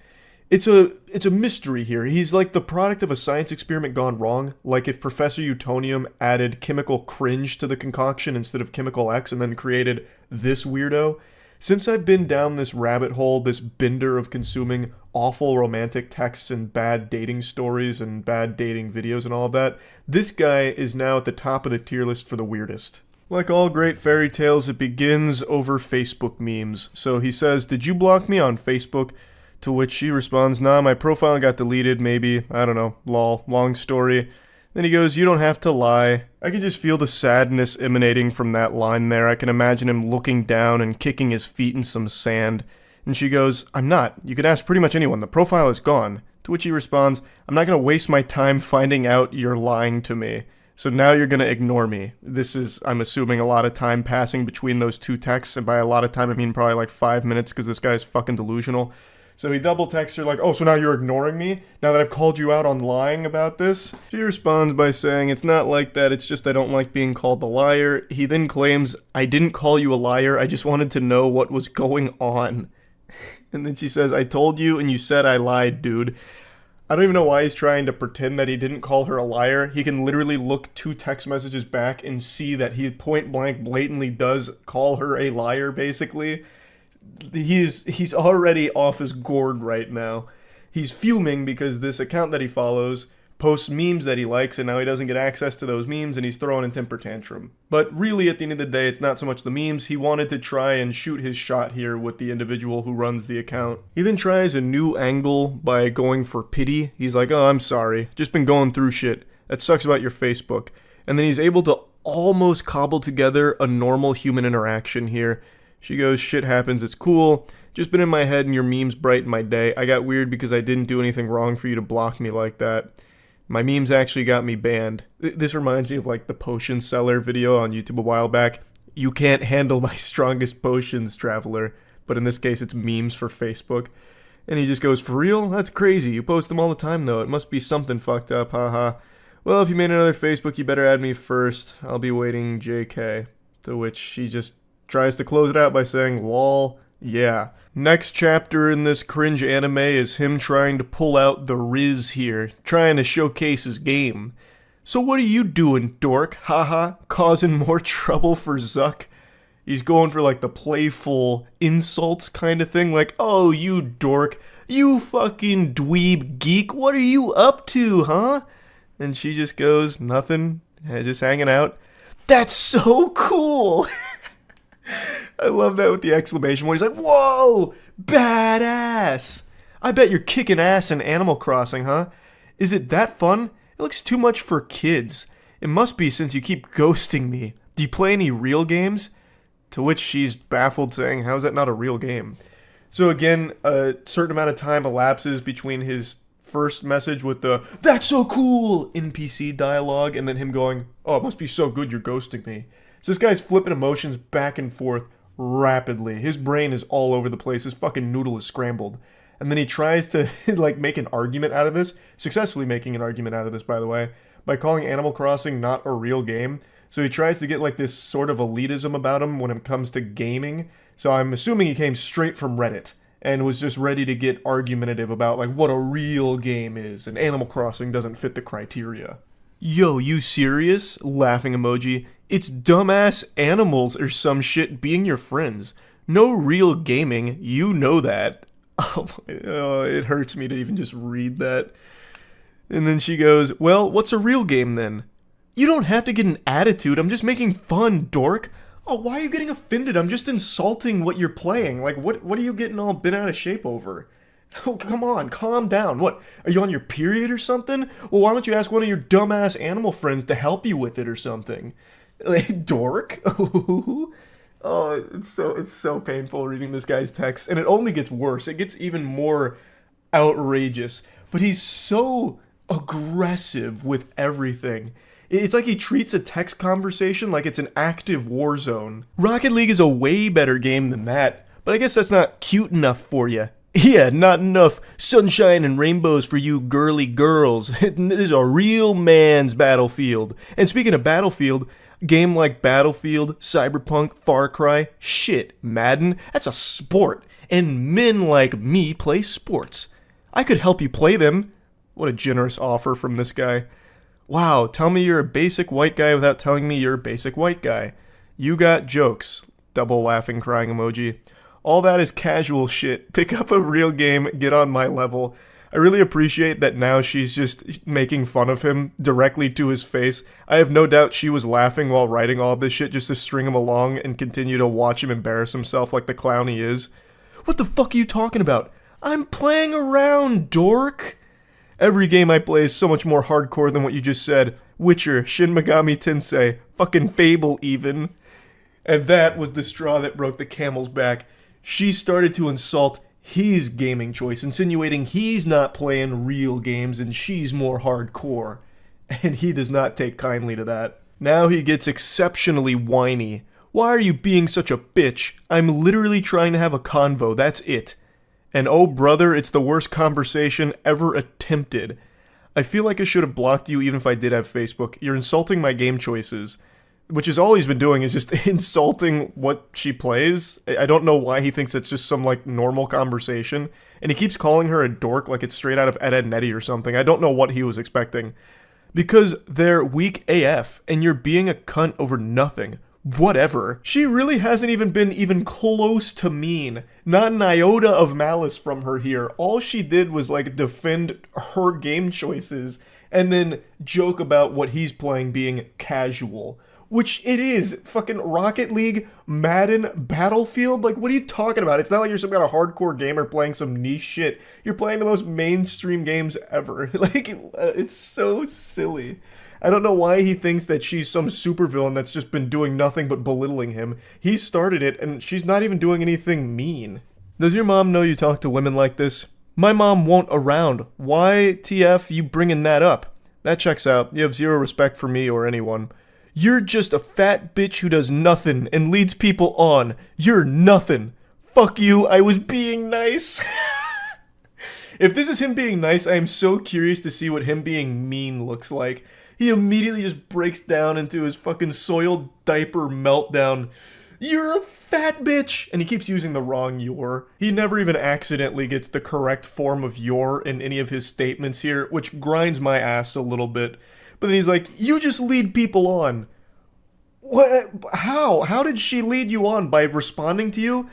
It's a mystery here. He's like the product of a science experiment gone wrong. Like if Professor Utonium added chemical cringe to the concoction instead of chemical X and then created this weirdo. Since I've been down this rabbit hole, this bender of consuming awful romantic texts and bad dating stories and bad dating videos and all of that, this guy is now at the top of the tier list for the weirdest. Like all great fairy tales, it begins over Facebook memes. So he says, "Did you block me on Facebook?" To which she responds, "Nah, my profile got deleted, maybe. I don't know. Lol. Long story." Then he goes, "You don't have to lie." I can just feel the sadness emanating from that line there. I can imagine him looking down and kicking his feet in some sand. And she goes, "I'm not. You can ask pretty much anyone. The profile is gone." To which he responds, "I'm not going to waste my time finding out you're lying to me. So now you're going to ignore me." This is, I'm assuming, a lot of time passing between those two texts. And by a lot of time, I mean probably like 5 minutes because this guy's fucking delusional. So he double texts her like, "Oh, so now you're ignoring me? Now that I've called you out on lying about this?" She responds by saying, "It's not like that, it's just I don't like being called a liar." He then claims, "I didn't call you a liar, I just wanted to know what was going on." And then she says, "I told you and you said I lied, dude." I don't even know why he's trying to pretend that he didn't call her a liar. He can literally look 2 text messages back and see that he point blank blatantly does call her a liar, basically. He's already off his gourd right now. He's fuming because this account that he follows posts memes that he likes, and now he doesn't get access to those memes, and he's throwing a temper tantrum. But really, at the end of the day, it's not so much the memes. He wanted to try and shoot his shot here with the individual who runs the account. He then tries a new angle by going for pity. He's like, "Oh, I'm sorry. Just been going through shit. That sucks about your Facebook." And then he's able to almost cobble together a normal human interaction here. She goes, "Shit happens, it's cool. Just been in my head and your memes brighten my day. I got weird because I didn't do anything wrong for you to block me like that. My memes actually got me banned." This reminds me of like the potion seller video on YouTube a while back. "You can't handle my strongest potions, traveler." But in this case, it's memes for Facebook. And he just goes, "For real? That's crazy. You post them all the time though. It must be something fucked up, haha. Well, if you made another Facebook, you better add me first. I'll be waiting, JK." To which she just tries to close it out by saying, "Lol, yeah." Next chapter in this cringe anime is him trying to pull out the Riz here, trying to showcase his game. "So what are you doing, dork? Haha, causing more trouble for Zuck?" He's going for like the playful insults kind of thing, like, "Oh, you dork, you fucking dweeb geek, what are you up to, huh?" And she just goes, "Nothing, just hanging out." "That's so cool!" I love that with the exclamation point. He's like, "Whoa, badass! I bet you're kicking ass in Animal Crossing, huh? Is it that fun? It looks too much for kids. It must be since you keep ghosting me. Do you play any real games?" To which she's baffled, saying, "How is that not a real game?" So again, a certain amount of time elapses between his first message with the "That's so cool" NPC dialogue and then him going, "Oh, it must be so good you're ghosting me." So this guy's flipping emotions back and forth rapidly. His brain is all over the place. His fucking noodle is scrambled. And then he tries to like make an argument out of this, successfully making an argument out of this, by the way, by calling Animal Crossing not a real game. So he tries to get like this sort of elitism about him when it comes to gaming. So I'm assuming he came straight from Reddit and was just ready to get argumentative about like what a real game is, and Animal Crossing doesn't fit the criteria. "Yo, you serious?" Laughing emoji. "It's dumbass animals or some shit being your friends. No real gaming, you know that." Oh, it hurts me to even just read that. And then she goes, "Well, what's a real game then?" "You don't have to get an attitude, I'm just making fun, dork." "Oh, why are you getting offended? I'm just insulting what you're playing. Like, what are you getting all bent out of shape over?" "Oh, come on, calm down. What, are you on your period or something? Well, why don't you ask one of your dumbass animal friends to help you with it or something?" Like, dork. Oh, it's so painful reading this guy's text, and it only gets worse. It gets even more outrageous. But he's so aggressive with everything. It's like he treats a text conversation like it's an active war zone. Rocket League is a way better game than that, but I guess that's not cute enough for you. "Yeah, not enough sunshine and rainbows for you girly girls. This is a real man's battlefield." And speaking of battlefield, Game like Battlefield, Cyberpunk, Far Cry, shit, Madden, that's a sport. And men like me play sports. I could help you play them. What a generous offer from this guy. Wow, tell me you're a basic white guy without telling me you're a basic white guy. You got jokes. Double laughing crying emoji. All that is casual shit. Pick up a real game, get on my level. I really appreciate that now she's just making fun of him directly to his face. I have no doubt she was laughing while writing all this shit just to string him along and continue to watch him embarrass himself like the clown he is. What the fuck are you talking about? I'm playing around, dork! Every game I play is so much more hardcore than what you just said. Witcher, Shin Megami Tensei, fucking Fable even. And that was the straw that broke the camel's back. She started to insult his gaming choice, insinuating he's not playing real games and she's more hardcore. And he does not take kindly to that. Now he gets exceptionally whiny. Why are you being such a bitch? I'm literally trying to have a convo, that's it. And oh brother, it's the worst conversation ever attempted. I feel like I should have blocked you even if I did have Facebook. You're insulting my game choices. Which is all he's been doing is just insulting what she plays. I don't know why he thinks it's just some like normal conversation. And he keeps calling her a dork like it's straight out of Ed, Edd n Eddy or something. I don't know what he was expecting. Because they're weak AF and you're being a cunt over nothing. Whatever. She really hasn't even been even close to mean. Not an iota of malice from her here. All she did was like defend her game choices and then joke about what he's playing being casual. Which it is. Fucking Rocket League, Madden, Battlefield. Like, what are you talking about? It's not like you're some kind of hardcore gamer playing some niche shit. You're playing the most mainstream games ever. Like, it's so silly. I don't know why he thinks that she's some supervillain that's just been doing nothing but belittling him. He started it, and she's not even doing anything mean. Does your mom know you talk to women like this? My mom won't around. Why, TF, you bringing that up? That checks out. You have zero respect for me or anyone. You're just a fat bitch who does nothing and leads people on. You're nothing. Fuck you, I was being nice. If this is him being nice, I am so curious to see what him being mean looks like. He immediately just breaks down into his fucking soiled diaper meltdown. You're a fat bitch! And he keeps using the wrong "you're." He never even accidentally gets the correct form of "you're" in any of his statements here, which grinds my ass a little bit. But then he's like, you just lead people on. What? How? How did she lead you on? By responding to you?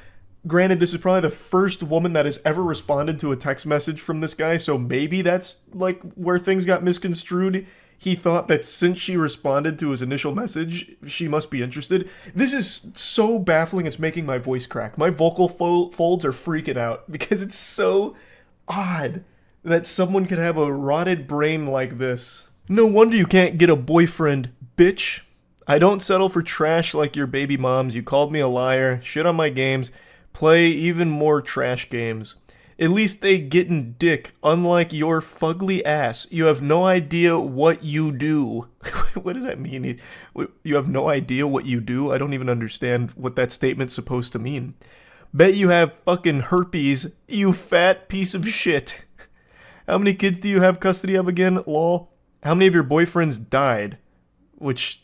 Granted, this is probably the first woman that has ever responded to a text message from this guy, so maybe that's like where things got misconstrued. He thought that since she responded to his initial message, she must be interested. This is so baffling, it's making my voice crack. My vocal folds are freaking out because it's so odd that someone could have a rotted brain like this. No wonder you can't get a boyfriend, bitch. I don't settle for trash like your baby moms. You called me a liar, shit on my games, play even more trash games. At least they gettin' dick, unlike your fugly ass. You have no idea what you do. What does that mean? You have no idea what you do? I don't even understand what that statement's supposed to mean. Bet you have fucking herpes, you fat piece of shit. How many kids do you have custody of again, lol? How many of your boyfriends died? Which,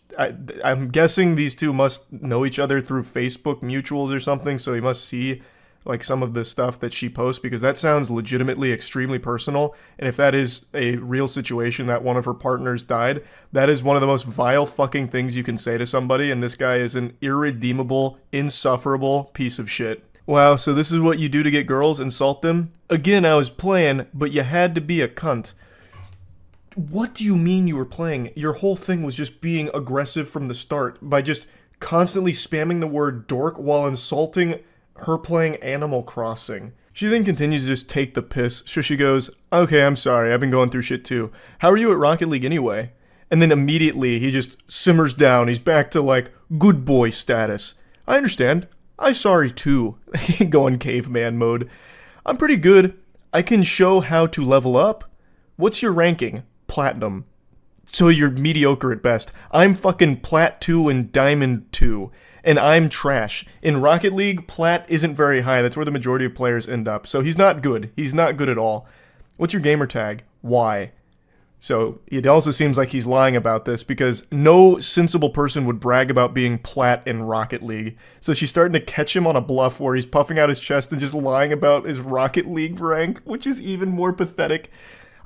I'm guessing these two must know each other through Facebook mutuals or something, so he must see like some of the stuff that she posts, because that sounds legitimately extremely personal. And if that is a real situation that one of her partners died, that is one of the most vile fucking things you can say to somebody, and this guy is an irredeemable, insufferable piece of shit. Wow, so this is what you do to get girls? Insult them? Again, I was playing, but you had to be a cunt. What do you mean you were playing? Your whole thing was just being aggressive from the start by just constantly spamming the word dork while insulting her playing Animal Crossing. She then continues to just take the piss, so she goes, okay, I'm sorry, I've been going through shit too. How are you at Rocket League anyway? And then immediately he just simmers down, he's back to like good boy status. I understand, I'm sorry too. Going caveman mode. I'm pretty good, I can show how to level up. What's your ranking? Platinum. So you're mediocre at best. I'm fucking Plat 2 and Diamond 2. And I'm trash. In Rocket League, Plat isn't very high. That's where the majority of players end up. So he's not good. He's not good at all. What's your gamer tag? Y. So it also seems like he's lying about this because no sensible person would brag about being plat in Rocket League. So she's starting to catch him on a bluff where he's puffing out his chest and just lying about his Rocket League rank, which is even more pathetic.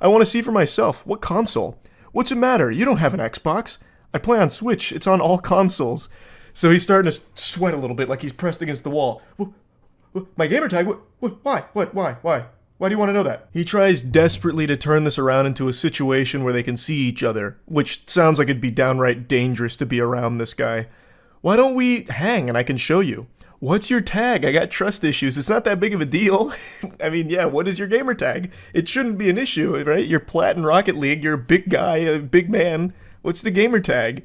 I want to see for myself. What console? What's the matter? You don't have an Xbox. I play on Switch. It's on all consoles. So he's starting to sweat a little bit like he's pressed against the wall. My gamer tag? Why? Why? Why do you want to know that? He tries desperately to turn this around into a situation where they can see each other, which sounds like it'd be downright dangerous to be around this guy. Why don't we hang and I can show you? What's your tag? I got trust issues. It's not that big of a deal. I mean, yeah, what is your gamer tag? It shouldn't be an issue, right? You're plat in Rocket League. You're a big guy, a big man. What's the gamer tag?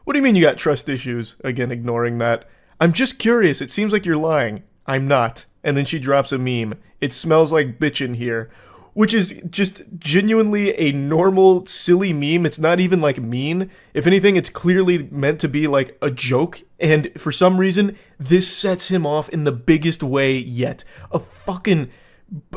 What do you mean you got trust issues? Again, ignoring that. I'm just curious. It seems like you're lying. I'm not. And then she drops a meme. It smells like bitch in here. Which is just genuinely a normal, silly meme. It's not even like mean. If anything, it's clearly meant to be like a joke. And for some reason, this sets him off in the biggest way yet. A fucking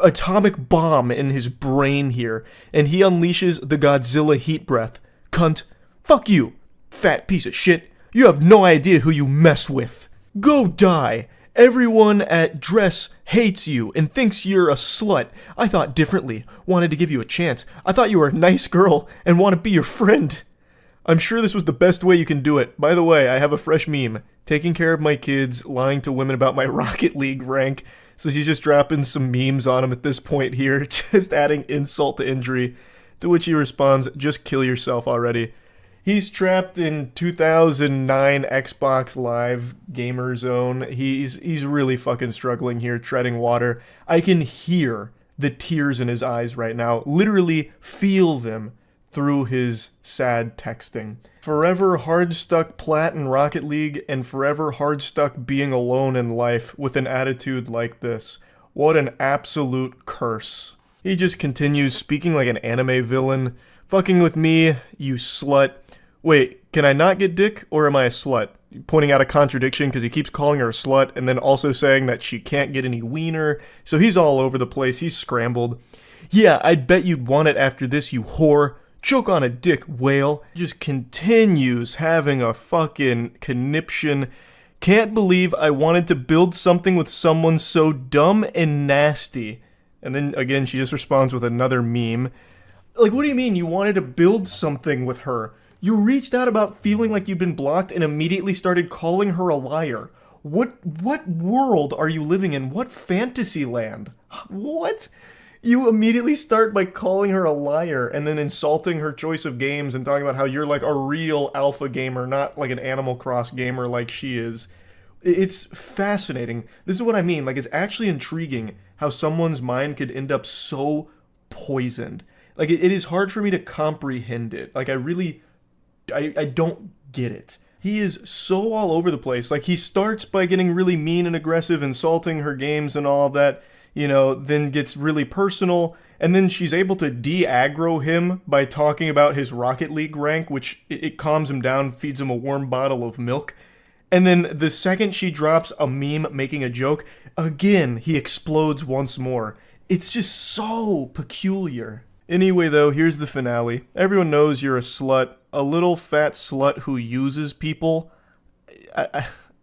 atomic bomb in his brain here. And he unleashes the Godzilla heat breath. Cunt. Fuck you. Fat piece of shit. You have no idea who you mess with. Go die. Everyone at Dress hates you and thinks you're a slut. I thought differently, wanted to give you a chance. I thought you were a nice girl and want to be your friend. I'm sure this was the best way you can do it. By the way, I have a fresh meme. Taking care of my kids, lying to women about my Rocket League rank. So she's just dropping some memes on him at this point here, just adding insult to injury. To which he responds, just kill yourself already. He's trapped in 2009 Xbox Live gamer zone. He's really fucking struggling here, treading water. I can hear the tears in his eyes right now. Literally feel them through his sad texting. Forever hard stuck plat in Rocket League and forever hard stuck being alone in life with an attitude like this. What an absolute curse. He just continues speaking like an anime villain. Fucking with me, you slut. Wait, can I not get dick, or am I a slut? Pointing out a contradiction because he keeps calling her a slut and then also saying that she can't get any wiener. So he's all over the place. He's scrambled. Yeah, I'd bet you'd want it after this, you whore. Choke on a dick, whale. Just continues having a fucking conniption. Can't believe I wanted to build something with someone so dumb and nasty. And then again, she just responds with another meme. Like, what do you mean you wanted to build something with her? You reached out about feeling like you'd been blocked and immediately started calling her a liar. What world are you living in? What fantasy land? What? You immediately start by calling her a liar and then insulting her choice of games and talking about how you're like a real alpha gamer, not like an Animal Cross gamer like she is. It's fascinating. This is what I mean. Like, it's actually intriguing how someone's mind could end up so poisoned. Like, it is hard for me to comprehend it. Like, I don't get it. He is so all over the place. Like, he starts by getting really mean and aggressive, insulting her games and all of that, you know, then gets really personal, and then she's able to de-aggro him by talking about his Rocket League rank, which it calms him down, feeds him a warm bottle of milk. And then the second she drops a meme making a joke, again, he explodes once more. It's just so peculiar. Anyway, though, here's the finale. Everyone knows you're a slut. A little fat slut who uses people.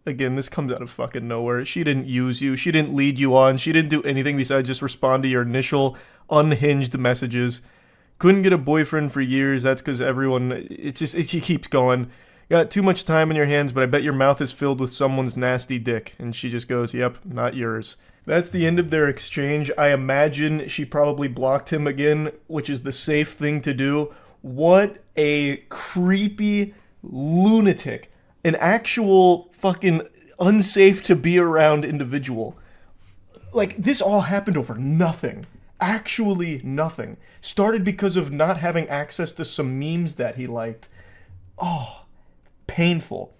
Again, this comes out of fucking nowhere. She didn't use you. She didn't lead you on. She didn't do anything besides just respond to your initial unhinged messages. Couldn't get a boyfriend for years. That's because everyone... it keeps going. Got too much time in your hands, but I bet your mouth is filled with someone's nasty dick. And she just goes, yep, not yours. That's the end of their exchange. I imagine she probably blocked him again, which is the safe thing to do. What a creepy lunatic. An actual fucking unsafe to be around individual. Like, this all happened over nothing. Actually nothing. Started because of not having access to some memes that he liked. Oh, painful.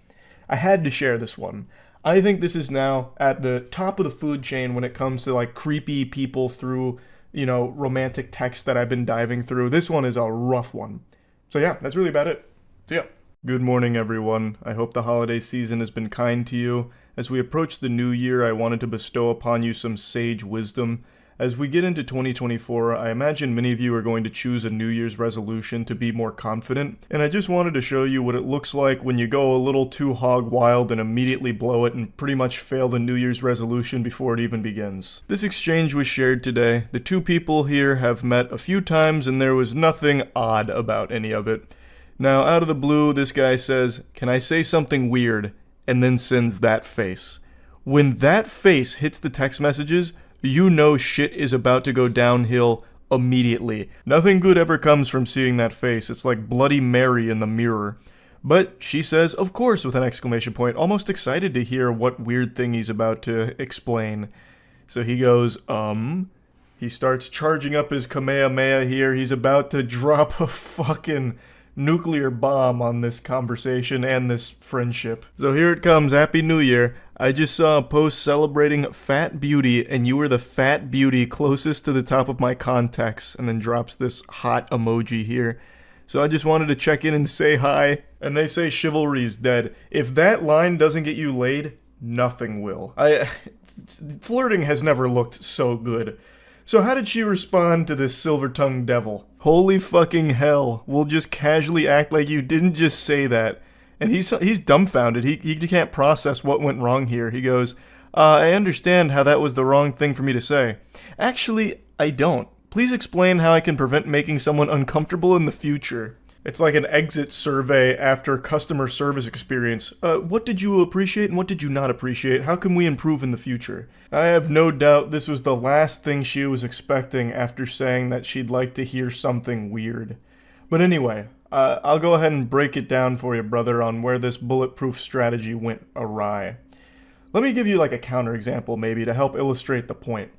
I had to share this one. I think this is now at the top of the food chain when it comes to, like, creepy people through, you know, romantic texts that I've been diving through. This one is a rough one. So yeah, that's really about it. See ya. Good morning, everyone. I hope the holiday season has been kind to you. As we approach the new year, I wanted to bestow upon you some sage wisdom. As we get into 2024, I imagine many of you are going to choose a New Year's resolution to be more confident, and I just wanted to show you what it looks like when you go a little too hog wild and immediately blow it and pretty much fail the New Year's resolution before it even begins. This exchange was shared today. The two people here have met a few times and there was nothing odd about any of it. Now, out of the blue, this guy says, "Can I say something weird?" and then sends that face. When that face hits the text messages, you know shit is about to go downhill immediately. Nothing good ever comes from seeing that face. It's like Bloody Mary in the mirror. But she says, of course, with an exclamation point, almost excited to hear what weird thing he's about to explain. So he goes, He starts charging up his Kamehameha here. He's about to drop a fucking nuclear bomb on this conversation and this friendship. So here it comes. Happy New Year. I just saw a post celebrating fat beauty, and you were the fat beauty closest to the top of my contacts, and then drops this hot emoji here. So I just wanted to check in and say hi. And they say chivalry's dead. If that line doesn't get you laid, nothing will. Flirting has never looked so good. So how did she respond to this silver-tongued devil? Holy fucking hell. We'll just casually act like you didn't just say that. And he's dumbfounded. He can't process what went wrong here. He goes, I understand how that was the wrong thing for me to say. Actually, I don't. Please explain how I can prevent making someone uncomfortable in the future. It's like an exit survey after customer service experience. What did you appreciate and what did you not appreciate? How can we improve in the future? I have no doubt this was the last thing she was expecting after saying that she'd like to hear something weird. But anyway, I'll go ahead and break it down for you, brother, on where this bulletproof strategy went awry. Let me give you like a counterexample maybe to help illustrate the point.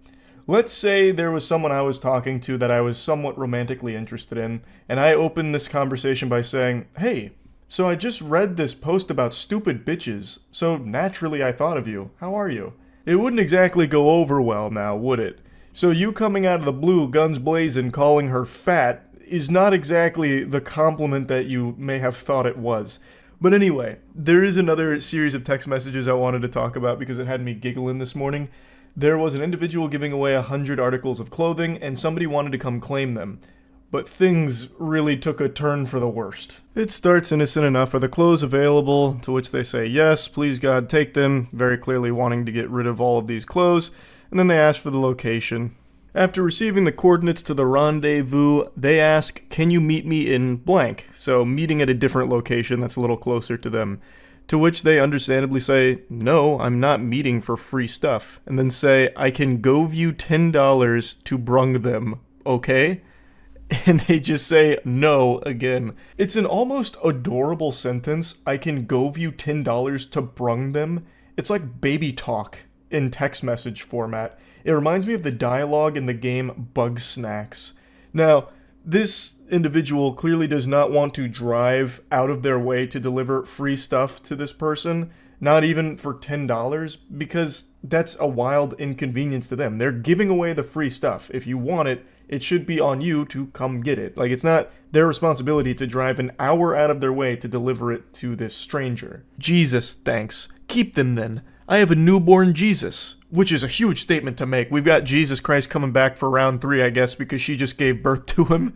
Let's say there was someone I was talking to that I was somewhat romantically interested in, and I opened this conversation by saying, hey, so I just read this post about stupid bitches, so naturally I thought of you. How are you? It wouldn't exactly go over well now, would it? So you coming out of the blue, guns blazing, calling her fat, is not exactly the compliment that you may have thought it was. But anyway, there is another series of text messages I wanted to talk about because it had me giggling this morning. There was an individual giving away 100 articles of clothing, and somebody wanted to come claim them. But things really took a turn for the worst. It starts innocent enough. Are the clothes available? To which they say, yes, please God, take them. Very clearly wanting to get rid of all of these clothes. And then they ask for the location. After receiving the coordinates to the rendezvous, they ask, can you meet me in blank? So meeting at a different location that's a little closer to them. To which they understandably say, no, I'm not meeting for free stuff. And then say, I can gove you $10 to brung them, okay? And they just say no again. It's an almost adorable sentence. I can gove you $10 to brung them. It's like baby talk in text message format. It reminds me of the dialogue in the game Bugsnax. Now, this individual clearly does not want to drive out of their way to deliver free stuff to this person, not even for $10, because that's a wild inconvenience to them. They're giving away the free stuff. If you want it, it should be on you to come get it. Like, it's not their responsibility to drive an hour out of their way to deliver it to this stranger. Jesus, thanks. Keep them then. I have a newborn Jesus, which is a huge statement to make. We've got Jesus Christ coming back for round 3, I guess, because she just gave birth to him.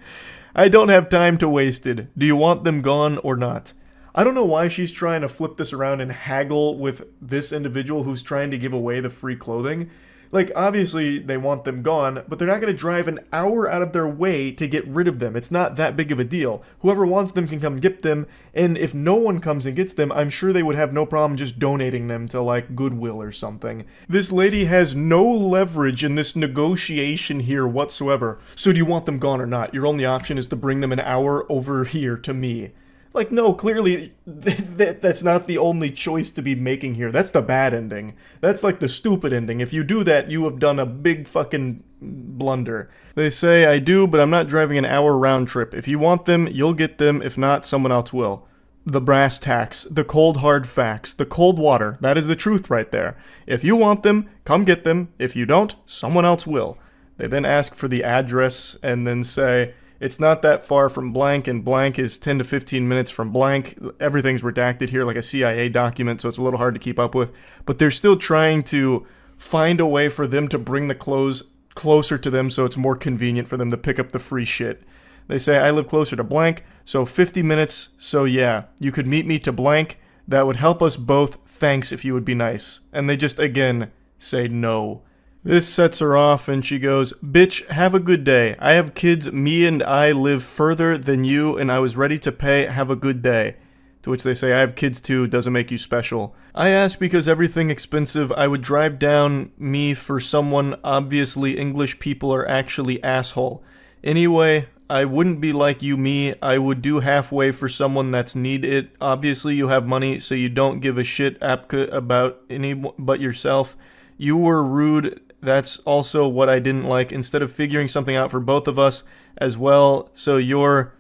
I don't have time to waste it. Do you want them gone or not? I don't know why she's trying to flip this around and haggle with this individual who's trying to give away the free clothing. Like, obviously, they want them gone, but they're not going to drive an hour out of their way to get rid of them. It's not that big of a deal. Whoever wants them can come get them, and if no one comes and gets them, I'm sure they would have no problem just donating them to, like, Goodwill or something. This lady has no leverage in this negotiation here whatsoever. So do you want them gone or not? Your only option is to bring them an hour over here to me. Like, no, clearly, that's not the only choice to be making here. That's the bad ending. That's like the stupid ending. If you do that, you have done a big fucking blunder. They say, I do, but I'm not driving an hour round trip. If you want them, you'll get them. If not, someone else will. The brass tacks, the cold hard facts, the cold water. That is the truth right there. If you want them, come get them. If you don't, someone else will. They then ask for the address and then say, it's not that far from blank, and blank is 10 to 15 minutes from blank. Everything's redacted here like a CIA document, so it's a little hard to keep up with. But they're still trying to find a way for them to bring the clothes closer to them so it's more convenient for them to pick up the free shit. They say, I live closer to blank, so 50 minutes, so yeah, you could meet me to blank. That would help us both. Thanks if you would be nice. And they just, again, say no. This sets her off and she goes, bitch, have a good day. I have kids, me and I live further than you and I was ready to pay, have a good day. To which they say, I have kids too, doesn't make you special. I ask because everything expensive, I would drive down me for someone, obviously English people are actually asshole. Anyway, I wouldn't be like you, me, I would do halfway for someone that's need it. Obviously you have money, so you don't give a shit apka about any but yourself. You were rude. That's also what I didn't like. Instead of figuring something out for both of us as well, so you're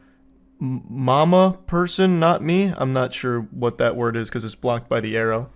mama person, not me? I'm not sure what that word is because it's blocked by the arrow.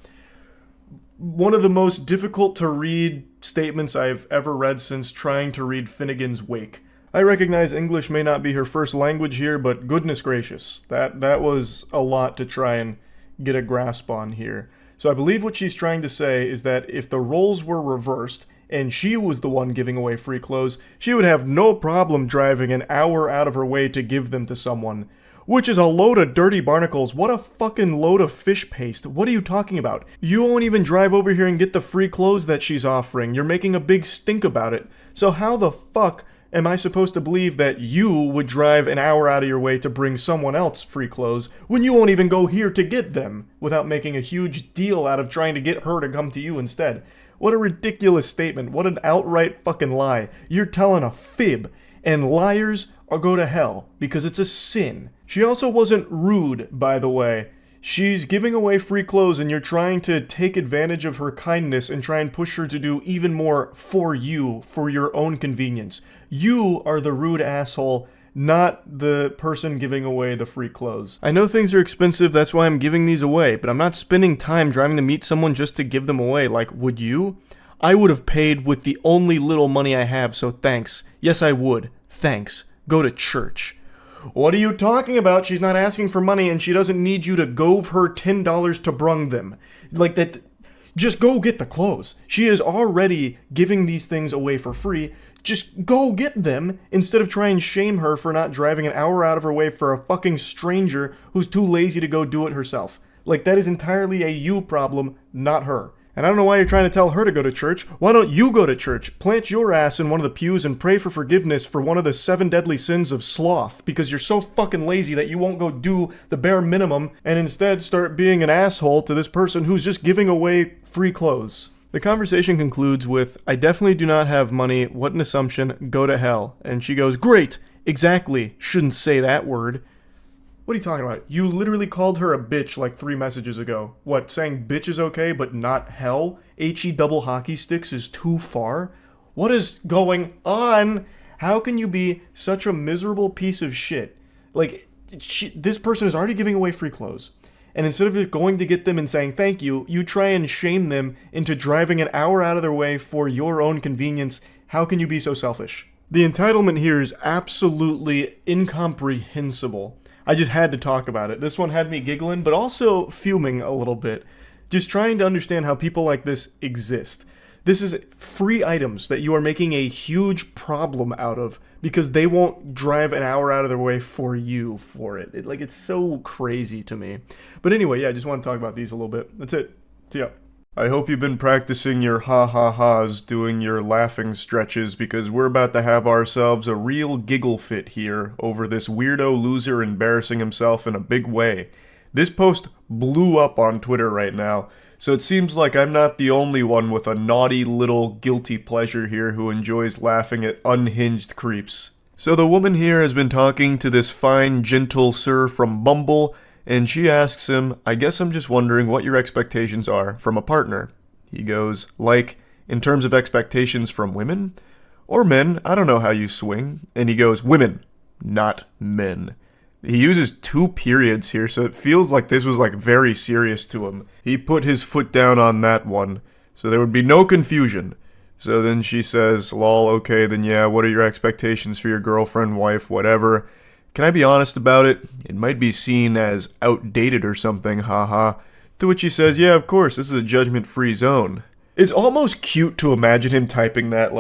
One of the most difficult to read statements I've ever read since trying to read Finnegan's Wake. I recognize English may not be her first language here, but goodness gracious, that was a lot to try and get a grasp on here. So I believe what she's trying to say is that if the roles were reversed, and she was the one giving away free clothes, she would have no problem driving an hour out of her way to give them to someone. Which is a load of dirty barnacles. What a fucking load of fish paste. What are you talking about? You won't even drive over here and get the free clothes that she's offering. You're making a big stink about it. So how the fuck am I supposed to believe that you would drive an hour out of your way to bring someone else free clothes when you won't even go here to get them without making a huge deal out of trying to get her to come to you instead? What a ridiculous statement. What an outright fucking lie. You're telling a fib. And liars will go to hell because it's a sin. She also wasn't rude, by the way. She's giving away free clothes and you're trying to take advantage of her kindness and try and push her to do even more for you, for your own convenience. You are the rude asshole, not the person giving away the free clothes. I know things are expensive, that's why I'm giving these away, but I'm not spending time driving to meet someone just to give them away. Like, would you? I would have paid with the only little money I have, so thanks. Yes, I would. Thanks. Go to church. What are you talking about? She's not asking for money and she doesn't need you to gove her $10 to brung them. Like that, just go get the clothes. She is already giving these things away for free. Just go get them instead of trying to shame her for not driving an hour out of her way for a fucking stranger who's too lazy to go do it herself. Like, that is entirely a you problem, not her. And I don't know why you're trying to tell her to go to church. Why don't you go to church, plant your ass in one of the pews and pray for forgiveness for one of the 7 deadly sins of sloth, because you're so fucking lazy that you won't go do the bare minimum and instead start being an asshole to this person who's just giving away free clothes. The conversation concludes with, I definitely do not have money, what an assumption, go to hell. And she goes, great, exactly, shouldn't say that word. What are you talking about? You literally called her a bitch like 3 messages ago. What, saying bitch is okay but not hell? HE double hockey sticks is too far? What is going on? How can you be such a miserable piece of shit? Like, this person is already giving away free clothes. And instead of going to get them and saying thank you, you try and shame them into driving an hour out of their way for your own convenience. How can you be so selfish? The entitlement here is absolutely incomprehensible. I just had to talk about it. This one had me giggling, but also fuming a little bit. Just trying to understand how people like this exist. This is free items that you are making a huge problem out of because they won't drive an hour out of their way for you for it. It's so crazy to me. But anyway, yeah, I just want to talk about these a little bit. That's it. See ya. I hope you've been practicing your ha-ha-has, doing your laughing stretches, because we're about to have ourselves a real giggle fit here over this weirdo loser embarrassing himself in a big way. This post blew up on Twitter right now, so it seems like I'm not the only one with a naughty little guilty pleasure here who enjoys laughing at unhinged creeps. So the woman here has been talking to this fine, gentle sir from Bumble, and she asks him, I guess I'm just wondering what your expectations are from a partner. He goes, like, in terms of expectations from women? Or men, I don't know how you swing. And he goes, women, not men. He uses 2 periods here, so it feels like this was very serious to him. He put his foot down on that one, so there would be no confusion. So then she says, lol, okay, then yeah, what are your expectations for your girlfriend, wife, whatever? Can I be honest about it? It might be seen as outdated or something, haha. To which he says, yeah, of course, this is a judgment-free zone. It's almost cute to imagine him typing that,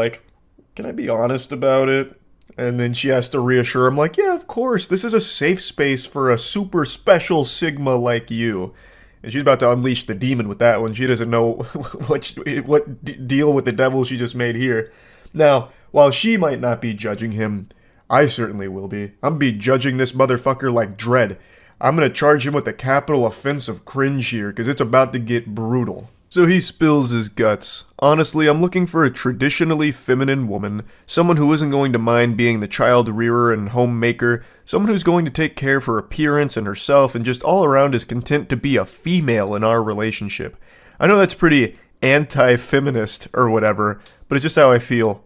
can I be honest about it? And then she has to reassure him, like, yeah, of course, this is a safe space for a super special Sigma like you. And she's about to unleash the demon with that one. She doesn't know what deal with the devil she just made here. Now, while she might not be judging him, I certainly will be. I'm gonna be judging this motherfucker like dread. I'm gonna charge him with the capital offense of cringe here, because it's about to get brutal. So he spills his guts. Honestly, I'm looking for a traditionally feminine woman, someone who isn't going to mind being the child rearer and homemaker, someone who's going to take care of her appearance and herself and just all around is content to be a female in our relationship. I know that's pretty anti-feminist or whatever, but it's just how I feel.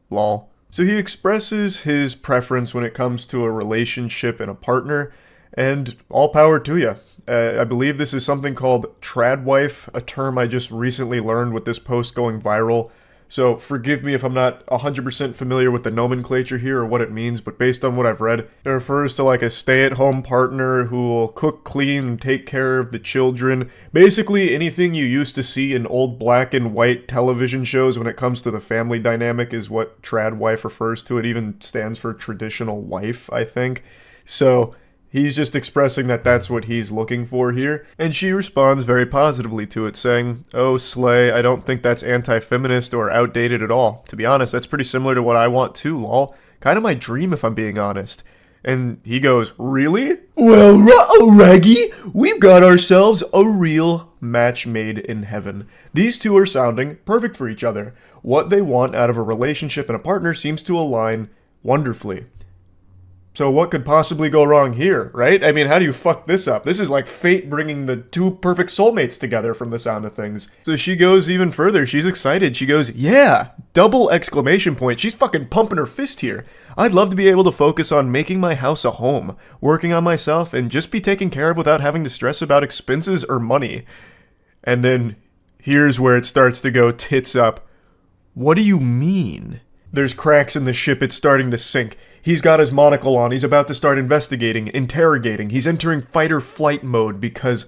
Lol. So he expresses his preference when it comes to a relationship and a partner, and all power to you. I believe this is something called tradwife, a term I just recently learned with this post going viral. So forgive me if I'm not 100% familiar with the nomenclature here or what it means, but based on what I've read, it refers to like a stay-at-home partner who will cook, clean, and take care of the children. Basically anything you used to see in old black and white television shows when it comes to the family dynamic is what tradwife refers to. It even stands for traditional wife, I think. So he's just expressing that that's what he's looking for here, and she responds very positively to it, saying, "Oh, slay, I don't think that's anti-feminist or outdated at all. To be honest, that's pretty similar to what I want too, lol. Kind of my dream if I'm being honest." And he goes, "Really? Well, ruh-oh, Raggy, we've got ourselves a real match made in heaven. These two are sounding perfect for each other. What they want out of a relationship and a partner seems to align wonderfully." So what could possibly go wrong here, right? I mean, how do you fuck this up? This is like fate bringing the two perfect soulmates together from the sound of things. So she goes even further. She's excited. She goes, "Yeah, double exclamation point." She's fucking pumping her fist here. "I'd love to be able to focus on making my house a home, working on myself, and just be taken care of without having to stress about expenses or money." And then here's where it starts to go tits up. "What do you mean?" There's cracks in the ship. It's starting to sink. He's got his monocle on. He's about to start investigating, interrogating. He's entering fight-or-flight mode because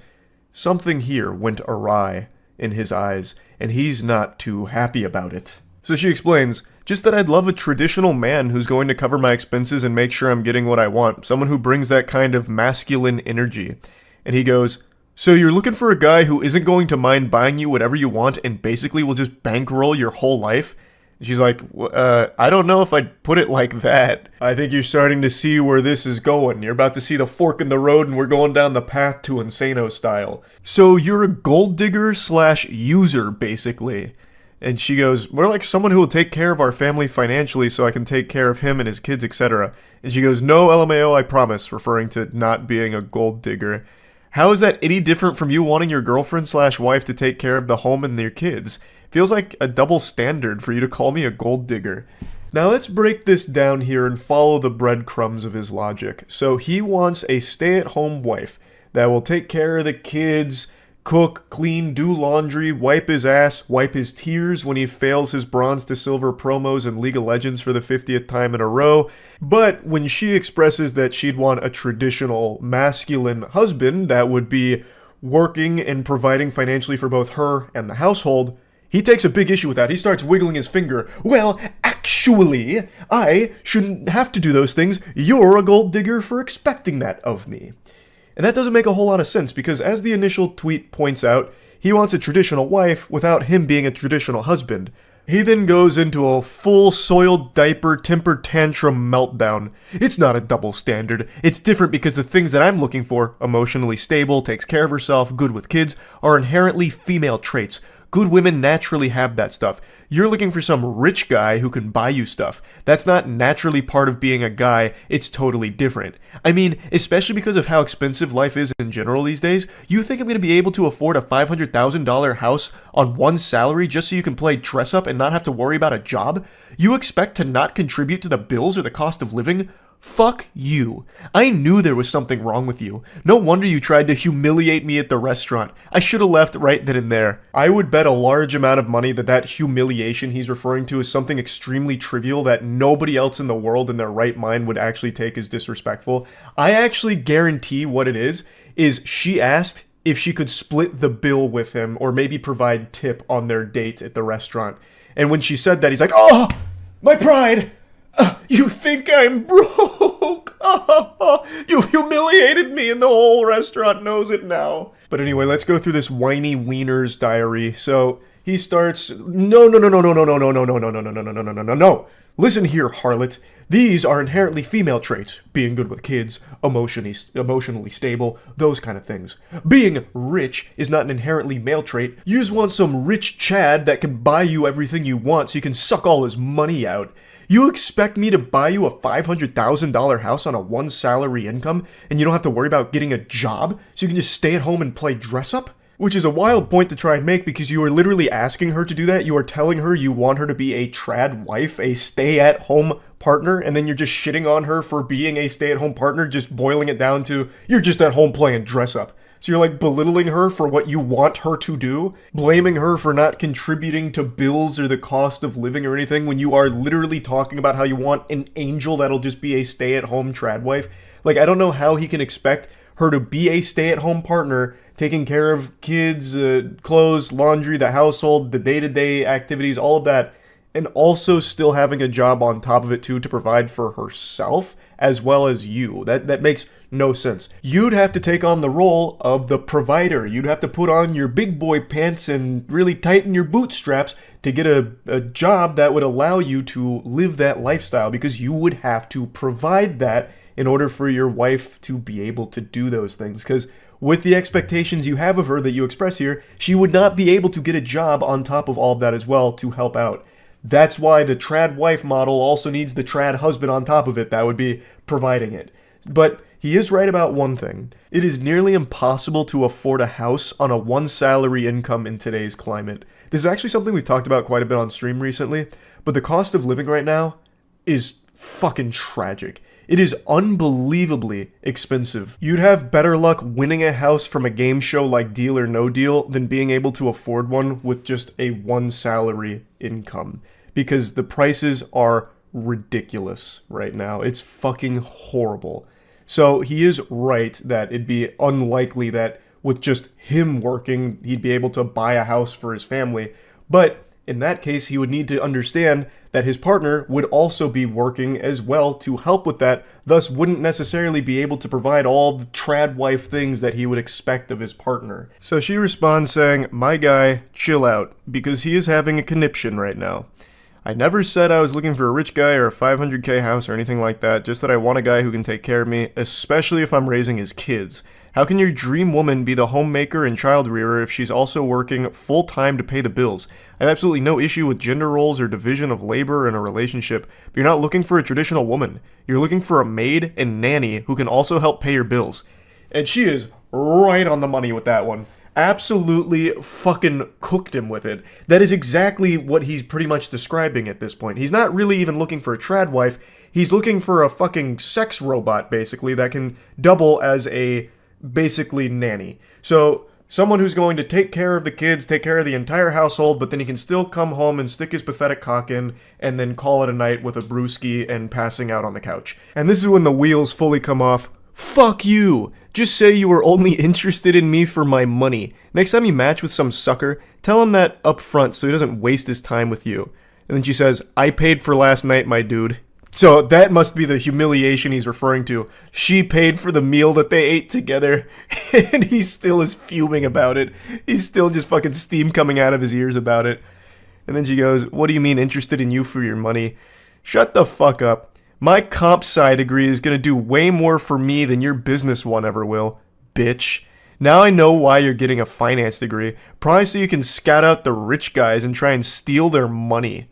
something here went awry in his eyes, and he's not too happy about it. So she explains, "Just that I'd love a traditional man who's going to cover my expenses and make sure I'm getting what I want. Someone who brings that kind of masculine energy." And he goes, "So you're looking for a guy who isn't going to mind buying you whatever you want and basically will just bankroll your whole life?" She's like, "I don't know if I'd put it like that. I think you're starting to see where this is going. You're about to see the fork in the road and we're going down the path to Insano style. So you're a gold digger / user, basically." And she goes, "More like someone who will take care of our family financially so I can take care of him and his kids, etc." And she goes, "No, LMAO, I promise," referring to not being a gold digger. How is that any different from you wanting your girlfriend / wife to take care of the home and their kids? Feels like a double standard for you to call me a gold digger. Now let's break this down here and follow the breadcrumbs of his logic. So he wants a stay-at-home wife that will take care of the kids, cook, clean, do laundry, wipe his ass, wipe his tears when he fails his bronze to silver promos in League of Legends for the 50th time in a row. But when she expresses that she'd want a traditional masculine husband that would be working and providing financially for both her and the household, he takes a big issue with that. He starts wiggling his finger. "Well, actually, I shouldn't have to do those things. You're a gold digger for expecting that of me." And that doesn't make a whole lot of sense because as the initial tweet points out, he wants a traditional wife without him being a traditional husband. He then goes into a full soiled diaper temper tantrum meltdown. It's not a double standard. It's different because the things that I'm looking for, emotionally stable, takes care of herself, good with kids, are inherently female traits. Good women naturally have that stuff. You're looking for some rich guy who can buy you stuff. That's not naturally part of being a guy. It's totally different. I mean, especially because of how expensive life is in general these days, you think I'm going to be able to afford a $500,000 house on one salary just so you can play dress up and not have to worry about a job? You expect to not contribute to the bills or the cost of living? Fuck you. I knew there was something wrong with you. No wonder you tried to humiliate me at the restaurant. I should have left right then and there. I would bet a large amount of money that that humiliation he's referring to is something extremely trivial that nobody else in the world in their right mind would actually take as disrespectful. I actually guarantee what it is she asked if she could split the bill with him or maybe provide tip on their date at the restaurant. And when she said that, he's like, "Oh, My pride! You think I'm broke? You've humiliated me and the whole restaurant knows it now. But anyway, let's go through this whiny wiener's diary. So he starts, no. Listen here, harlot. These are inherently female traits. Being good with kids, emotionally stable, those kind of things. Being rich is not an inherently male trait. You just want some rich Chad that can buy you everything you want so you can suck all his money out. You expect me to buy you a $500,000 house on a one salary income and you don't have to worry about getting a job so you can just stay at home and play dress up? Which is a wild point to try and make because you are literally asking her to do that. You are telling her you want her to be a trad wife, a stay-at-home partner, and then you're just shitting on her for being a stay-at-home partner, just boiling it down to, you're just at home playing dress up. So you're like belittling her for what you want her to do, blaming her for not contributing to bills or the cost of living or anything when you are literally talking about how you want an angel that'll just be a stay-at-home trad wife. Like, I don't know how he can expect her to be a stay-at-home partner, taking care of kids, clothes, laundry, the household, the day-to-day activities, all of that, and also still having a job on top of it too to provide for herself as well as you. That makes no sense. You'd have to take on the role of the provider. You'd have to put on your big boy pants and really tighten your bootstraps to get a job that would allow you to live that lifestyle, because you would have to provide that in order for your wife to be able to do those things. Because with the expectations you have of her that you express here, she would not be able to get a job on top of all of that as well to help out. That's why the trad wife model also needs the trad husband on top of it that would be providing it. But he is right about one thing. It is nearly impossible to afford a house on a one salary income in today's climate. This is actually something we've talked about quite a bit on stream recently, but the cost of living right now is fucking tragic. It is unbelievably expensive. You'd have better luck winning a house from a game show like Deal or No Deal than being able to afford one with just a one salary income, because the prices are ridiculous right now. It's fucking horrible. So he is right that it'd be unlikely that with just him working, he'd be able to buy a house for his family. But in that case, he would need to understand that his partner would also be working as well to help with that, thus wouldn't necessarily be able to provide all the trad wife things that he would expect of his partner. So she responds saying, "My guy, chill out, because he is having a conniption right now. I never said I was looking for a rich guy or a 500k house or anything like that, just that I want a guy who can take care of me, especially if I'm raising his kids. How can your dream woman be the homemaker and child rearer if she's also working full-time to pay the bills? I have absolutely no issue with gender roles or division of labor in a relationship, but you're not looking for a traditional woman. You're looking for a maid and nanny who can also help pay your bills." And she is right on the money with that one. Absolutely fucking cooked him with it. That is exactly what he's pretty much describing at this point. He's not really even looking for a trad wife. He's looking for a fucking sex robot, basically, that can double as a basically nanny. So someone who's going to take care of the kids, take care of the entire household, but then he can still come home and stick his pathetic cock in and then call it a night with a brewski and passing out on the couch. And this is when the wheels fully come off. Fuck you! Just say you were only interested in me for my money. Next time you match with some sucker, tell him that up front so he doesn't waste his time with you. And then she says, "I paid for last night, my dude." So that must be the humiliation he's referring to. She paid for the meal that they ate together, and he still is fuming about it. He's still just fucking steam coming out of his ears about it. And then she goes, "What do you mean interested in you for your money? Shut the fuck up. My comp sci degree is gonna do way more for me than your business one ever will, bitch. Now I know why you're getting a finance degree. Probably so you can scout out the rich guys and try and steal their money."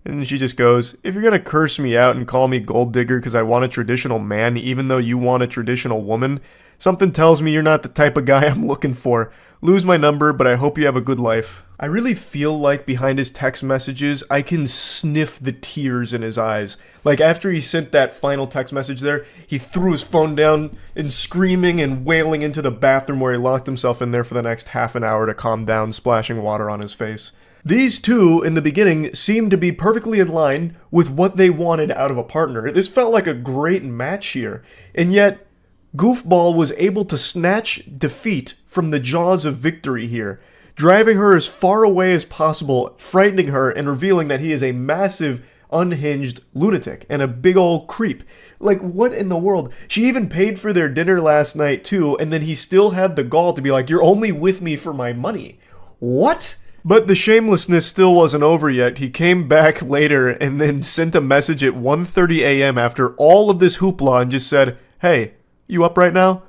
And she just goes, "If you're gonna curse me out and call me gold digger because I want a traditional man even though you want a traditional woman, something tells me you're not the type of guy I'm looking for. Lose my number, but I hope you have a good life." I really feel like behind his text messages, I can sniff the tears in his eyes. Like after he sent that final text message there, he threw his phone down and screaming and wailing into the bathroom where he locked himself in there for the next half an hour to calm down, splashing water on his face. These two, in the beginning, seemed to be perfectly in line with what they wanted out of a partner. This felt like a great match here. And yet, Goofball was able to snatch defeat from the jaws of victory here, driving her as far away as possible, frightening her, and revealing that he is a massive, unhinged lunatic and a big old creep. Like, what in the world? She even paid for their dinner last night, too, and then he still had the gall to be like, you're only with me for my money. What? But the shamelessness still wasn't over yet. He came back later and then sent a message at 1:30 a.m. after all of this hoopla and just said, hey, you up right now?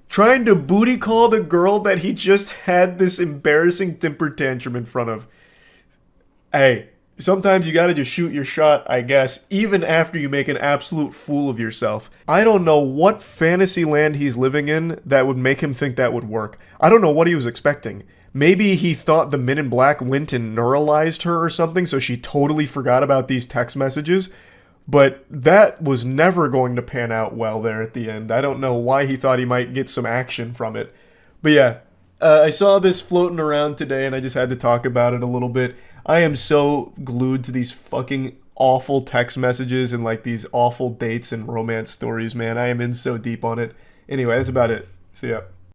Trying to booty call the girl that he just had this embarrassing temper tantrum in front of. Hey, sometimes you gotta just shoot your shot, I guess, even after you make an absolute fool of yourself. I don't know what fantasy land he's living in that would make him think that would work. I don't know what he was expecting. Maybe he thought the Men in Black went and neuralized her or something, so she totally forgot about these text messages. But that was never going to pan out well there at the end. I don't know why he thought he might get some action from it. But yeah, I saw this floating around today and I just had to talk about it a little bit. I am so glued to these fucking awful text messages and like these awful dates and romance stories, man. I am in so deep on it. Anyway, that's about it. See ya.